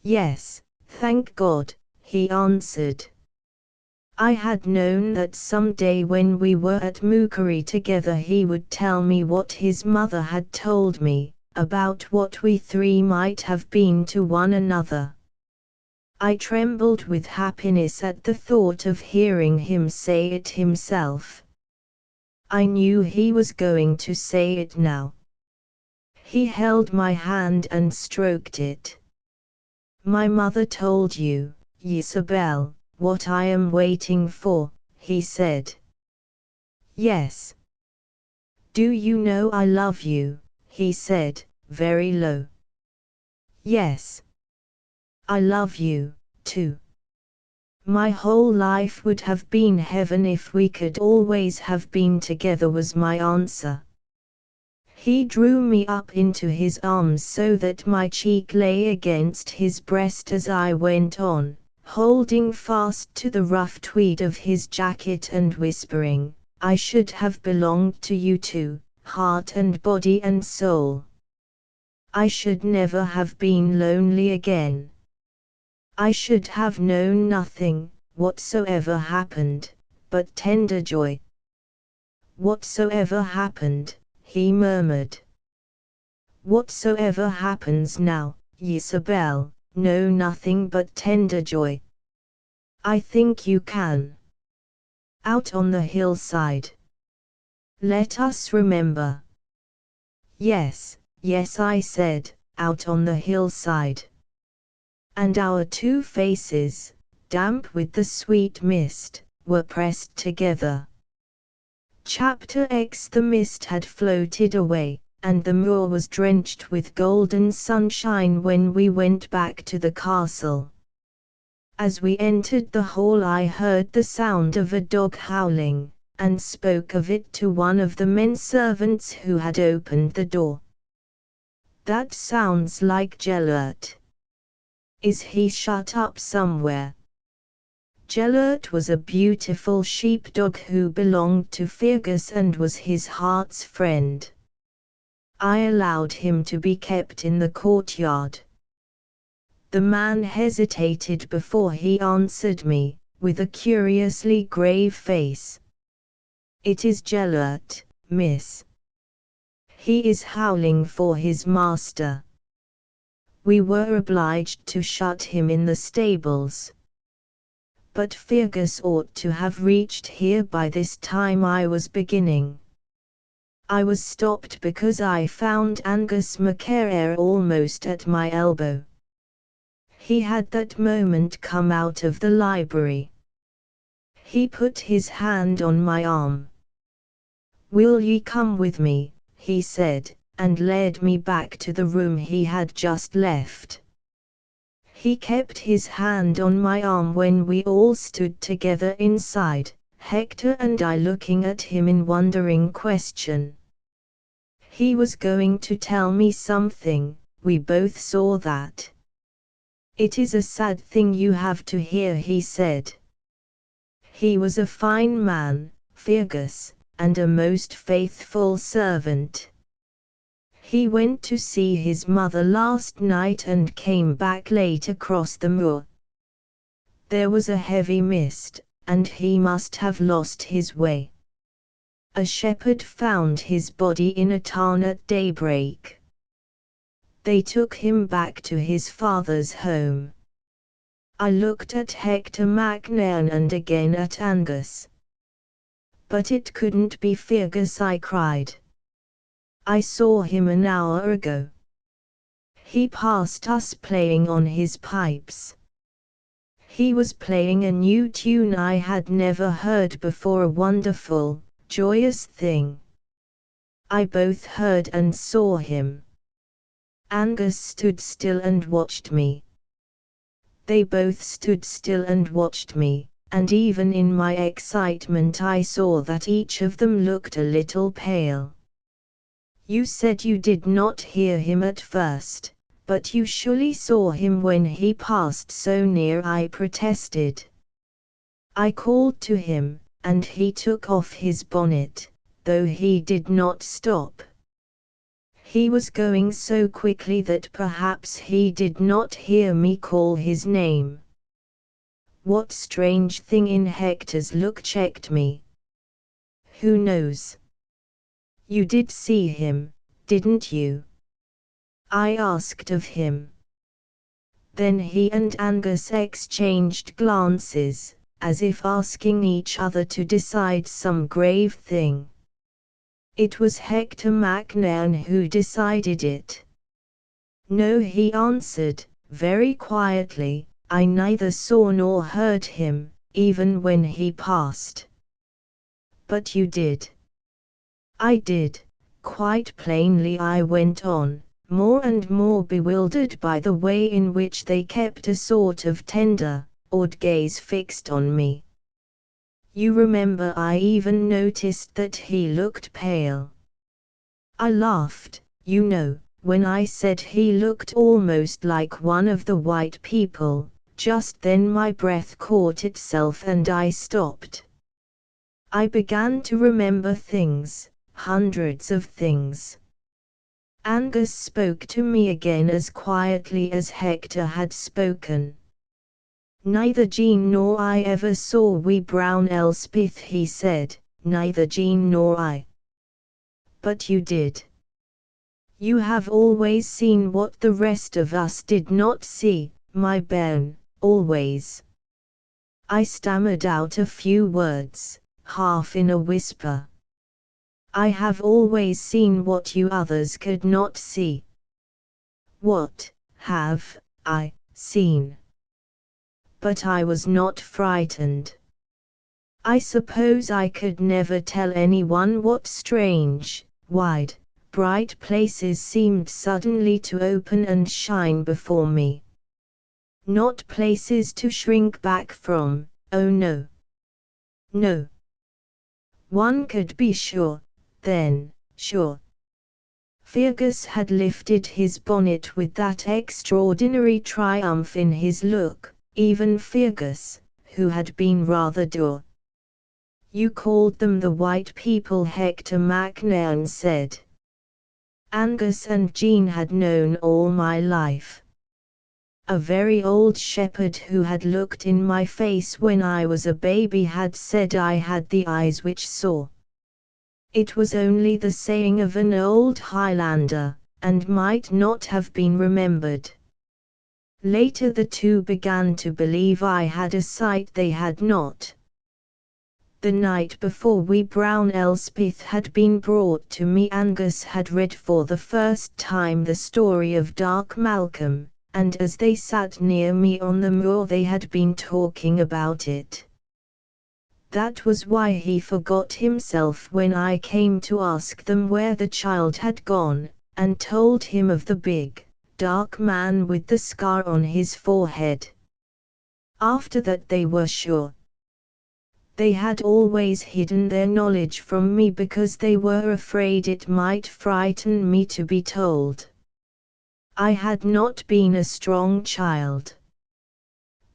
[SPEAKER 1] Yes, thank God, he answered. I had known that some day when we were at Mookery together he would tell me what his mother had told me, about what we 3 might have been to one another. I trembled with happiness at the thought of hearing him say it himself. I knew he was going to say it now. He held my hand and stroked it. My mother told you, Isabel, what I am waiting for, he said. Yes. Do you know I love you, he said, very low. Yes. I love you, too. My whole life would have been heaven if we could always have been together, was my answer. He drew me up into his arms so that my cheek lay against his breast as I went on, holding fast to the rough tweed of his jacket and whispering, I should have belonged to you too, heart and body and soul. I should never have been lonely again. I should have known nothing, whatsoever happened, but tender joy. Whatsoever happened, he murmured. Whatsoever happens now, Isabel, know nothing but tender joy. I think you can. Out on the hillside. Let us remember. Yes, yes, I said, out on the hillside. And our 2 faces, damp with the sweet mist, were pressed together. Chapter X. The mist had floated away, and the moor was drenched with golden sunshine when we went back to the castle. As we entered the hall I heard the sound of a dog howling, and spoke of it to one of the men servants who had opened the door. That sounds like Gellert. Is he shut up somewhere? Gellert was a beautiful sheepdog who belonged to Fergus and was his heart's friend. I allowed him to be kept in the courtyard. The man hesitated before he answered me, with a curiously grave face. It is Gellert, miss. He is howling for his master. We were obliged to shut him in the stables. But Fergus ought to have reached here by this time, I was beginning. I was stopped because I found Angus McCarrere almost at my elbow. He had that moment come out of the library. He put his hand on my arm. Will ye come with me, he said, and led me back to the room he had just left. He kept his hand on my arm when we all stood together inside, Hector and I looking at him in wondering question. He was going to tell me something, we both saw that. It is a sad thing you have to hear, he said. He was a fine man, Fergus, and a most faithful servant. He went to see his mother last night and came back late across the moor. There was a heavy mist, and he must have lost his way. A shepherd found his body in a tarn at daybreak. They took him back to his father's home. I looked at Hector MacNairn and again at Angus. But it couldn't be Fergus, I cried. I saw him an hour ago. He passed us playing on his pipes. He was playing a new tune I had never heard before, a wonderful, joyous thing. I both heard and saw him. Angus stood still and watched me. They both stood still and watched me, and even in my excitement I saw that each of them looked a little pale. You said you did not hear him at first, but you surely saw him when he passed so near, I protested. I called to him, and he took off his bonnet, though he did not stop. He was going so quickly that perhaps he did not hear me call his name. What strange thing in Hector's look checked me. Who knows? You did see him, didn't you? I asked of him. Then he and Angus exchanged glances, as if asking each other to decide some grave thing. It was Hector MacNairn who decided it. No, he answered, very quietly, I neither saw nor heard him, even when he passed. But you did. I did, quite plainly, I went on, more and more bewildered by the way in which they kept a sort of tender, odd gaze fixed on me. You remember I even noticed that he looked pale. I laughed, you know, when I said he looked almost like one of the white people. Just then my breath caught itself and I stopped. I began to remember things, hundreds of things. Angus spoke to me again as quietly as Hector had spoken. Neither Jean nor I ever saw wee brown Elspeth, he said, neither Jean nor I. But you did. You have always seen what the rest of us did not see, my bairn, always. I stammered out a few words, half in a whisper. I have always seen what you others could not see. What have I seen? But I was not frightened. I suppose I could never tell anyone what strange, wide, bright places seemed suddenly to open and shine before me. Not places to shrink back from, oh no. No. One could be sure, then, sure. Fergus had lifted his bonnet with that extraordinary triumph in his look, even Fergus, who had been rather dour. You called them the white people, Hector MacNairn said. Angus and Jean had known all my life. A very old shepherd who had looked in my face when I was a baby had said I had the eyes which saw. It was only the saying of an old Highlander, and might not have been remembered. Later the two began to believe I had a sight they had not. The night before wee brown Elspeth had been brought to me, Angus had read for the first time the story of Dark Malcolm, and as they sat near me on the moor they had been talking about it. That was why he forgot himself when I came to ask them where the child had gone, and told him of the big, dark man with the scar on his forehead. After that they were sure. They had always hidden their knowledge from me because they were afraid it might frighten me to be told. I had not been a strong child.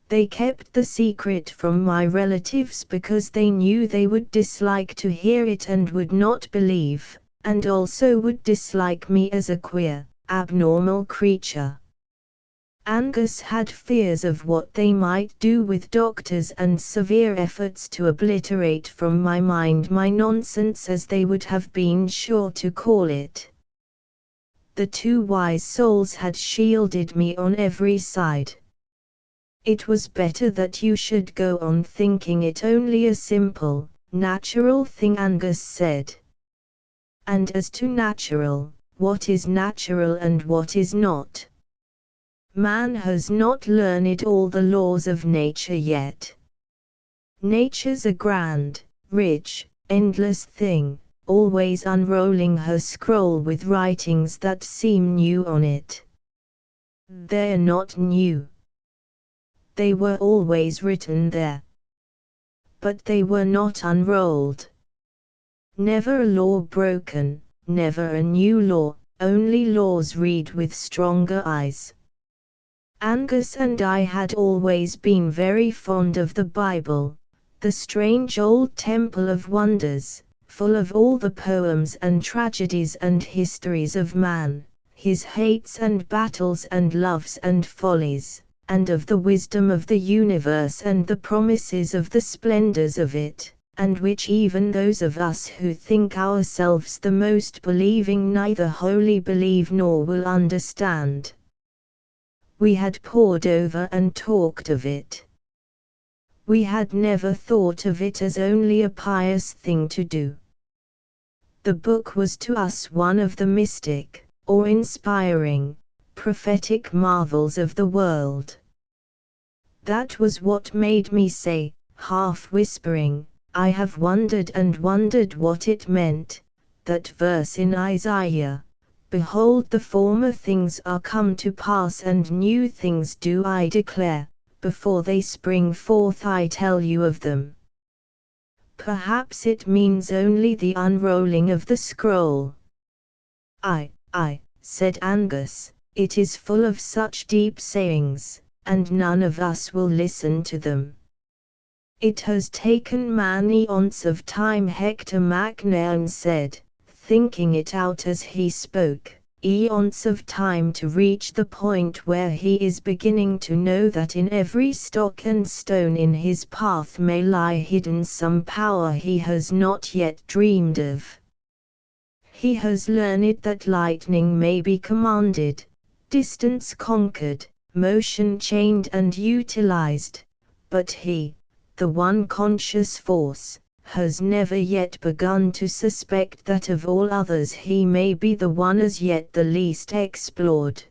[SPEAKER 1] They kept the secret from my relatives because they knew they would dislike to hear it and would not believe, and also would dislike me as a queer, abnormal creature. Angus had fears of what they might do with doctors and severe efforts to obliterate from my mind my nonsense, as they would have been sure to call it. The two wise souls had shielded me on every side. It was better that you should go on thinking it only a simple, natural thing, Angus said. And as to natural, what is natural and what is not? Man has not learned all the laws of nature yet. Nature's a grand, rich, endless thing, always unrolling her scroll with writings that seem new on it. They're not new. They were always written there. But they were not unrolled. Never a law broken, never a new law, only laws read with stronger eyes. Angus and I had always been very fond of the Bible, the strange old temple of wonders, full of all the poems and tragedies and histories of man, his hates and battles and loves and follies, and of the wisdom of the universe and the promises of the splendors of it, and which even those of us who think ourselves the most believing neither wholly believe nor will understand. We had pored over and talked of it. We had never thought of it as only a pious thing to do. The book was to us one of the mystic, or inspiring, prophetic marvels of the world. That was what made me say, half whispering, I have wondered and wondered what it meant, that verse in Isaiah, "Behold, the former things are come to pass, and new things do I declare, before they spring forth I tell you of them." Perhaps it means only the unrolling of the scroll. "I," said Angus, "it is full of such deep sayings, and none of us will listen to them. It has taken man eons of time," Hector MacNairn said, thinking it out as he spoke, "eons of time to reach the point where he is beginning to know that in every stock and stone in his path may lie hidden some power he has not yet dreamed of. He has learned that lightning may be commanded, distance conquered, motion chained and utilized, but he, the one conscious force, has never yet begun to suspect that of all others he may be the one as yet the least explored.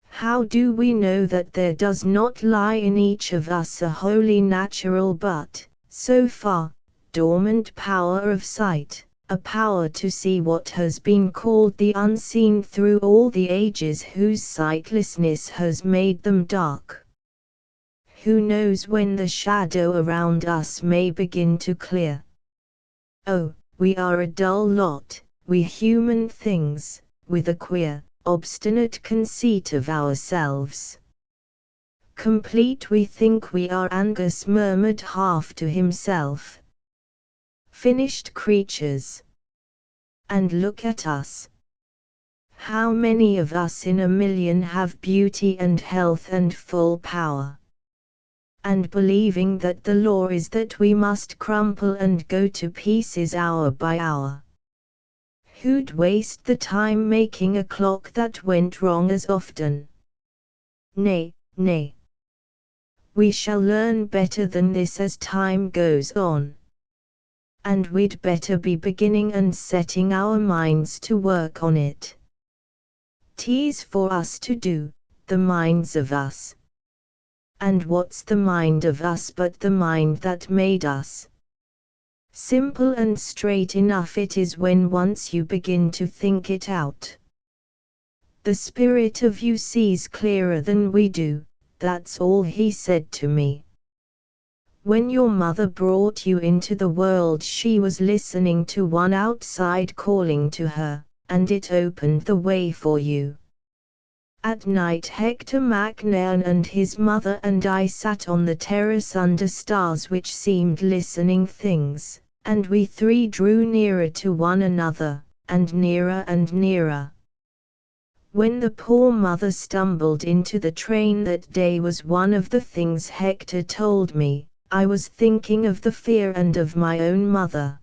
[SPEAKER 1] How do we know that there does not lie in each of us a wholly natural but, so far, dormant power of sight, a power to see what has been called the unseen through all the ages, whose sightlessness has made them dark? Who knows when the shadow around us may begin to clear? Oh, we are a dull lot, we human things, with a queer, obstinate conceit of ourselves. Complete we think we are, Angus murmured half to himself. Finished creatures. And look at us. How many of us in a million have beauty and health and full power? And believing that the law is that we must crumple and go to pieces hour by hour. Who'd waste the time making a clock that went wrong as often? Nay, nay. We shall learn better than this as time goes on. And we'd better be beginning and setting our minds to work on it. 'Tis for us to do, the minds of us. And what's the mind of us but the mind that made us? Simple and straight enough it is when once you begin to think it out. The spirit of you sees clearer than we do, that's all he said to me. When your mother brought you into the world she was listening to one outside calling to her, and it opened the way for you. At night Hector Macnairn and his mother and I sat on the terrace under stars which seemed listening things, and we three drew nearer to one another, and nearer and nearer. When the poor mother stumbled into the train that day was one of the things Hector told me. I was thinking of the fear and of my own mother.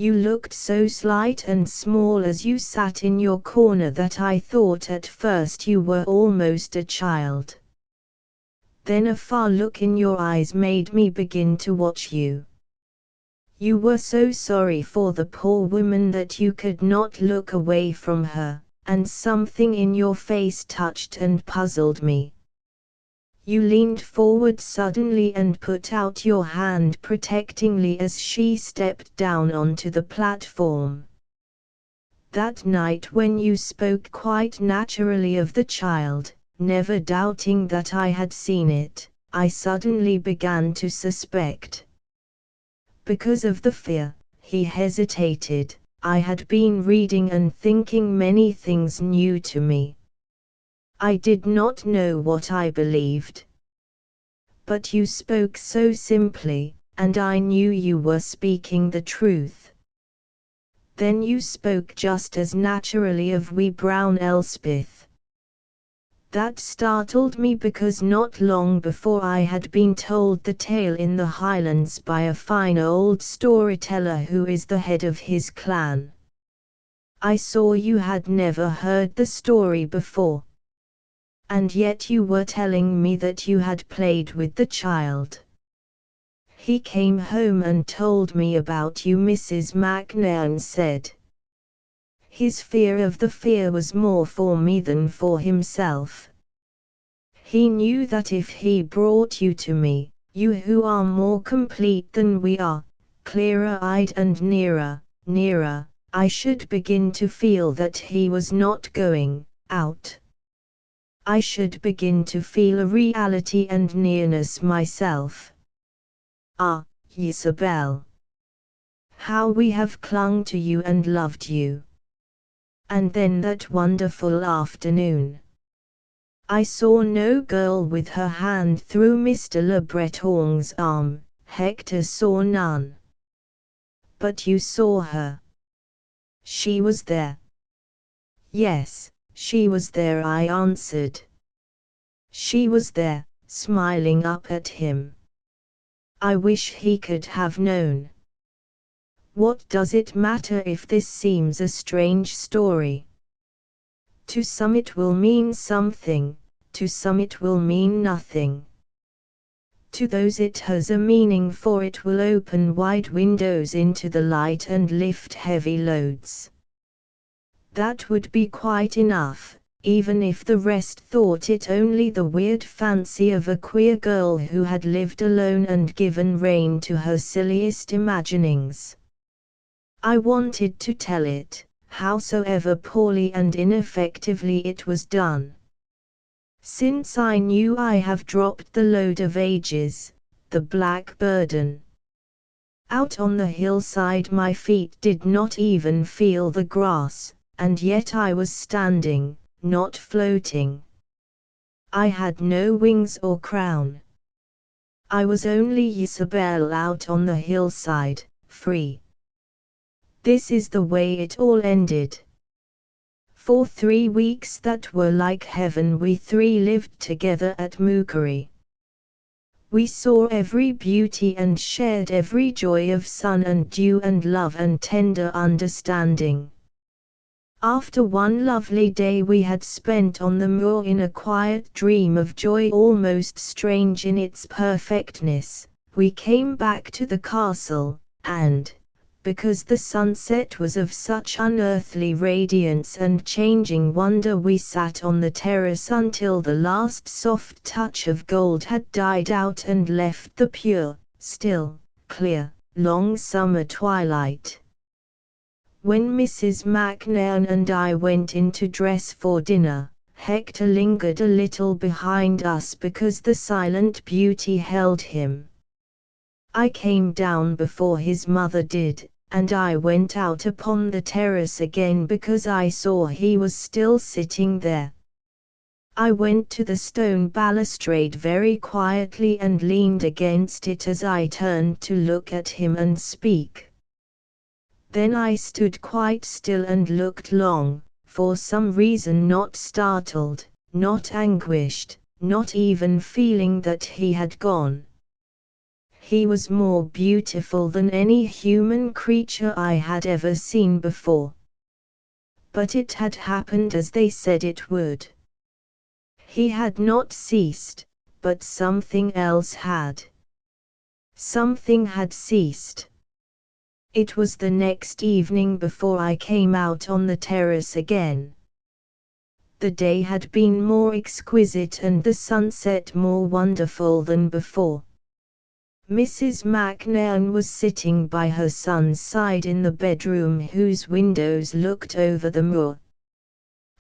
[SPEAKER 1] You looked so slight and small as you sat in your corner that I thought at first you were almost a child. Then a far look in your eyes made me begin to watch you. You were so sorry for the poor woman that you could not look away from her, and something in your face touched and puzzled me. You leaned forward suddenly and put out your hand protectingly as she stepped down onto the platform. That night when you spoke quite naturally of the child, never doubting that I had seen it, I suddenly began to suspect. Because of the fear, he hesitated. I had been reading and thinking many things new to me. I did not know what I believed. But you spoke so simply, and I knew you were speaking the truth. Then you spoke just as naturally of wee brown Elspeth. That startled me because not long before I had been told the tale in the Highlands by a fine old storyteller who is the head of his clan. I saw you had never heard the story before. And yet you were telling me that you had played with the child. He came home and told me about you, Mrs. Macnairn said. His fear of the fear was more for me than for himself. He knew that if he brought you to me, you who are more complete than we are, clearer-eyed and nearer, I should begin to feel that he was not going out. I should begin to feel a reality and nearness myself. Ah, Isabel! How we have clung to you and loved you. And then that wonderful afternoon. I saw no girl with her hand through Mr. Le Breton's arm, Hector saw none. But you saw her. She was there. Yes, she was there, I answered. She was there, smiling up at him. I wish he could have known. What does it matter if this seems a strange story? To some it will mean something, to some it will mean nothing. To those it has a meaning, for it will open wide windows into the light and lift heavy loads. That would be quite enough, even if the rest thought it only the weird fancy of a queer girl who had lived alone and given rein to her silliest imaginings. I wanted to tell it, howsoever poorly and ineffectively it was done. Since I knew I have dropped the load of ages, the black burden. Out on the hillside my feet did not even feel the grass, and yet I was standing, not floating. I had no wings or crown. I was only Isabel out on the hillside, free. This is the way it all ended. For 3 weeks that were like heaven we three lived together at Mookery. We saw every beauty and shared every joy of sun and dew and love and tender understanding. After one lovely day we had spent on the moor in a quiet dream of joy almost strange in its perfectness, we came back to the castle, and, because the sunset was of such unearthly radiance and changing wonder, we sat on the terrace until the last soft touch of gold had died out and left the pure, still, clear, long summer twilight. When Mrs. Macnairn and I went in to dress for dinner, Hector lingered a little behind us because the silent beauty held him. I came down before his mother did, and I went out upon the terrace again because I saw he was still sitting there. I went to the stone balustrade very quietly and leaned against it as I turned to look at him and speak. Then I stood quite still and looked long, for some reason not startled, not anguished, not even feeling that he had gone. He was more beautiful than any human creature I had ever seen before. But it had happened as they said it would. He had not ceased, but something else had. Something had ceased. It was the next evening before I came out on the terrace again. The day had been more exquisite and the sunset more wonderful than before. Mrs. McNairn was sitting by her son's side in the bedroom whose windows looked over the moor.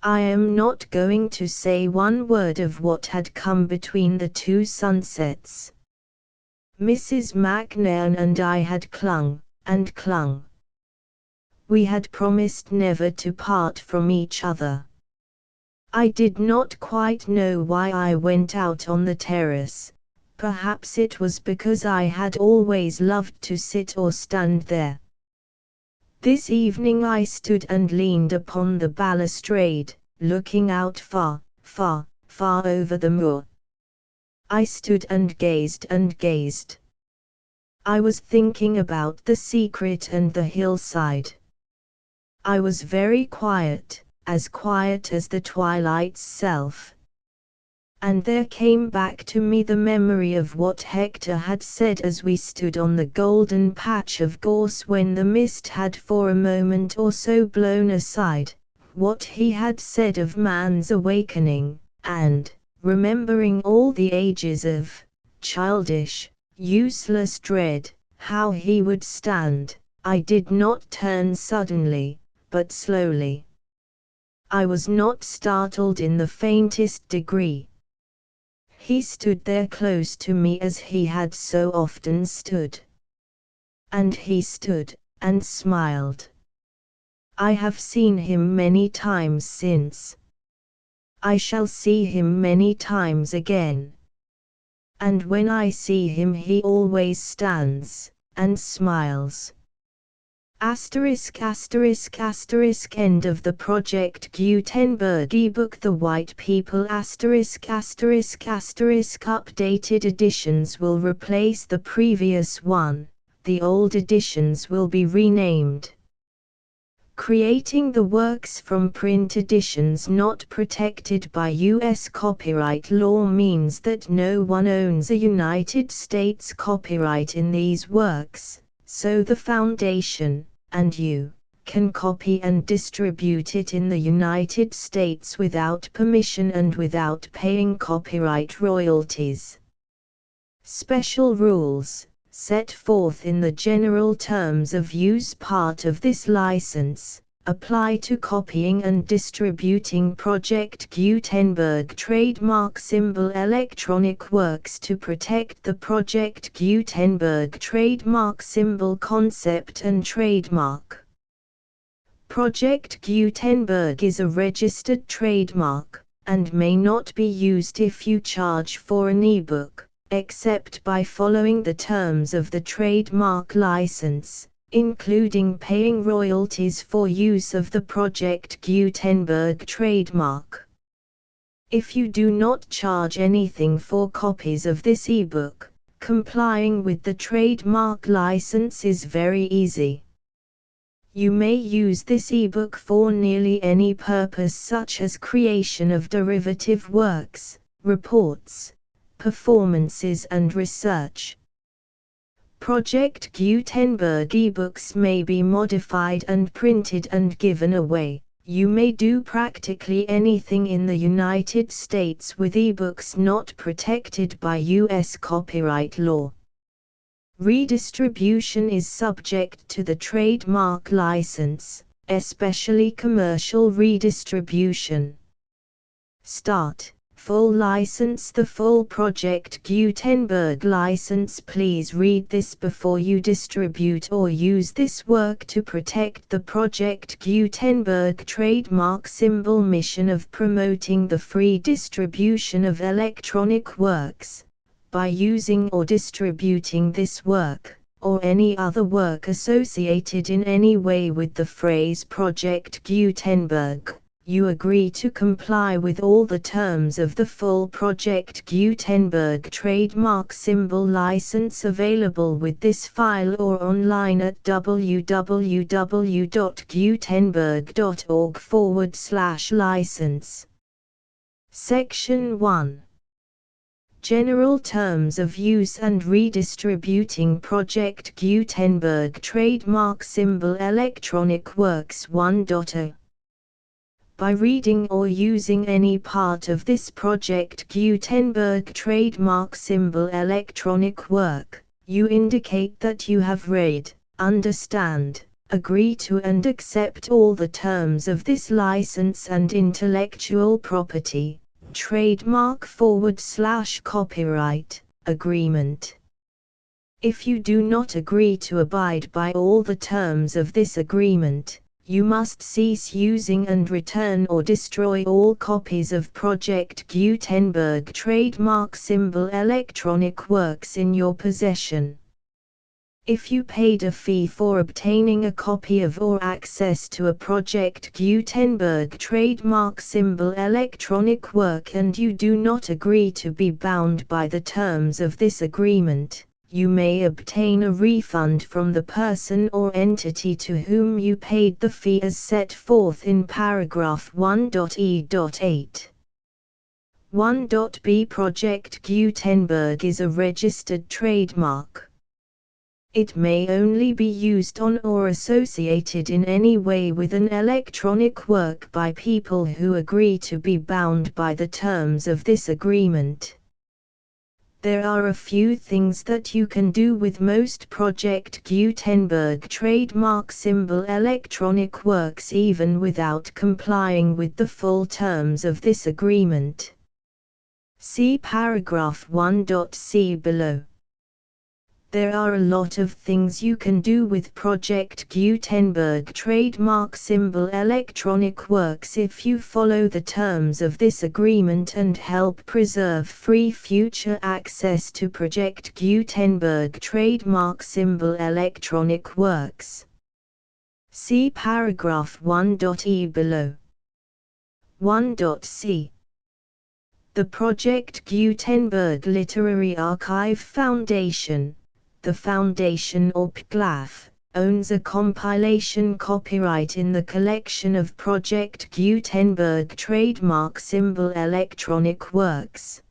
[SPEAKER 1] I am not going to say one word of what had come between the two sunsets. Mrs. McNairn and I had clung, and clung. We had promised never to part from each other. I did not quite know why I went out on the terrace. Perhaps it was because I had always loved to sit or stand there. This evening I stood and leaned upon the balustrade, looking out far, far, far over the moor. I stood and gazed and gazed. I was thinking about the secret and the hillside. I was very quiet, as quiet as the twilight's self. And there came back to me the memory of what Hector had said as we stood on the golden patch of gorse when the mist had for a moment or so blown aside, what he had said of man's awakening, and, remembering all the ages of childish, useless dread, how he would stand. I did not turn suddenly, but slowly. I was not startled in the faintest degree. He stood there close to me as he had so often stood. And he stood, and smiled. I have seen him many times since. I shall see him many times again. And when I see him he always stands, and smiles. Asterisk asterisk asterisk end of the Project Gutenberg ebook The White People asterisk asterisk asterisk updated editions will replace the previous one, the old editions will be renamed. Creating the works from print editions not protected by U.S. copyright law means that no one owns a United States copyright in these works, so the Foundation, and you, can copy and distribute it in the United States without permission and without paying copyright royalties. Special rules, set forth in the general terms of use part of this license, apply to copying and distributing Project Gutenberg trademark symbol electronic works to protect the Project Gutenberg trademark symbol concept and trademark. Project Gutenberg is a registered trademark, and may not be used if you charge for an ebook, except by following the terms of the trademark license, including paying royalties for use of the Project Gutenberg trademark. If you do not charge anything for copies of this ebook, complying with the trademark license is very easy. You may use this ebook for nearly any purpose such as creation of derivative works, reports, performances and research. Project Gutenberg ebooks may be modified and printed and given away. You may do practically anything in the United States with ebooks not protected by U.S. copyright law. Redistribution is subject to the trademark license, especially commercial redistribution. Start, Full license. The full Project Gutenberg license. Please read this before you distribute or use this work to protect the Project Gutenberg trademark symbol mission of promoting the free distribution of electronic works. By using or distributing this work, or any other work associated in any way with the phrase Project Gutenberg, you agree to comply with all the terms of the full Project Gutenberg trademark symbol license available with this file or online at www.gutenberg.org/license. Section 1. General Terms of Use and Redistributing Project Gutenberg Trademark Symbol Electronic Works 1.0. By reading or using any part of this Project Gutenberg trademark symbol electronic work, you indicate that you have read, understand, agree to and accept all the terms of this license and intellectual property, trademark/copyright, agreement. If you do not agree to abide by all the terms of this agreement, you must cease using and return or destroy all copies of Project Gutenberg trademark symbol electronic works in your possession. If you paid a fee for obtaining a copy of or access to a Project Gutenberg trademark symbol electronic work and you do not agree to be bound by the terms of this agreement, you may obtain a refund from the person or entity to whom you paid the fee as set forth in paragraph 1.e.8. 1.b Project Gutenberg is a registered trademark. It may only be used on or associated in any way with an electronic work by people who agree to be bound by the terms of this agreement. There are a few things that you can do with most Project Gutenberg trademark symbol electronic works even without complying with the full terms of this agreement. See paragraph 1.c below. There are a lot of things you can do with Project Gutenberg trademark symbol electronic works if you follow the terms of this agreement and help preserve free future access to Project Gutenberg trademark symbol electronic works. See paragraph 1.e below. 1.c. The Project Gutenberg Literary Archive Foundation, the Foundation or PGLAF, owns a compilation copyright in the collection of Project Gutenberg trademark symbol electronic works.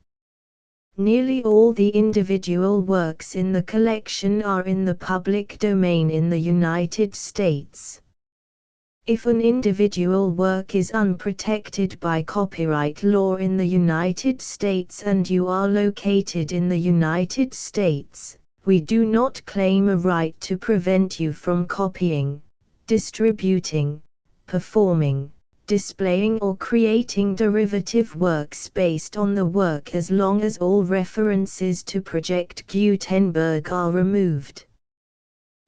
[SPEAKER 1] Nearly all the individual works in the collection are in the public domain in the United States. If an individual work is unprotected by copyright law in the United States and you are located in the United States, we do not claim a right to prevent you from copying, distributing, performing, displaying or creating derivative works based on the work as long as all references to Project Gutenberg are removed.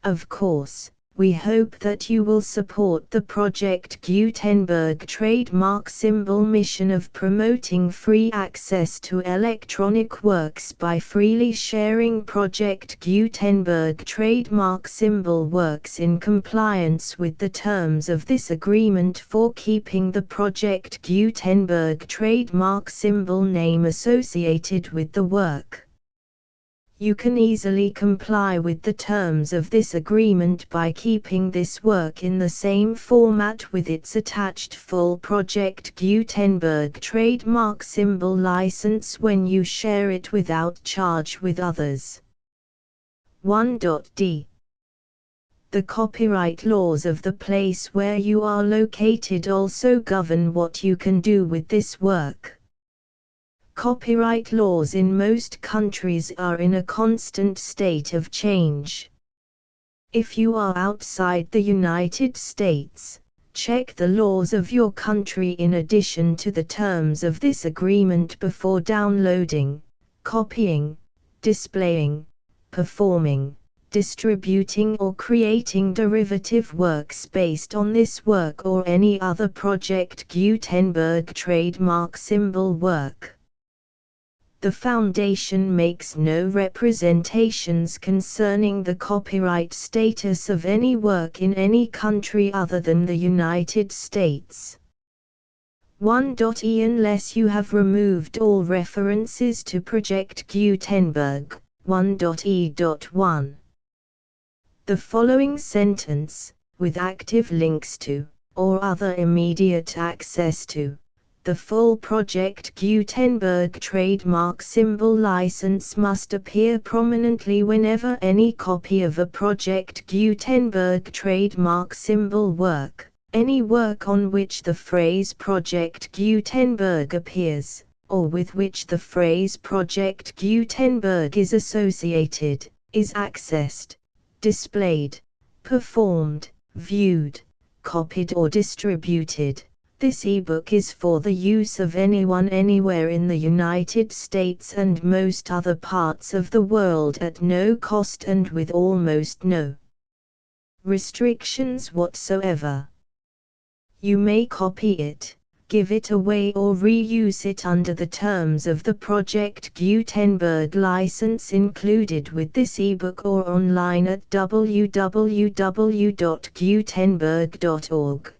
[SPEAKER 1] Of course, we hope that you will support the Project Gutenberg trademark symbol mission of promoting free access to electronic works by freely sharing Project Gutenberg trademark symbol works in compliance with the terms of this agreement for keeping the Project Gutenberg trademark symbol name associated with the work. You can easily comply with the terms of this agreement by keeping this work in the same format with its attached full Project Gutenberg trademark symbol license when you share it without charge with others. 1.d. The copyright laws of the place where you are located also govern what you can do with this work. Copyright laws in most countries are in a constant state of change. If you are outside the United States, Check the laws of your country in addition to the terms of this agreement before downloading, copying, displaying, performing, distributing or creating derivative works based on this work or any other Project Gutenberg trademark symbol work. The Foundation makes no representations concerning the copyright status of any work in any country other than the United States. 1.e Unless you have removed all references to Project Gutenberg. 1.e.1. The following sentence, with active links to, or other immediate access to, the full Project Gutenberg trademark symbol license must appear prominently whenever any copy of a Project Gutenberg trademark symbol work, any work on which the phrase Project Gutenberg appears, or with which the phrase Project Gutenberg is associated, is accessed, displayed, performed, viewed, copied or distributed. This ebook is for the use of anyone anywhere in the United States and most other parts of the world at no cost and with almost no restrictions whatsoever. You may copy it, give it away or reuse it under the terms of the Project Gutenberg license included with this ebook or online at www.gutenberg.org.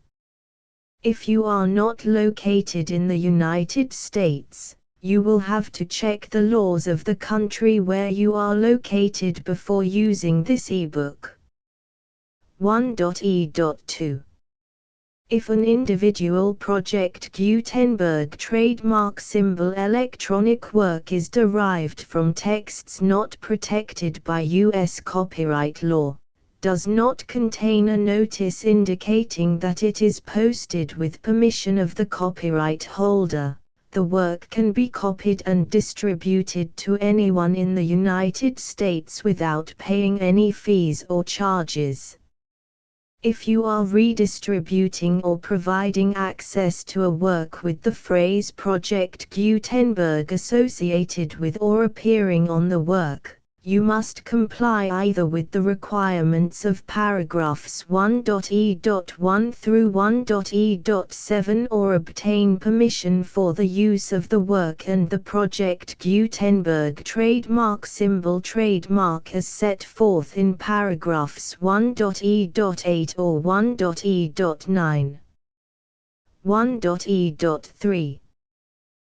[SPEAKER 1] If you are not located in the United States, you will have to check the laws of the country where you are located before using this ebook. 1.e.2. If an individual Project Gutenberg trademark symbol electronic work is derived from texts not protected by U.S. copyright law, does not contain a notice indicating that it is posted with permission of the copyright holder, the work can be copied and distributed to anyone in the United States without paying any fees or charges. If you are redistributing or providing access to a work with the phrase Project Gutenberg associated with or appearing on the work, you must comply either with the requirements of paragraphs 1.e.1 through 1.e.7 or obtain permission for the use of the work and the Project Gutenberg trademark symbol trademark as set forth in paragraphs 1.e.8 or 1.e.9. 1.e.3.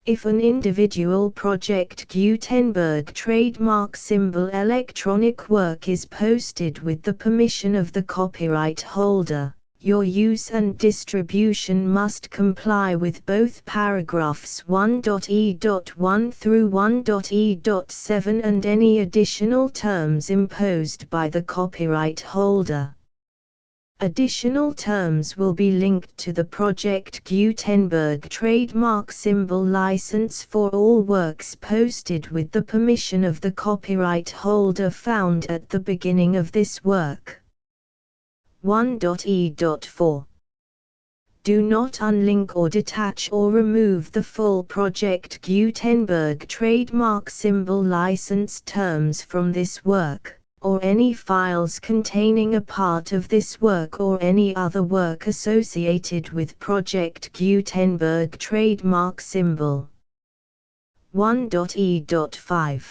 [SPEAKER 1] If an individual Project Gutenberg trademark symbol electronic work is posted with the permission of the copyright holder, your use and distribution must comply with both paragraphs 1.e.1 through 1.e.7 and any additional terms imposed by the copyright holder. Additional terms will be linked to the Project Gutenberg trademark symbol license for all works posted with the permission of the copyright holder found at the beginning of this work. 1.e.4. Do not unlink or detach or remove the full Project Gutenberg trademark symbol license terms from this work, or any files containing a part of this work or any other work associated with Project Gutenberg trademark symbol. 1.e.5.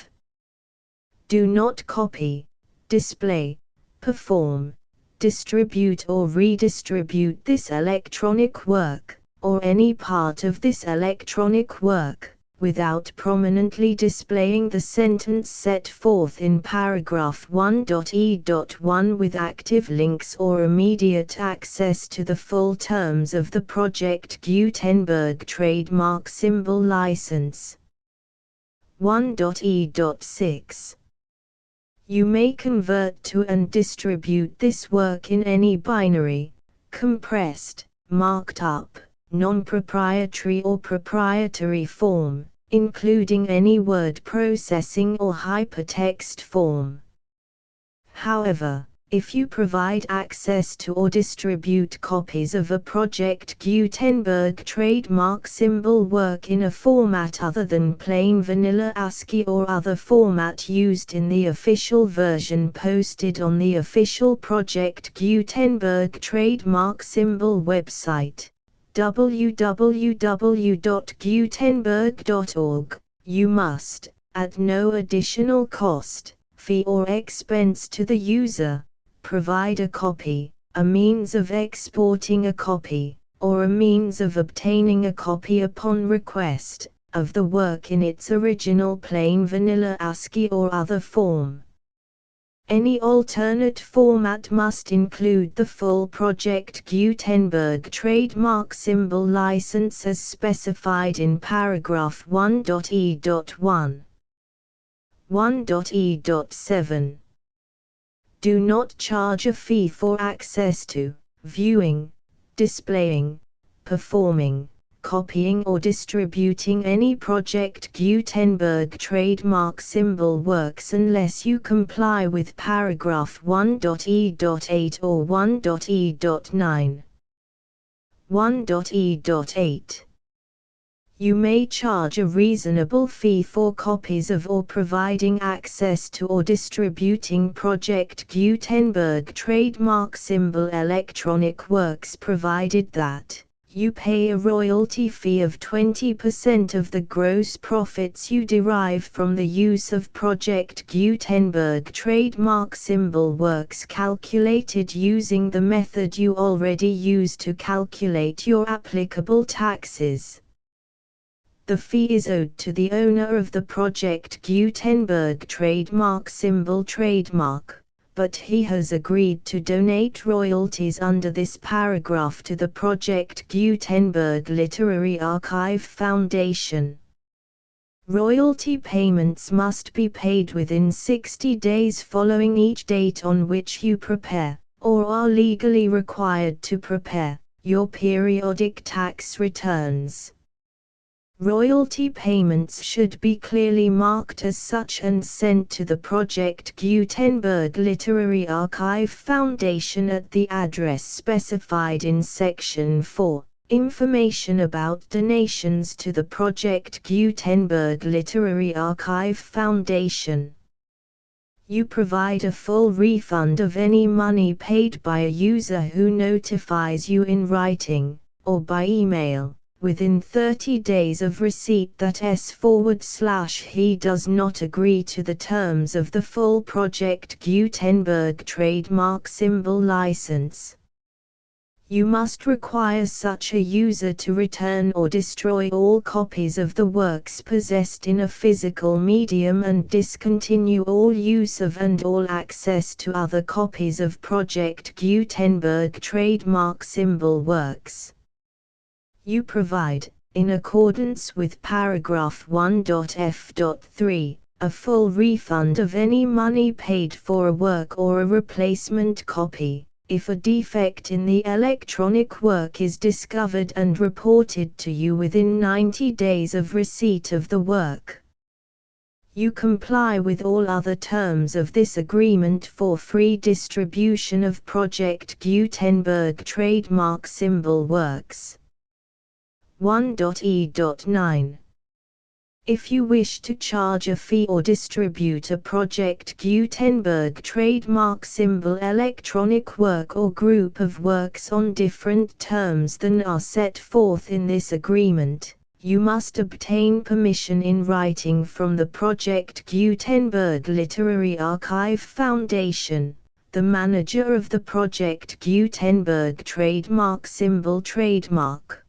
[SPEAKER 1] Do not copy, display, perform, distribute or redistribute this electronic work, or any part of this electronic work, without prominently displaying the sentence set forth in paragraph 1.e.1 with active links or immediate access to the full terms of the Project Gutenberg trademark symbol license. 1.e.6. You may convert to and distribute this work in any binary, compressed, marked up, non-proprietary or proprietary form, including any word processing or hypertext form. However, If you provide access to or distribute copies of a Project Gutenberg trademark symbol work in a format other than plain vanilla ASCII or other format used in the official version posted on the official Project Gutenberg trademark symbol website, www.gutenberg.org, you must, at no additional cost, fee or expense to the user, provide a copy, a means of exporting a copy, or a means of obtaining a copy upon request, of the work in its original plain vanilla ASCII or other form. Any alternate format must include the full Project Gutenberg trademark symbol license as specified in paragraph 1.e.1. 1.e.7. Do not charge a fee for access to, viewing, displaying, performing, copying or distributing any Project Gutenberg trademark symbol works unless you comply with paragraph 1.e.8 or 1.e.9. 1.e.8. You may charge a reasonable fee for copies of or providing access to or distributing Project Gutenberg trademark symbol electronic works provided that you pay a royalty fee of 20% of the gross profits you derive from the use of Project Gutenberg trademark symbol works calculated using the method you already use to calculate your applicable taxes. The fee is owed to the owner of the Project Gutenberg trademark symbol trademark, but he has agreed to donate royalties under this paragraph to the Project Gutenberg Literary Archive Foundation. Royalty payments must be paid within 60 days following each date on which you prepare, or are legally required to prepare, your periodic tax returns. Royalty payments should be clearly marked as such and sent to the Project Gutenberg Literary Archive Foundation at the address specified in Section 4, Information about donations to the Project Gutenberg Literary Archive Foundation. You provide a full refund of any money paid by a user who notifies you in writing, or by email, within 30 days of receipt that he does not agree to the terms of the full Project Gutenberg trademark symbol license. You must require such a user to return or destroy all copies of the works possessed in a physical medium and discontinue all use of and all access to other copies of Project Gutenberg trademark symbol works. You provide, in accordance with paragraph 1.f.3, a full refund of any money paid for a work or a replacement copy, if a defect in the electronic work is discovered and reported to you within 90 days of receipt of the work. You comply with all other terms of this agreement for free distribution of Project Gutenberg trademark symbol works. 1.e.9. If you wish to charge a fee or distribute a Project Gutenberg trademark symbol electronic work or group of works on different terms than are set forth in this agreement, you must obtain permission in writing from the Project Gutenberg Literary Archive Foundation, the manager of the Project Gutenberg trademark symbol trademark.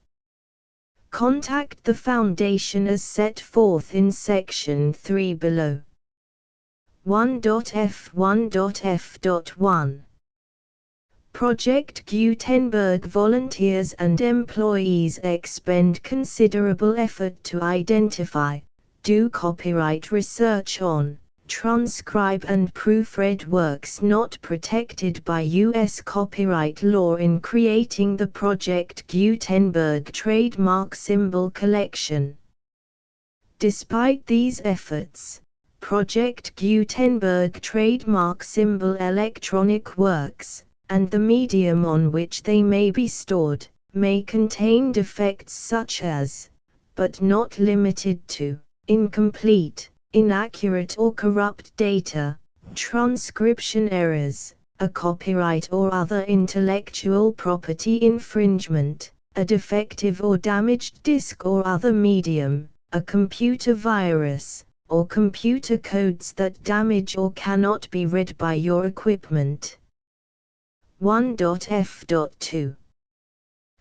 [SPEAKER 1] Contact the Foundation as set forth in Section 3 below. 1.f1.f.1. Project Gutenberg volunteers and employees expend considerable effort to identify, do copyright research on, transcribe and proofread works not protected by U.S. copyright law in creating the Project Gutenberg trademark symbol collection. Despite these efforts, Project Gutenberg trademark symbol electronic works, and the medium on which they may be stored, may contain defects such as, but not limited to, incomplete, inaccurate or corrupt data, transcription errors, a copyright or other intellectual property infringement, a defective or damaged disk or other medium, a computer virus, or computer codes that damage or cannot be read by your equipment. 1.f.2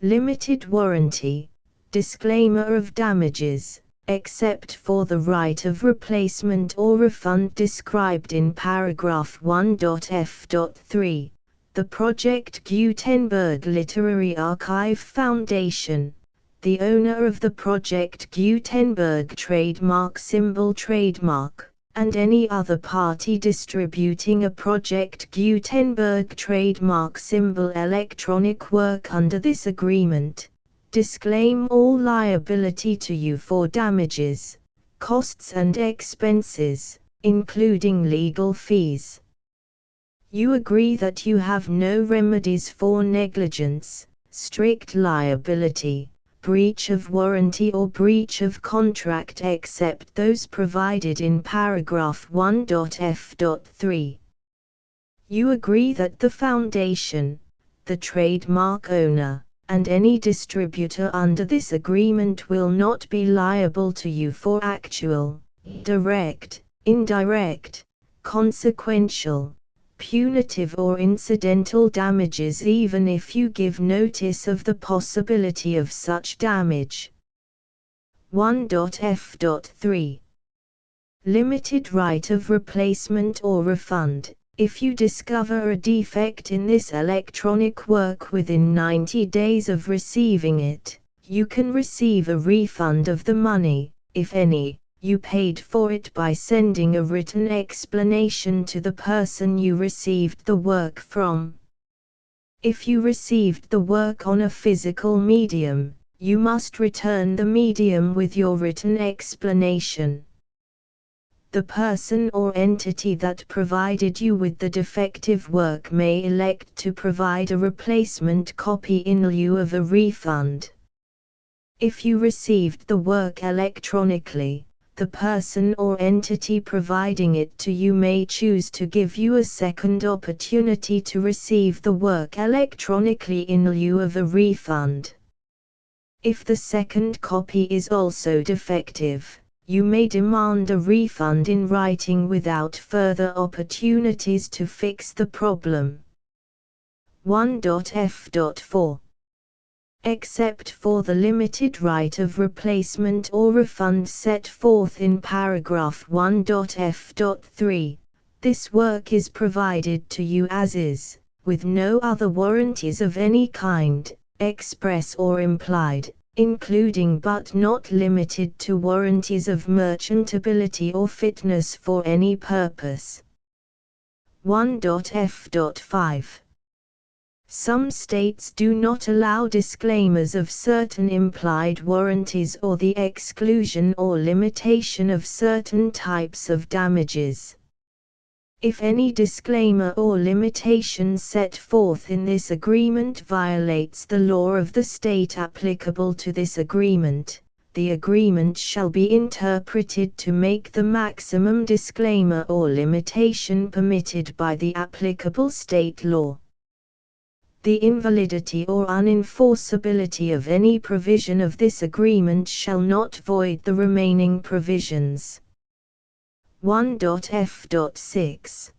[SPEAKER 1] Limited warranty. Disclaimer of damages, except for the right of replacement or refund described in paragraph 1.f.3. The Project Gutenberg Literary Archive Foundation, the owner of the Project Gutenberg trademark symbol trademark, and any other party distributing a Project Gutenberg trademark symbol electronic work under this agreement, disclaim all liability to you for damages, costs and expenses, including legal fees. You agree that you have no remedies for negligence, strict liability, breach of warranty or breach of contract except those provided in paragraph 1.f.3. You agree that the Foundation, the trademark owner, and any distributor under this agreement will not be liable to you for actual, direct, indirect, consequential, punitive or incidental damages even if you give notice of the possibility of such damage. 1.f.3 Limited right of replacement or refund. If you discover a defect in this electronic work within 90 days of receiving it, you can receive a refund of the money, if any, you paid for it by sending a written explanation to the person you received the work from. If you received the work on a physical medium, you must return the medium with your written explanation. The person or entity that provided you with the defective work may elect to provide a replacement copy in lieu of a refund. If you received the work electronically, the person or entity providing it to you may choose to give you a second opportunity to receive the work electronically in lieu of a refund. If the second copy is also defective, you may demand a refund in writing without further opportunities to fix the problem. 1.f.4 Except for the limited right of replacement or refund set forth in paragraph 1.f.3, this work is provided to you as is, with no other warranties of any kind, express or implied, including but not limited to warranties of merchantability or fitness for any purpose. 1.f.5 Some states do not allow disclaimers of certain implied warranties or the exclusion or limitation of certain types of damages. If any disclaimer or limitation set forth in this agreement violates the law of the state applicable to this agreement, the agreement shall be interpreted to make the maximum disclaimer or limitation permitted by the applicable state law. The invalidity or unenforceability of any provision of this agreement shall not void the remaining provisions. 1.f.6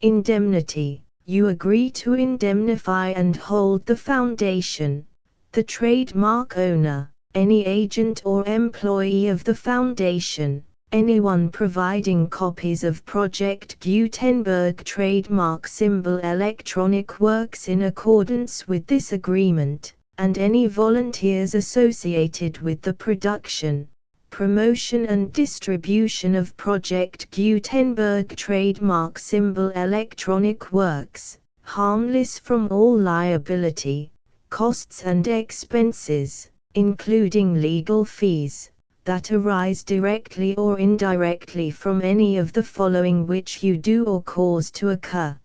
[SPEAKER 1] Indemnity. You agree to indemnify and hold the Foundation, the trademark owner, any agent or employee of the Foundation, anyone providing copies of Project Gutenberg trademark symbol electronic works in accordance with this agreement, and any volunteers associated with the production, promotion and distribution of Project Gutenberg trademark symbol electronic works, harmless from all liability, costs and expenses, including legal fees, that arise directly or indirectly from any of the following which you do or cause to occur.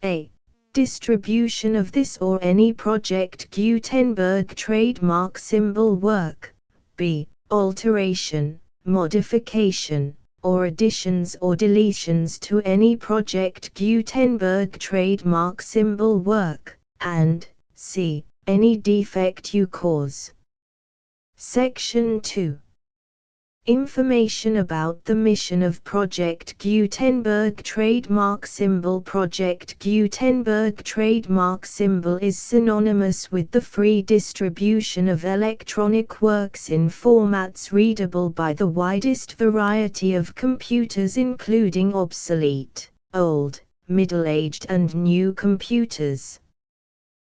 [SPEAKER 1] A. Distribution of this or any Project Gutenberg trademark symbol work. B. Alteration, modification, or additions or deletions to any Project Gutenberg trademark symbol work, and C. Any defect you cause. Section 2. Information about the mission of Project Gutenberg trademark symbol. Project Gutenberg trademark symbol is synonymous with the free distribution of electronic works in formats readable by the widest variety of computers, including obsolete, old, middle-aged and new computers.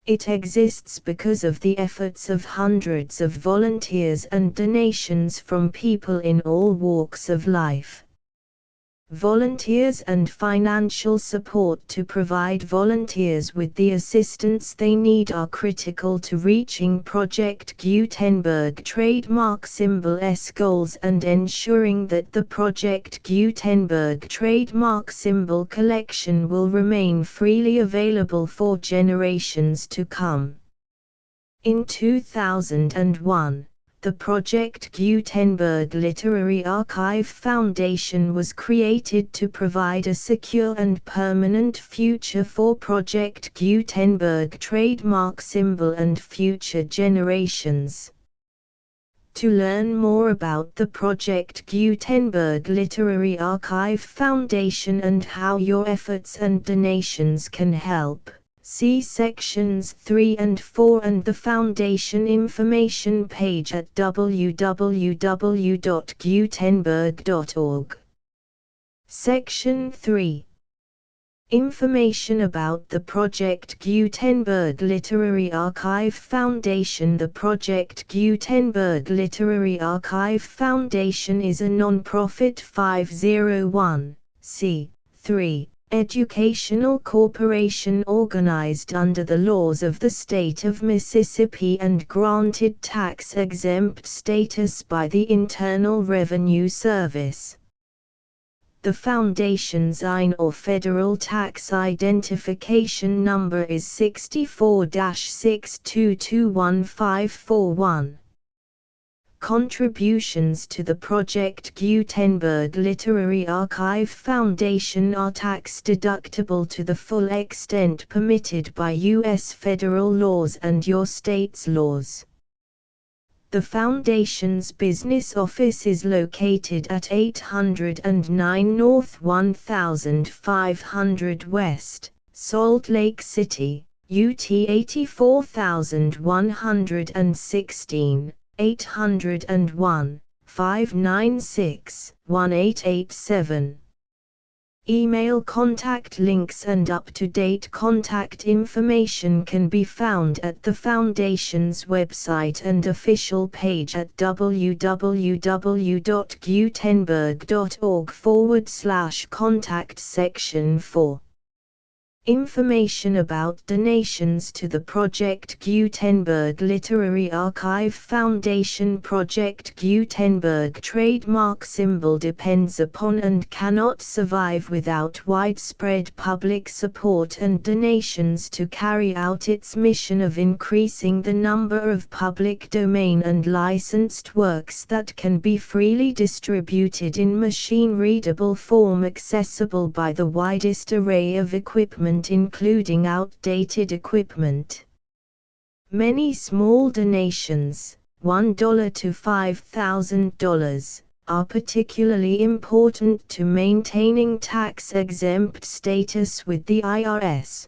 [SPEAKER 1] It exists because of the efforts of hundreds of volunteers and donations from people in all walks of life. Volunteers and financial support to provide volunteers with the assistance they need are critical to reaching Project Gutenberg trademark symbol's goals and ensuring that the Project Gutenberg trademark symbol collection will remain freely available for generations to come. In 2001, the Project Gutenberg Literary Archive Foundation was created to provide a secure and permanent future for Project Gutenberg trademark symbol and future generations. To learn more about the Project Gutenberg Literary Archive Foundation and how your efforts and donations can help, see sections 3 and 4 and the Foundation information page at www.gutenberg.org. Section 3. Information about the Project Gutenberg Literary Archive Foundation. The Project Gutenberg Literary Archive Foundation is a non-profit 501(c)(3) educational corporation organized under the laws of the state of Mississippi and granted tax-exempt status by the Internal Revenue Service. The Foundation's IN or Federal Tax Identification Number is 64-6221541. Contributions to the Project Gutenberg Literary Archive Foundation are tax-deductible to the full extent permitted by U.S. federal laws and your state's laws. The Foundation's business office is located at 809 North 1500 West, Salt Lake City, UT 84116. 801-596-1887. Email contact links and up-to-date contact information can be found at the Foundation's website and official page at www.gutenberg.org/contact. Section 4. Information about donations to the Project Gutenberg Literary Archive Foundation. Project Gutenberg trademark symbol depends upon and cannot survive without widespread public support and donations to carry out its mission of increasing the number of public domain and licensed works that can be freely distributed in machine-readable form accessible by the widest array of equipment, including outdated equipment. Many small donations, $1 to $5,000, are particularly important to maintaining tax-exempt status with the IRS.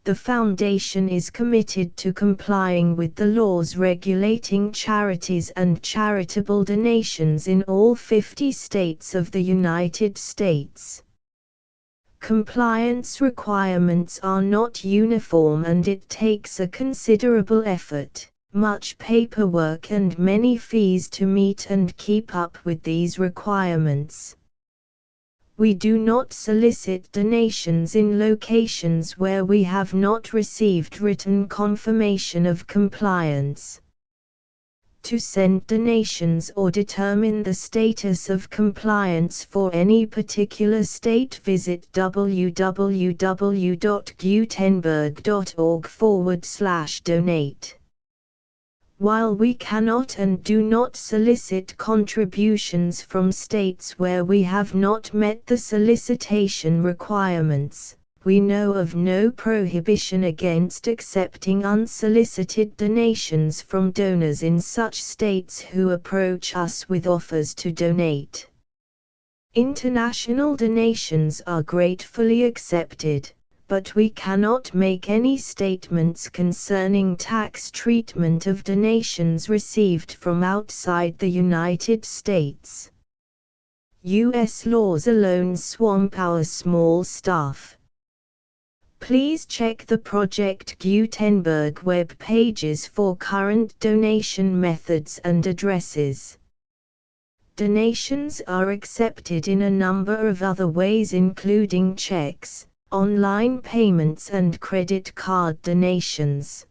[SPEAKER 1] The Foundation is committed to complying with the laws regulating charities and charitable donations in all 50 states of the United States. Compliance requirements are not uniform and it takes a considerable effort, much paperwork and many fees to meet and keep up with these requirements. We do not solicit donations in locations where we have not received written confirmation of compliance. To send donations or determine the status of compliance for any particular state, visit www.gutenberg.org/donate. While we cannot and do not solicit contributions from states where we have not met the solicitation requirements, we know of no prohibition against accepting unsolicited donations from donors in such states who approach us with offers to donate. International donations are gratefully accepted, but we cannot make any statements concerning tax treatment of donations received from outside the United States. U.S. laws alone swamp our small staff. Please check the Project Gutenberg web pages for current donation methods and addresses. Donations are accepted in a number of other ways, including checks, online payments and credit card donations.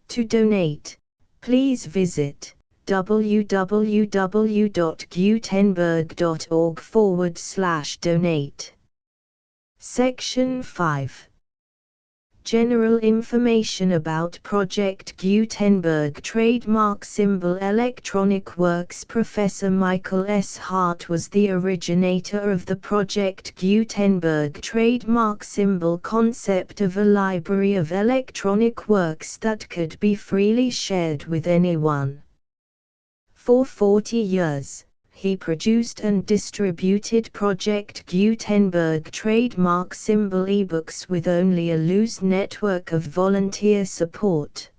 [SPEAKER 1] To donate, please visit www.gutenberg.org/donate. Section 5. General information about Project Gutenberg Trademark Symbol Electronic Works. Professor Michael S. Hart was the originator of the Project Gutenberg trademark symbol concept of a library of electronic works that could be freely shared with anyone. For 40 years, he produced and distributed Project Gutenberg trademark symbol ebooks with only a loose network of volunteer support.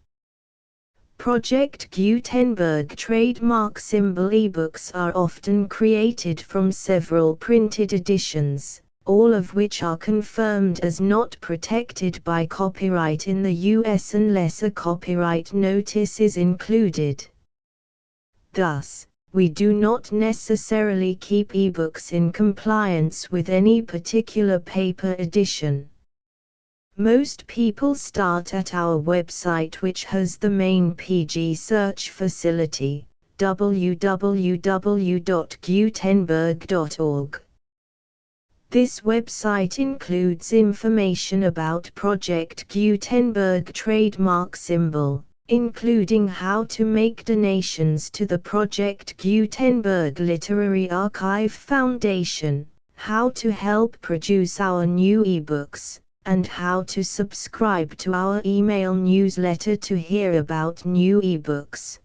[SPEAKER 1] Project Gutenberg trademark symbol ebooks are often created from several printed editions, all of which are confirmed as not protected by copyright in the US unless a copyright notice is included. Thus, we do not necessarily keep ebooks in compliance with any particular paper edition. Most people start at our website, which has the main PG search facility, www.gutenberg.org. This website includes information about Project Gutenberg trademark symbol, including how to make donations to the Project Gutenberg Literary Archive Foundation, how to help produce our new ebooks, and how to subscribe to our email newsletter to hear about new ebooks.